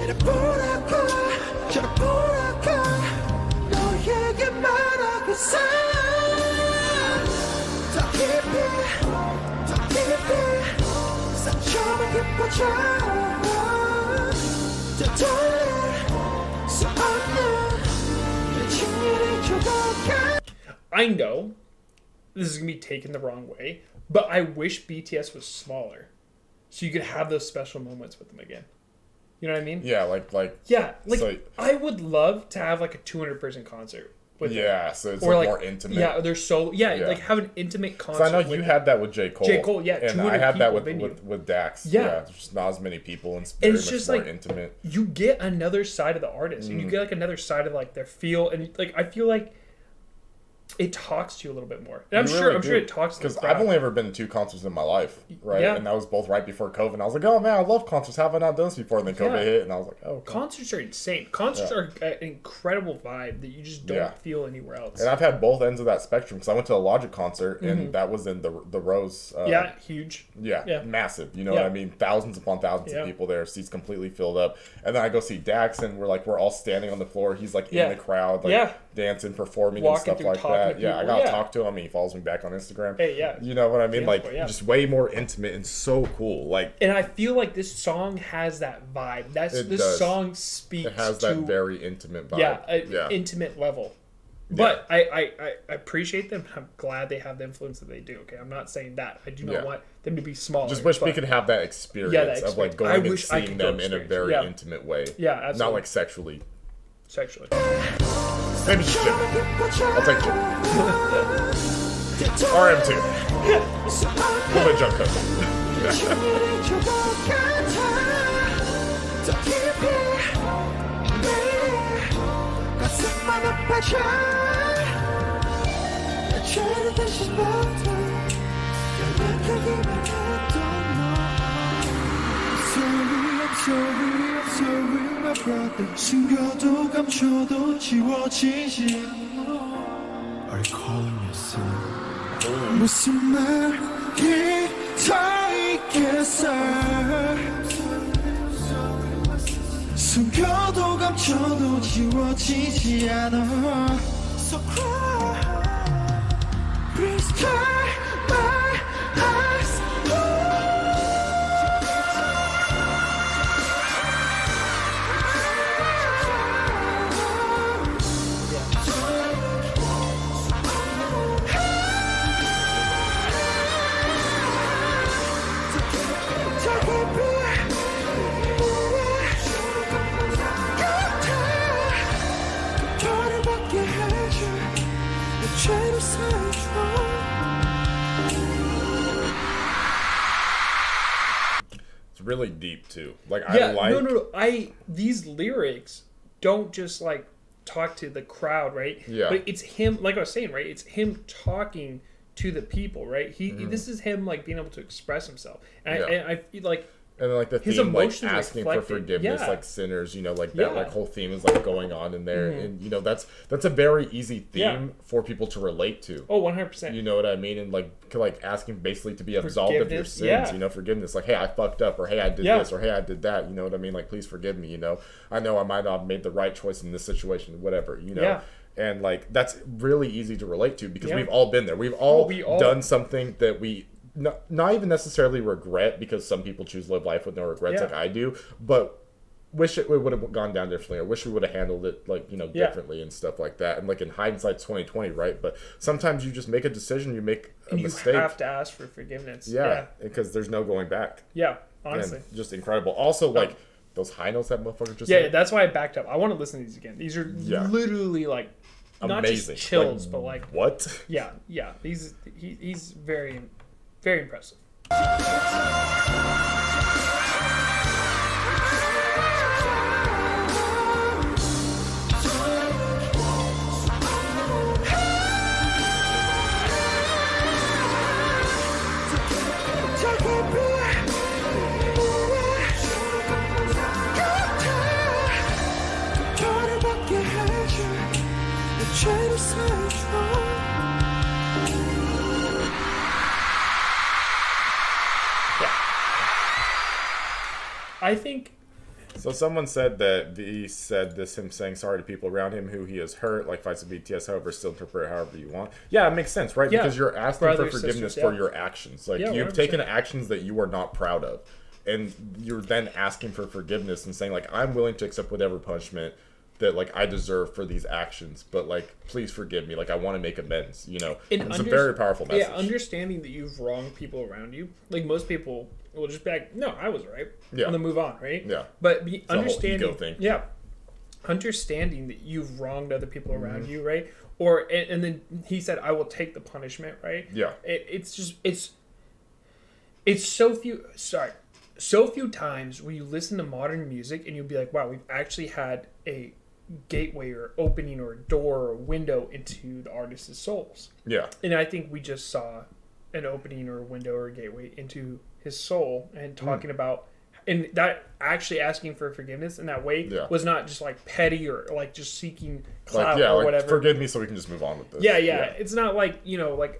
S3: 이래 보라고 저래 보라고 너에게 말하겠어 더 깊이 상처만 깊어져 되돌릴 수 없는 내 진리를 조각해
S2: I know this is gonna be taken the wrong way, but I wish BTS was smaller, so you could have those special moments with them again. You know what I mean?
S1: Yeah, like
S2: Yeah, like
S1: So-
S2: I would love to have like a 200-person concert with it.
S1: Yeah, so it's
S2: Or
S1: like more intimate.
S2: Yeah, they're so yeah,
S1: Yeah.
S2: like have an intimate concert.
S1: So I know you had that with J. Cole.
S2: J. Cole, yeah,
S1: and
S2: 200
S1: I had that
S2: people
S1: with Dax.
S2: Yeah.
S1: There's just not as many people and it's very
S2: it's
S1: much
S2: just
S1: more
S2: like
S1: intimate.
S2: you get another side of the artist, and you get like another side of like their feel, and like I feel like it talks to you a little bit more. And I'm sure it talks to
S1: because I've only ever been to 2 concerts in my life, right?
S2: Yeah.
S1: And that was both right before COVID. And I was like, oh man, I love concerts. How have I not done this before? And then COVID hit, and I was like, oh. Okay.
S2: Concerts are insane. Concerts are an incredible vibe that you just don't feel anywhere else.
S1: And I've had both ends of that spectrum because I went to a Logic concert, and that was in the Rose.
S2: Huge.
S1: Yeah, massive. You know what I mean? Thousands upon thousands of people there, seats completely filled up. And then I go see Dax, and we're all standing on the floor. He's like in the crowd, like dancing, performing,
S2: walking
S1: and stuff like that. Yeah, I got to talk to him. He follows me back on Instagram.
S2: Hey, yeah.
S1: You know what I mean? Like, just way more intimate and so cool. Like,
S2: and I feel like this song has that vibe. This song speaks
S1: it has that very intimate vibe.
S2: Yeah, intimate level. But I appreciate them. I'm glad they have the influence that they do. Okay, I'm not saying that. I do not want them to be smaller.
S1: Just wish we could have that experience of like going and seeing them in a very intimate way.
S2: Yeah, absolutely.
S1: Not like sexually.
S2: Sexually.
S1: Maybe Jim. I'll take Jim. RM2. We'll let Jump Cook.
S3: I'm sorry, my brother. 숨겨도 감춰도 지워지지 않아. Are you calling me son? 무슨 말이 더 있겠어? 숨겨도 감춰도 지워지지 않아. So cry, please dry my eyes.
S1: It's really deep too. Like I like
S2: no. These lyrics don't just like talk to the crowd, right?
S1: Yeah.
S2: But it's him, like I was saying, right? It's him talking to the people, right? This is him like being able to express himself, and I feel like.
S1: And then, like the
S2: his
S1: theme, like
S2: emotions
S1: asking for forgiveness, like sinners, you know, like that, like whole theme is like going on in there, and you know that's a very easy theme for people to relate to.
S2: Oh, 100%.
S1: You know what I mean? And like asking basically to be absolved of your sins, you know, forgiveness. Like, hey, I fucked up, or hey, I did this, or hey, I did that. You know what I mean? Like, please forgive me. You know I might not have made the right choice in this situation, whatever. You know. Yeah. And like that's really easy to relate to because we've all been there. We've all done something that we. Not even necessarily regret, because some people choose to live life with no regrets like I do, but wish it would have gone down differently, or wish we would have handled it like, you know, differently and stuff like that. And like in hindsight 2020, right? But sometimes you just make a decision, you make a mistake.
S2: You have to ask for forgiveness.
S1: Yeah, because there's no going back.
S2: Yeah, honestly.
S1: And just incredible. Also, like those high notes that motherfucker just said.
S2: That's why I backed up. I want to listen to these again. These are literally like not
S1: amazing.
S2: Just chills,
S1: like,
S2: but like
S1: what?
S2: Yeah. He's very, very impressive. I think.
S1: So someone said that V said this, him saying sorry to people around him who he has hurt, like fights with BTS, however, still interpret it however you want. Yeah, it makes sense, right? Because you're asking for forgiveness for your actions. Like, you've taken actions that you are not proud of. And you're then asking for forgiveness and saying, like, I'm willing to accept whatever punishment that, like, I deserve for these actions. But, like, please forgive me. Like, I want to make amends, you know? It's a very powerful message.
S2: Yeah, understanding that you've wronged people around you. Like, most people will just be like, no, I was right.
S1: Yeah.
S2: And then move on, right?
S1: Yeah.
S2: But understanding.
S1: It's a whole ego thing.
S2: Yeah. understanding that you've wronged other people around you, right? Or and then he said, "I will take the punishment," right?
S1: Yeah.
S2: It's so few times when you listen to modern music and you'll be like, wow, we've actually had a gateway or opening or a door or a window into the artist's souls.
S1: Yeah.
S2: And I think we just saw an opening or a window or a gateway into his soul, and talking about, and that actually asking for forgiveness in that way was not just like petty or like just seeking clout or whatever.
S1: Forgive me so we can just move on with this.
S2: Yeah. It's not like,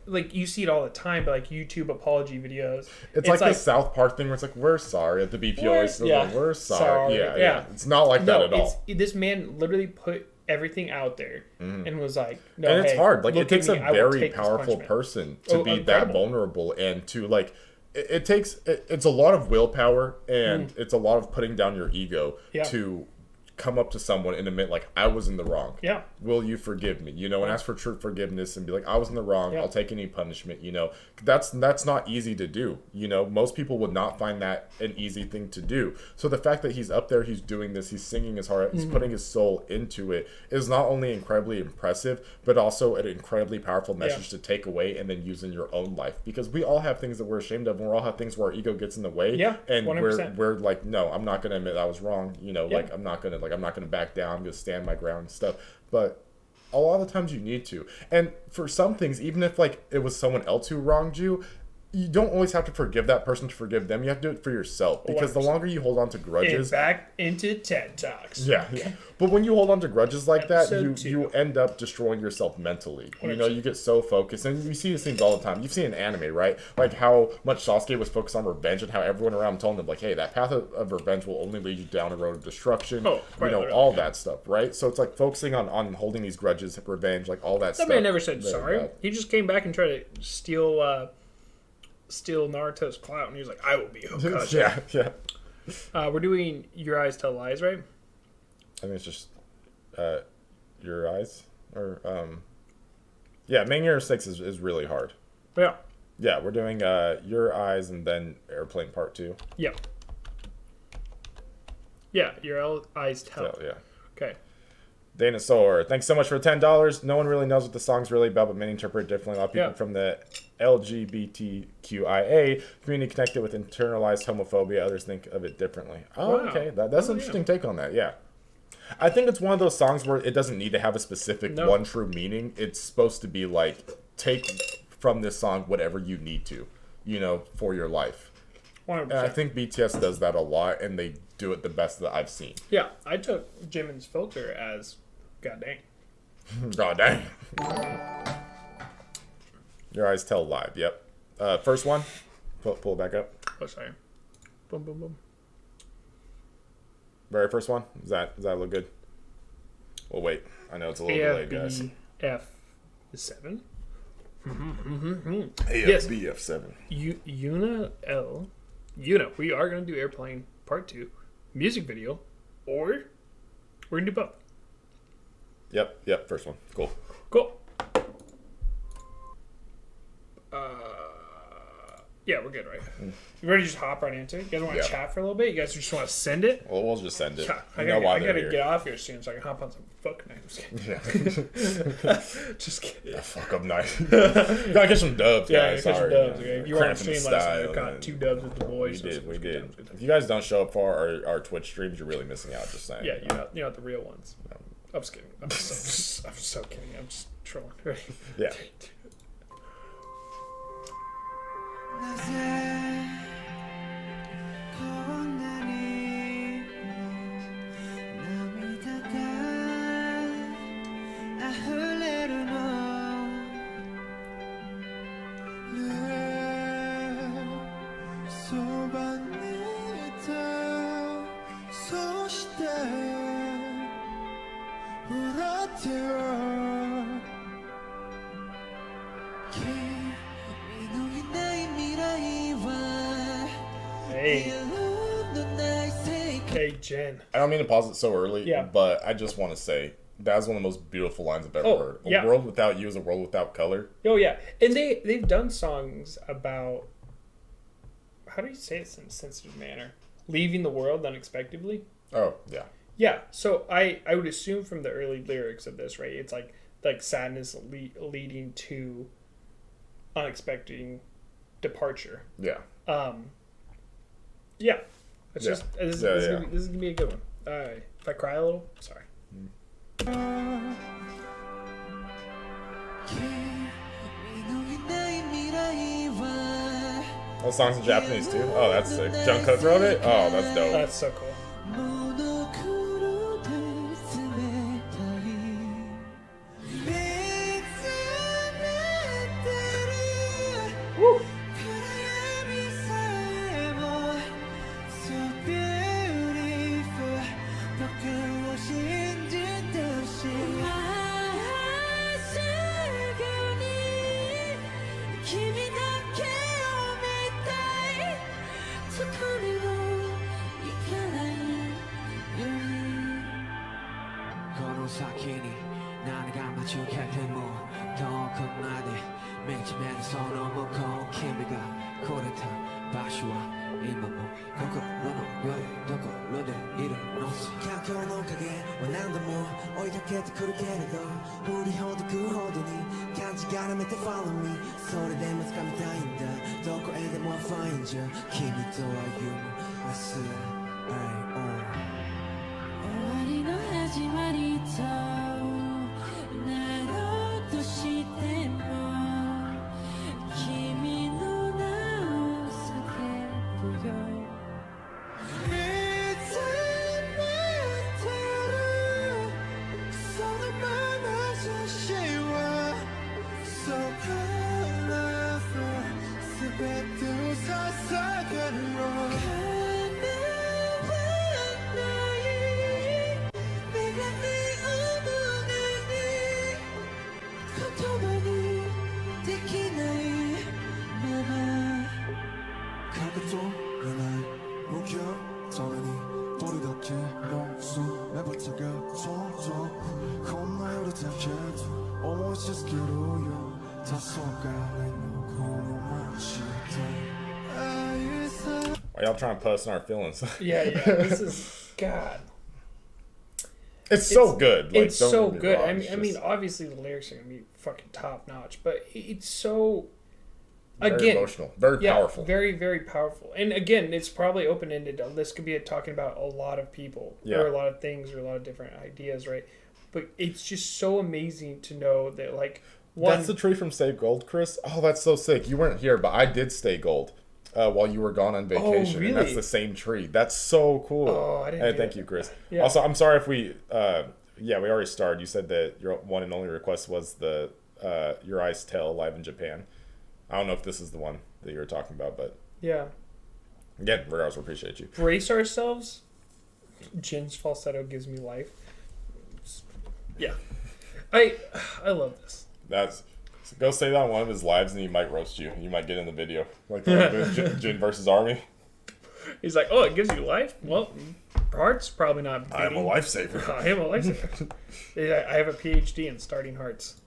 S2: like you see it all the time, but like YouTube apology videos.
S1: It's like the South Park thing where it's like, we're sorry at the BPO. We're sorry. Yeah. It's not like that at all.
S2: This man literally put everything out there and was like, no,
S1: and it's hard. Like, it takes a very powerful person to be that vulnerable and to like, it's a lot of willpower and it's a lot of putting down your ego to come up to someone and admit, like, I was in the wrong. Yeah. Will you forgive me? And ask for true forgiveness and be like, I was in the wrong. I'll take any punishment. That's not easy to do. Most people would not find that an easy thing to do. So the fact that he's up there, he's doing this, he's singing his heart, he's putting his soul into it, is not only incredibly impressive, but also an incredibly powerful message to take away and then use in your own life. Because we all have things that we're ashamed of, and we all have things where our ego gets in the way. Yeah. And 100%. we're like, no, I'm not gonna admit I was wrong. Like, I'm not gonna back down. I'm gonna stand my ground and stuff. But a lot of the times you need to. And for some things, even if like it was someone else who wronged you, you don't always have to forgive that person to forgive them. You have to do it for yourself, because 100%. The longer you hold on to grudges,
S2: and back into TED Talks.
S1: Yeah. But when you hold on to grudges like that, you end up destroying yourself mentally. 100%. You get so focused, and you see these things all the time. You've seen in anime, right? Like how much Sasuke was focused on revenge, and how everyone around him told him, like, hey, that path of revenge will only lead you down a road of destruction. All that stuff, right? So it's like focusing on holding these grudges, revenge, like all that stuff.
S2: That man never said sorry. He just came back and tried to steal Naruto's clout, and he was like, I will be Hokage. Yeah. We're doing Your Eyes Tell Lies, right?
S1: I think it's just Your Eyes, or main year 6 is really hard. Yeah, we're doing Your Eyes and then Airplane Part 2.
S2: Yeah, Your Eyes Tell. Okay.
S1: Dinosaur, thanks so much for the $10. No one really knows what the song's really about, but many interpret it differently. A lot of people from the LGBTQIA community connected with internalized homophobia. Others think of it differently. Okay. That's an interesting take on that, yeah. I think it's one of those songs where it doesn't need to have a specific one true meaning. It's supposed to be like, take from this song whatever you need to, for your life. 100%. And I think BTS does that a lot, and they do it the best that I've seen.
S2: Yeah, I took Jimin's filter as God dang.
S1: God dang. Your Eyes Tell Live. Yep. First one. Pull it back up.
S2: Oh, sorry. Boom, boom, boom.
S1: Very first one. Does that look good? Well, wait. I know it's a little delayed, guys.
S2: AFB7.
S1: AFBF7.
S2: Yuna, we are going to do Airplane Part 2 music video, or we're going to do both.
S1: Yep, first one. Cool.
S2: Yeah, we're good, right? You ready to just hop right into it? You guys want to chat for a little bit? You guys just want to send it?
S1: Well, we'll just send it.
S2: Yeah, I gotta get off here soon so I can hop on some fuck night. Just kidding.
S1: Yeah, fuck up night. Gotta get some dubs, guys.
S2: Yeah, some dubs. Okay? You were on stream last night. We caught 2 dubs with the boys.
S1: We did. If you guys don't show up for our Twitch streams, you're really missing out. Just saying.
S2: Yeah, you're not the real ones. I'm just kidding. I'm so kidding. I'm just trolling. Ready?
S1: Yeah.
S2: Hey, Jen.
S1: I don't mean to pause it so early, but I just want to say that's one of the most beautiful lines I've ever heard. A world without you is a world without color.
S2: Oh yeah, and they've done songs about, how do you say it in a sensitive manner? Leaving the world unexpectedly.
S1: Oh yeah.
S2: Yeah, so I would assume from the early lyrics of this, right? It's like sadness leading to unexpected departure.
S1: Yeah.
S2: Yeah. It's
S1: Yeah.
S2: just this is gonna be a good one. If I cry a little, sorry.
S1: Oh, songs in Japanese too? Oh, that's sick. Jungkook wrote it? Oh, that's dope.
S2: That's so cool. Woo!
S1: Are y'all trying to post in our feelings?
S2: Yeah. This is God.
S1: It's so good. Like,
S2: It's
S1: don't
S2: so
S1: get me
S2: good.
S1: wrong,
S2: I
S1: it's
S2: mean,
S1: just
S2: obviously the lyrics are gonna be fucking top notch, but it's so
S1: very
S2: again
S1: emotional, very powerful.
S2: very very powerful. And again, it's probably open ended. This could be talking about a lot of people or a lot of things or a lot of different ideas, right? But it's just so amazing to know that like
S1: That's the tree from Stay Gold, Chris. Oh, that's so sick. You weren't here, but I did stay gold while you were gone on vacation.
S2: really?
S1: And that's the same tree. That's so cool.
S2: Oh, I didn't
S1: Hey,
S2: do
S1: thank
S2: that.
S1: you, Chris.
S2: Yeah.
S1: Also, I'm sorry if we we already started. You said that your one and only request was the Your Eyes Tale live in Japan. I don't know if this is the one that you were talking about, but
S2: yeah.
S1: again, regardless, we appreciate you.
S2: Brace ourselves. Jin's falsetto gives me life. Yeah, I love this.
S1: That's go say that on one of his lives, and he might roast you. You might get in the video, like Jin versus Army.
S2: He's like, oh, it gives you life. Well, hearts probably not.
S1: I am a
S2: beating.
S1: lifesaver.
S2: I am a lifesaver. I have a PhD in starting hearts.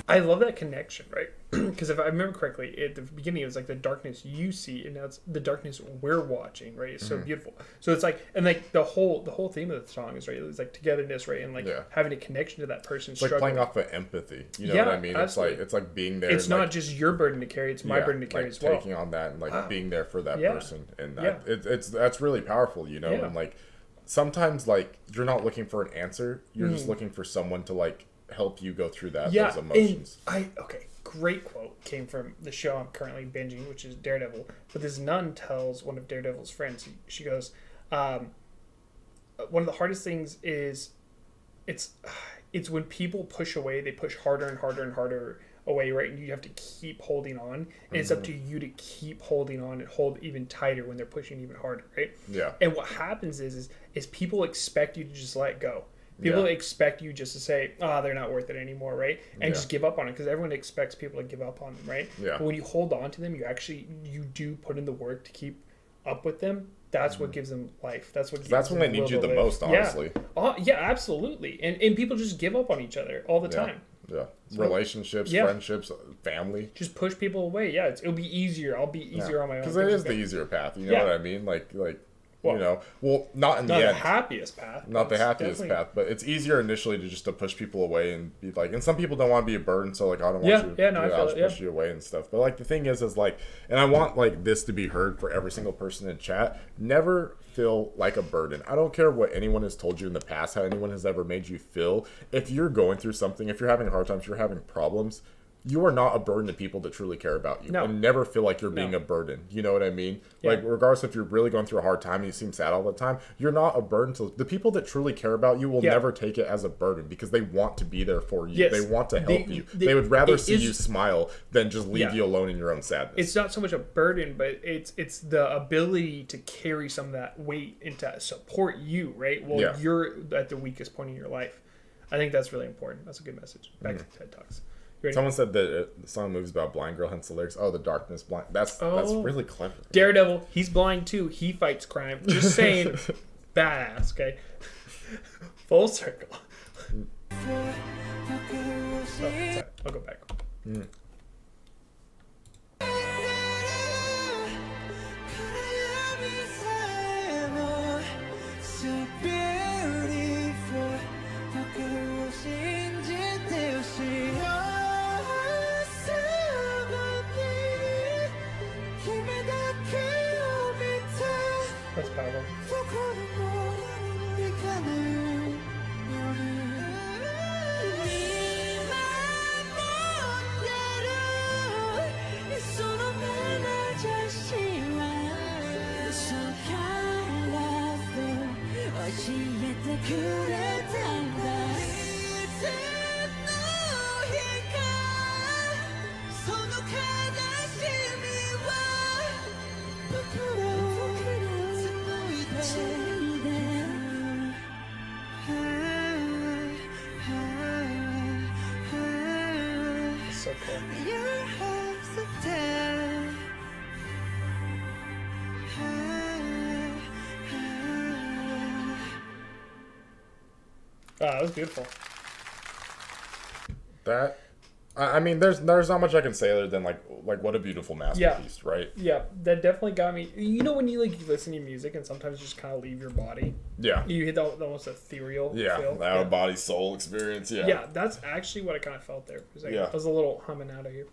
S2: I love that connection, right? Because if I remember correctly, at the beginning it was like the darkness you see, and now it's the darkness we're watching, right? It's so beautiful. So it's like, and like the whole theme of the song is right. It's like togetherness, right, and like having a connection to that person.
S1: It's like playing off of empathy. You know what I mean?
S2: Absolutely.
S1: It's like being there.
S2: It's
S1: like,
S2: not just your burden to carry; it's my burden to carry
S1: like
S2: as well.
S1: taking on that and like being there for that person, and
S2: Yeah.
S1: that's really powerful, you know.
S2: Yeah.
S1: And like sometimes like you're not looking for an answer; you're just looking for someone to like help you go through those emotions.
S2: Great quote came from the show I'm currently binging, which is Daredevil. But this nun tells one of Daredevil's friends, she goes, one of the hardest things is it's when people push away, they push harder and harder and harder away, right? And you have to keep holding on, and it's up to you to keep holding on and hold even tighter when they're pushing even harder, right?
S1: Yeah.
S2: And what happens is people expect you to just let go. People expect you just to say, they're not worth it anymore, right? And just give up on it, because everyone expects people to give up on them, right?
S1: Yeah.
S2: But when you hold on to them, you do put in the work to keep up with them. That's what gives them life. That's when
S1: they need you the most, honestly.
S2: Yeah, absolutely. And people just give up on each other all the time.
S1: Yeah. Relationships, friendships, family.
S2: Just push people away. Yeah, it'll be easier. I'll be easier on my own.
S1: Because it is the easier path. You know what I mean? Like not in the end.
S2: Not the happiest path.
S1: Not the happiest path, but it's easier initially to push people away and be like, and some people don't want to be a burden, so like, I don't want you. I'll just push you away and stuff. But like the thing is like, and I want like this to be heard for every single person in chat. Never feel like a burden. I don't care what anyone has told you in the past, how anyone has ever made you feel. If you're going through something, if you're having a hard time, if you're having problems, you are not a burden to people that truly care about you. No. And never feel like you're being a burden. You know what I mean? Yeah. Like, regardless if you're really going through a hard time and you seem sad all the time, you're not a burden to the people that truly care about you will never take it as a burden because they want to be there for you. Yes. They want to help you. They would rather see you smile than just leave you alone in your own sadness.
S2: It's not so much a burden, but it's the ability to carry some of that weight and to support you, right? Well, you're at the weakest point in your life. I think that's really important. That's a good message. Back to TED Talks.
S1: Someone said that the song moves about blind girl, hence the lyrics. Oh, the darkness, blind. That's really clever.
S2: Daredevil, he's blind too. He fights crime. Just saying, badass. Okay, full circle. Sorry. I'll go back. That's powerful. So cool. That was beautiful.
S1: That, I mean, there's not much I can say other than like what a beautiful masterpiece, right?
S2: Yeah, that definitely got me. You know when you listen to music and sometimes you just kind of leave your body.
S1: Yeah.
S2: You hit the almost ethereal feel.
S1: Out of body soul experience. Yeah.
S2: Yeah, that's actually what I kind of felt there. It was I was a little humming out of here.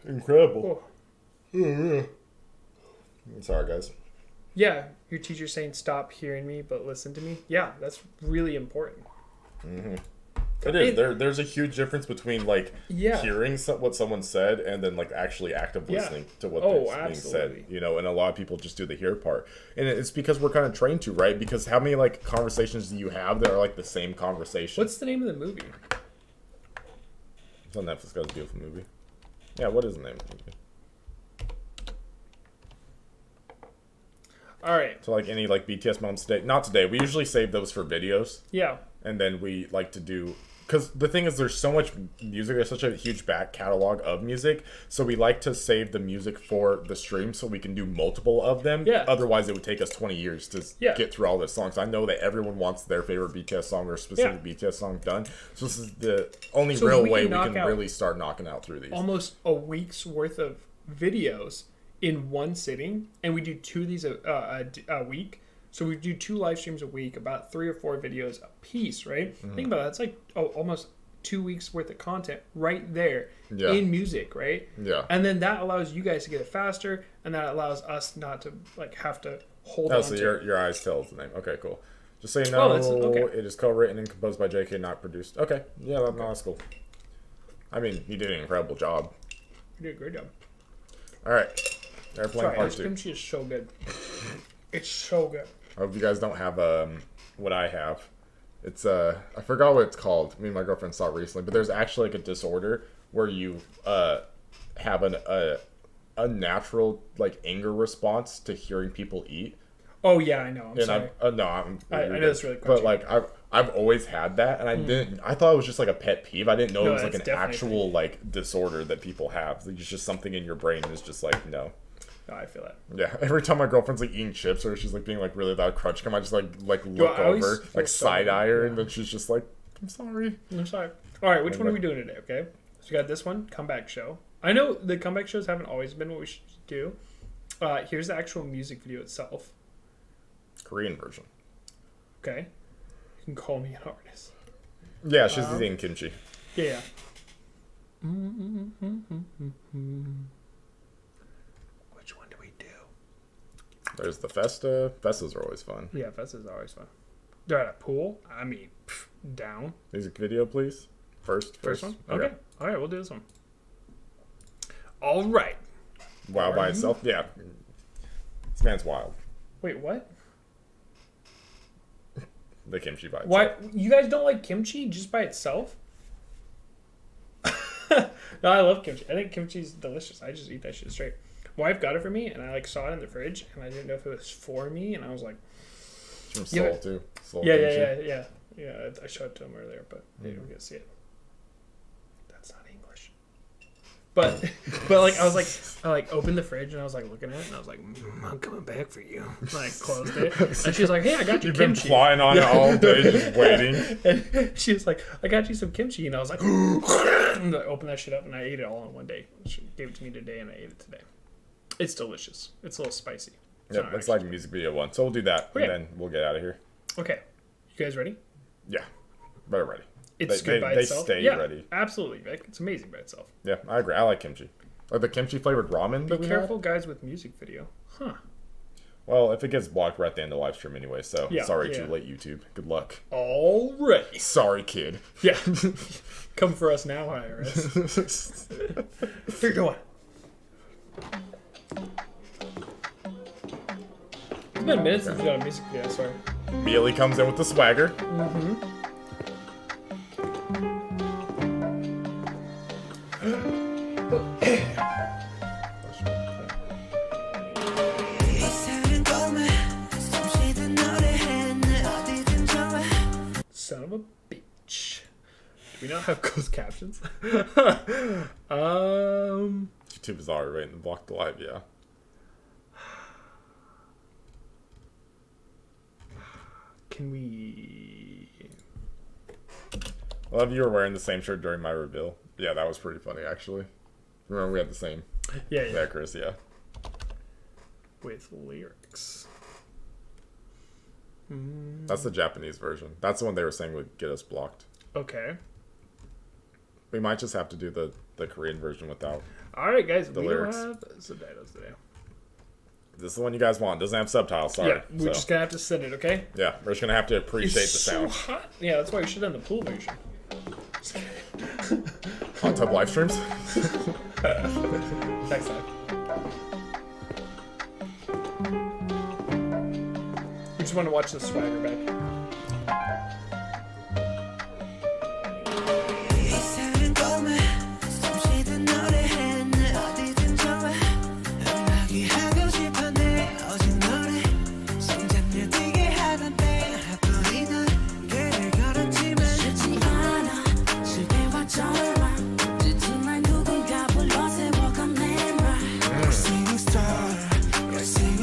S1: Incredible. I'm sorry, guys.
S2: Yeah, your teacher saying stop hearing me but listen to me. Yeah, that's really important.
S1: Mm-hmm. It is. There's a huge difference between like hearing what someone said and then like actually actively listening to what's being said. You know, and a lot of people just do the hear part, and it's because we're kind of trained to, right? Because how many like conversations do you have that are like the same conversation?
S2: What's the name of the movie?
S1: It's on Netflix. It's a beautiful movie. Yeah, what is the name of the movie?
S2: All right.
S1: So like any like BTS moments today, not today. We usually save those for videos.
S2: Yeah.
S1: And then we like to do, because the thing is there's so much music, there's such a huge back catalog of music, so we like to save the music for the stream so we can do multiple of them.
S2: Yeah.
S1: Otherwise it would take us 20 years to get through all the songs. I know that everyone wants their favorite BTS song or specific BTS song done, so this is the only real way we can really start knocking out through these.
S2: Almost a week's worth of videos in one sitting, and we do 2 of these a week. So we do 2 live streams a week, about 3 or 4 videos a piece, right? Mm-hmm. Think about that. It's like almost 2 weeks worth of content right there in music, right?
S1: Yeah.
S2: And then that allows you guys to get it faster, and that allows us not to like have to hold on
S1: so
S2: to
S1: your eyes tells the name. Okay, cool. Just so you know, it is co-written and composed by JK, not produced. Okay. Yeah, that's cool. I mean, he did an incredible job.
S2: You did a great job.
S1: All right. Airplane Part 2.
S2: Kimchi is so good. It's so good.
S1: I hope you guys don't have what I have. It's I forgot what it's called. Me and my girlfriend saw it recently, but there's actually like a disorder where you have a unnatural like anger response to hearing people eat.
S2: Oh yeah, I know. I'm sorry.
S1: I know it's really crunchy. But like I've always had that, and I thought it was just like a pet peeve. I didn't know it was like an
S2: that's
S1: actual like disorder that people have. It's just something in your brain is just like no.
S2: Oh, I feel that.
S1: Yeah, every time my girlfriend's like eating chips or she's like being like really loud crunching, I just like look over, like side eye her, and then she's just like, "I'm sorry."
S2: I'm sorry. All right, which one are we doing today? Okay, so we got this one, comeback show. I know the comeback shows haven't always been what we should do. Here's the actual music video itself.
S1: Korean version.
S2: Okay, you can call me an artist.
S1: Yeah, she's eating kimchi.
S2: Yeah. Which one do we do?
S1: There's the Festa. Festas are always fun.
S2: Yeah, Festa's always fun. They're at a pool. I mean, down.
S1: Music video, please. First
S2: one? Okay. All right, we'll do this one. All right.
S1: Wow, by itself? Yeah. This man's wild.
S2: Wait, what?
S1: The kimchi by itself.
S2: Why? You guys don't like kimchi just by itself? No, I love kimchi. I think kimchi's delicious. I just eat that shit straight. My wife got it for me, and I like saw it in the fridge, and I didn't know if it was for me, and I was like,
S1: From Seoul, too. Seoul
S2: yeah. I showed it to him earlier, but they didn't get to see it. That's not English. But like I like opened the fridge and I was like looking at it and I was like, I'm coming back for you. Like closed it, and she was like, hey, I got you
S1: You've
S2: kimchi.
S1: been flying on it all day, just waiting.
S2: And she was like, I got you some kimchi, and I was like, and I opened that shit up and I ate it all in one day. She gave it to me today and I ate it today. It's delicious. It's a little spicy.
S1: Yep, it's like music video one. So we'll do that,
S2: Okay.
S1: and then we'll get out of here.
S2: Okay, you guys ready?
S1: Yeah, better ready.
S2: It's
S1: They-
S2: good by
S1: they
S2: itself.
S1: stay
S2: Yeah,
S1: ready.
S2: absolutely. Like, it's amazing by itself.
S1: Yeah, I agree. I like kimchi. Like the kimchi flavored ramen.
S2: Be careful, guys, with music video. Huh.
S1: Well, if it gets blocked, we're at the end of the live stream anyway. So
S2: Yeah,
S1: sorry,
S2: yeah.
S1: too late, YouTube. Good luck.
S2: Alrighty.
S1: Sorry, kid.
S2: Yeah. Come for us now, IRS. 3, 2, 1. It's been a minute since we got a music video, sorry.
S1: Immediately comes in with the swagger.
S2: Son of a bitch. Do we not have closed captions?
S1: YouTube is already waiting to block the live, yeah.
S2: Can we...
S1: I love you were wearing the same shirt during my reveal. Yeah, that was pretty funny, actually. Remember, we had the same.
S2: Yeah.
S1: Yeah, Chris, yeah.
S2: With lyrics.
S1: That's the Japanese version. That's the one they were saying would get us blocked.
S2: Okay.
S1: We might just have to do the Korean version without.
S2: Alright, guys.
S1: The
S2: we
S1: lyrics.
S2: don't have subtitles today.
S1: This is the one you guys want. Doesn't have subtitles, sorry.
S2: Yeah, we're just going to have to send it, okay?
S1: Yeah, we're just going to have to appreciate
S2: It's
S1: the
S2: so
S1: sound.
S2: hot. Yeah, that's why we should have done the pool version.
S1: Hot tub live streams?
S2: Next time. We just want to watch the swagger back.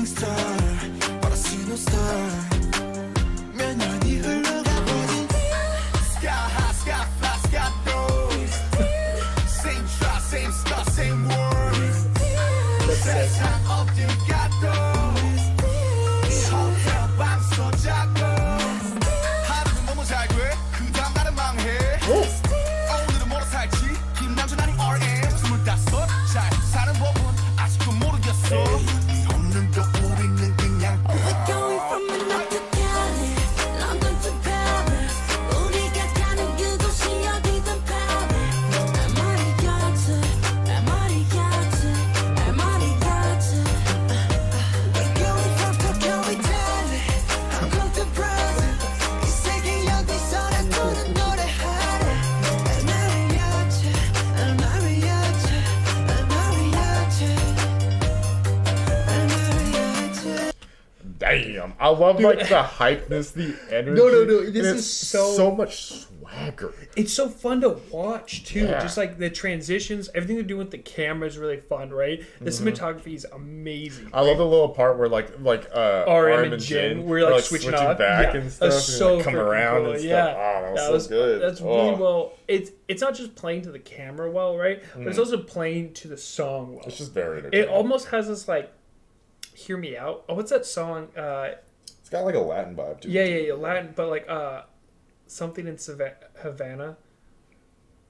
S3: Star, but I see no star.
S1: I love like the hypeness, the energy.
S2: No. This is
S1: so much swagger.
S2: It's so fun to watch too.
S1: Yeah.
S2: Just like the transitions, everything they're doing with the camera is really fun, right? The cinematography is amazing.
S1: I love the little part where like
S2: RM and Jen, we're like switching off
S1: back
S2: yeah.
S1: and stuff,
S2: That's
S1: and
S2: so
S1: like, come
S2: freaking
S1: around
S2: cool.
S1: and stuff.
S2: Yeah,
S1: Oh, that was so good.
S2: That's really well. It's not just playing to the camera well, right? But it's also playing to the song well.
S1: It's just very entertaining.
S2: It almost has this like, hear me out. Oh, what's that song?
S1: It's got like a Latin vibe to it.
S2: Yeah, Latin, but like something in Havana.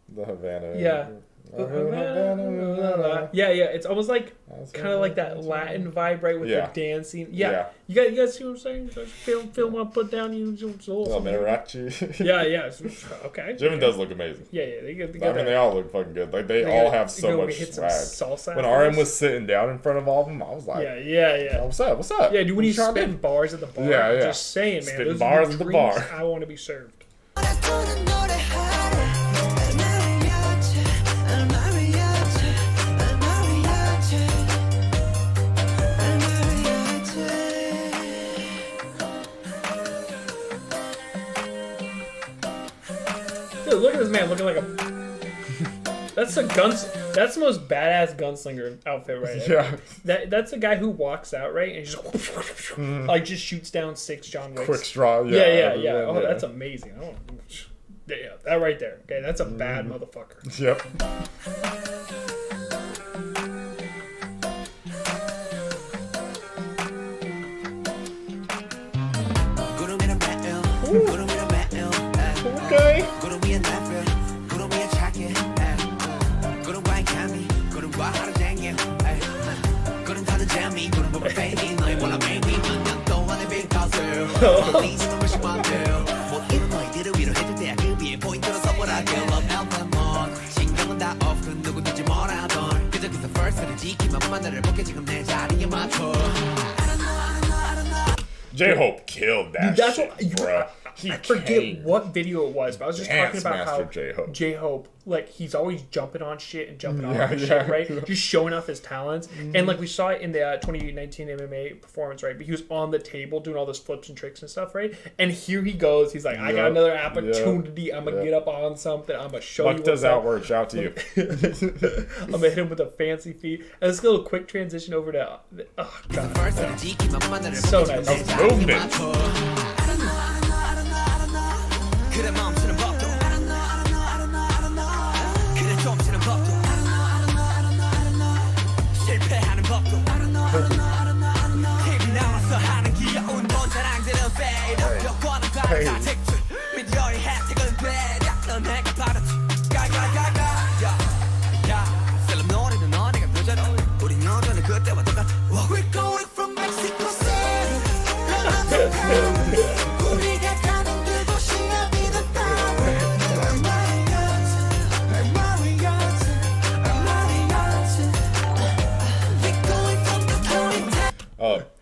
S1: The Havana.
S2: Yeah.
S1: Havana.
S2: Yeah. It's almost like kind of like that Latin vibe, right, with the dancing. Yeah. You guys see what I'm saying? Just feel what I put down you.
S1: Mariachi.
S2: Yeah. Okay.
S1: Jimin does look amazing.
S2: Yeah.
S1: They all look fucking good. Like they all have so much swag.
S2: Salsa
S1: When RM was sitting down in front of all of them, I was like,
S2: yeah.
S1: Oh, what's up?
S2: Yeah, dude, when he's spitting bars at the bar.
S1: Yeah.
S2: Just saying, man.
S1: Spitting bars at the bar.
S2: I want to be served. Dude, look at this man looking like a... That's the most badass gunslinger outfit right there.
S1: Yeah.
S2: That's the guy who walks out, right? And just like just shoots down 6 John Wicks.
S1: Quick straw.
S2: Yeah. Oh, that's amazing. Yeah, that right there. Okay, that's a bad motherfucker.
S1: Yep.
S2: Okay.
S1: J-Hope killed that.
S2: Dude, that's
S1: shit,
S2: what
S1: bro.
S2: I forget what video it was, but I was just talking about how
S1: J-Hope.
S2: J-Hope, like, he's always jumping on shit and jumping off shit, right? Just showing off his talents. And, like, we saw it in the 2019 MMA performance, right? But he was on the table doing all those flips and tricks and stuff, right? And here he goes. He's like, I got another opportunity. I'm going to get up on something. I'm going to show you what's
S1: does outward. Shout out to you.
S2: I'm going to hit him with a fancy feet. And let's go a quick transition over to... Oh, God. So nice.
S1: Movement.
S3: 그래 멈추는 법도 그래 좁히는 법도 실패하는 법도 TV 나와서 하는 귀여운 본 자랑들은 fade 여권은 다르다 택줄 미디어의 혜택은 배려 내가 받았지 가가가가 야 셀럽 노래도 너네가 늦어도 우린 너전에 그때와 똑같아 We're going from Mexico City 우리가 가는 그곳이야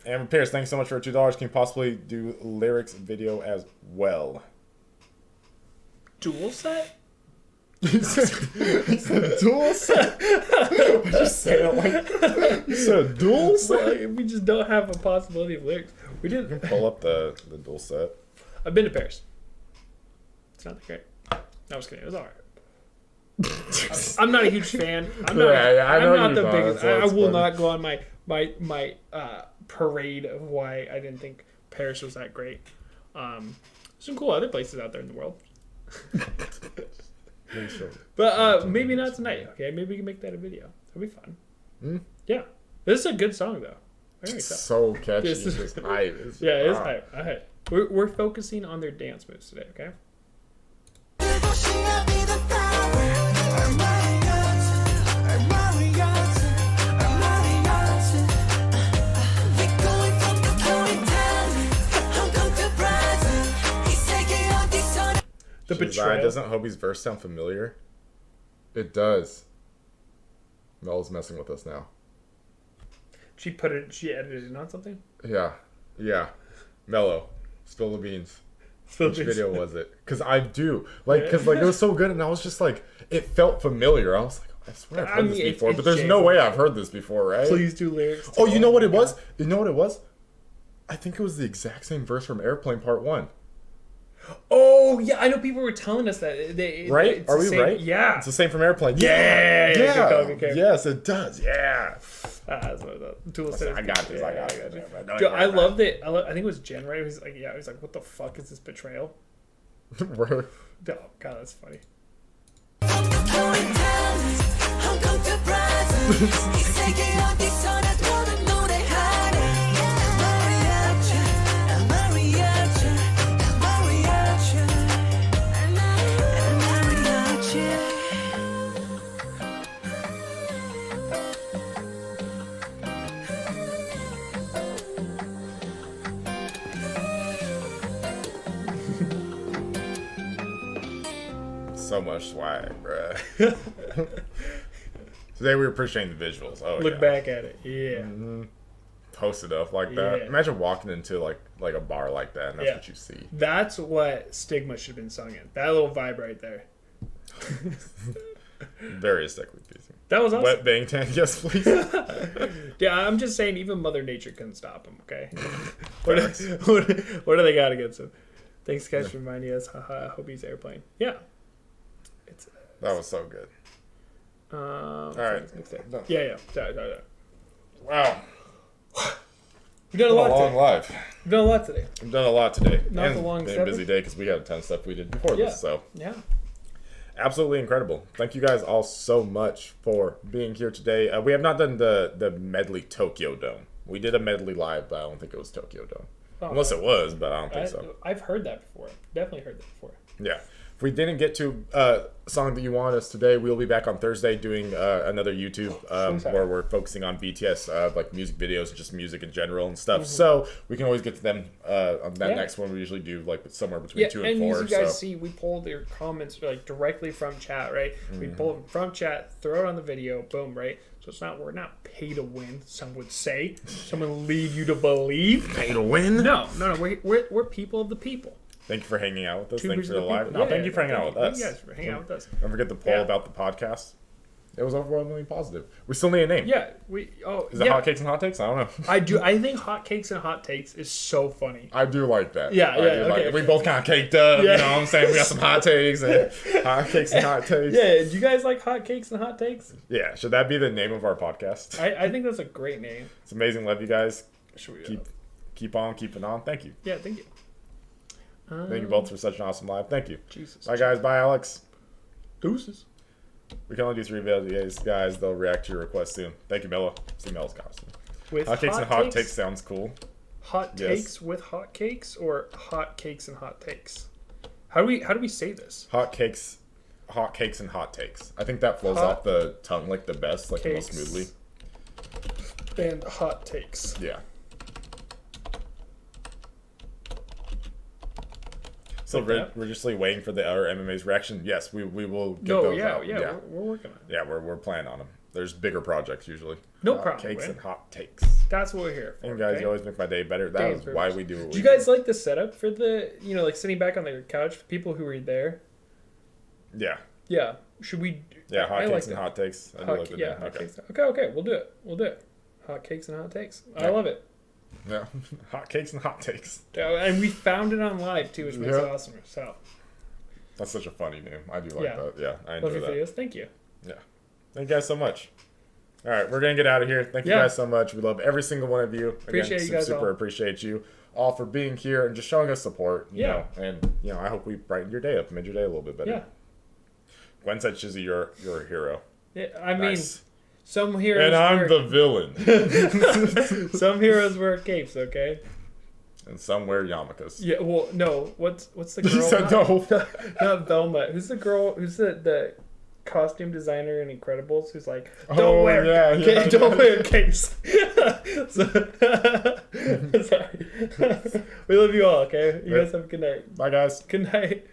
S1: Amber Pierce, thanks so much for $2. Can you possibly do lyrics video as well?
S2: Dual set?
S1: Dual set? What you say it like? You said dual set?
S2: We just don't have a possibility of lyrics. We didn't
S1: pull up the dual set.
S2: I've been to Paris. It's not that great. No, I was kidding. It was alright. I'm not a huge fan. I'm not the biggest. I will not go on my parade of why I didn't think Paris was that great. Some cool other places out there in the world. But maybe not tonight. Okay, maybe we can make that a video. That'd be fun. Yeah, this is a good song though.
S1: It's so catchy. It's hype.
S2: Yeah, it is hype. All right. We're focusing on their dance moves today. Okay. The betrayal.
S1: Doesn't Hobie's verse sound familiar? It does. Mel's messing with us now.
S2: She edited it on something?
S1: Yeah. Mello. Spill the beans.
S2: Which
S1: video was it? Because I do. Because it was so good and I was just like, it felt familiar. I was like, I swear I've heard this before. But there's no way I've heard this before, right?
S2: Please do lyrics.
S1: Oh, you know what it was? You know what it was? I think it was the exact same verse from Airplane Part 1.
S2: Oh, yeah, I know people were telling us that.
S1: Right? Are we
S2: same,
S1: right?
S2: Yeah.
S1: It's the same from Airplane.
S2: Yeah.
S1: Yeah.
S2: Good call.
S1: Yes, it does. Yeah.
S2: That's what
S1: I got this. I got this.
S2: Dude, I loved it. I think it was Jen, right? He was like, what the fuck is this betrayal?
S1: Word.
S2: Oh, God, that's funny.
S1: So much swag, bruh. Today we were appreciating the visuals. Oh,
S2: Look back at it. Yeah.
S1: Mm-hmm. Posted up like that.
S2: Yeah.
S1: Imagine walking into like a bar like that, and that's what you see.
S2: That's what Stigma should have been sung in. That little vibe right there.
S1: Very aesthetically pleasing.
S2: That was awesome.
S1: Wet bang tan, yes, please.
S2: Yeah, I'm just saying, even Mother Nature couldn't stop him. Okay. what do they got against him? Thanks, guys, for reminding us. Haha. I hope he's Airplane. Yeah.
S1: That was so good.
S2: All
S1: right.
S2: Yeah.
S1: Wow.
S2: We've done a lot
S1: long
S2: today.
S1: live.
S2: We've done a lot today.
S1: We've done a lot today.
S2: Not
S1: and
S2: the longest
S1: been a
S2: ever.
S1: busy day because we got a ton of stuff we did before this. So
S2: Yeah.
S1: absolutely incredible. Thank you guys all so much for being here today. We have not done the medley Tokyo Dome. We did a medley live, but I don't think it was Tokyo Dome.
S2: Oh,
S1: Unless it was, but I don't think so.
S2: I've heard that before. Definitely heard that before.
S1: Yeah. If we didn't get to a song that you want us today, we'll be back on Thursday doing another YouTube where we're focusing on BTS like music videos and just music in general and stuff. So we can always get to them on that next one. We usually do like somewhere between 2 and 4.
S2: As you guys see, we pull their comments like directly from chat, right? We pull them from chat, throw it on the video, boom, right? So we're not pay to win. Some would say. Someone lead you to believe.
S1: Pay to win?
S2: No. We're people of the people.
S1: Thank you for hanging out with us.
S2: Two
S1: Thank you for the
S2: people.
S1: live. No, thank you for hanging out with us.
S2: Thank you guys for hanging out with us.
S1: Don't forget the poll about the podcast. It was overwhelmingly positive. We still need a name.
S2: Yeah,
S1: Is it Hotcakes and Hot Takes? I don't know.
S2: I think Hotcakes and Hot Takes is so funny.
S1: I do like that.
S2: Yeah,
S1: I do like it. We both kind of caked up.
S2: Yeah.
S1: You know what I'm saying? We got some hot takes and Hotcakes and Hot Takes.
S2: Yeah, do you guys like Hotcakes and Hot Takes?
S1: Yeah, should that be the name of our podcast?
S2: I think that's a great name.
S1: It's amazing. Love you guys.
S2: Should we,
S1: Keep on keeping on. Thank you.
S2: Yeah, thank you.
S1: Thank you both for such an awesome live. Thank you.
S2: Jesus.
S1: Bye, guys. Bye, Alex.
S2: Deuces.
S1: We can only do 3 videos, guys. They'll react to your request soon. Thank you, Mela. See Mela's costume.
S2: With
S1: Hotcakes and Hot Takes sounds cool.
S2: Hot takes with hot cakes or hot cakes and hot takes? How do we say this?
S1: Hot cakes and hot takes. I think that flows off the tongue like the best, like the most smoothly.
S2: And hot takes.
S1: Yeah. So we're just like waiting for the other MMA's reaction. Yes, we will get those out.
S2: Yeah, we're working on it.
S1: Yeah, we're planning on them. There's bigger projects usually.
S2: No
S1: hot
S2: problem.
S1: Cakes
S2: man.
S1: and hot takes.
S2: That's what we're here for.
S1: And guys,
S2: okay?
S1: you always make my day better. That is why we do what we do.
S2: Do you guys like the setup for the, like sitting back on the couch for people who were there?
S1: Yeah.
S2: Yeah. Should we?
S1: Yeah, hot cakes
S2: like
S1: and hot takes. I do like the
S2: yeah,
S1: name.
S2: hot
S1: Okay.
S2: cakes. Okay. We'll do it. Hot cakes and hot takes. I love it.
S1: Yeah. Hot cakes and hot takes.
S2: And we found it on live too, which makes it awesome. So.
S1: That's such a funny name. I do like that. Yeah, I
S2: Love
S1: enjoy
S2: your
S1: that.
S2: videos. Thank you.
S1: Yeah. Thank you guys so much. All right, we're going to get out of here. Thank you guys so much. We love every single one of you.
S2: Appreciate you guys
S1: super
S2: all.
S1: appreciate you all for being here and just showing us support. You know, and, I hope we brightened your day up, made your day a little bit better.
S2: Yeah.
S1: Gwen said, Shizzy, you're a hero.
S2: Yeah, I mean,
S1: Nice.
S2: some heroes
S1: And I'm
S2: wear,
S1: the villain.
S2: some heroes wear capes, okay?
S1: And some wear yarmulkes.
S2: Yeah, well, no. What's the girl?
S1: He said no.
S2: Not Velma. Who's the girl? Who's the costume designer in Incredibles? Who's like, don't wear capes. Sorry. We love you all. Okay, you guys have a good night.
S1: Bye, guys.
S2: Good night.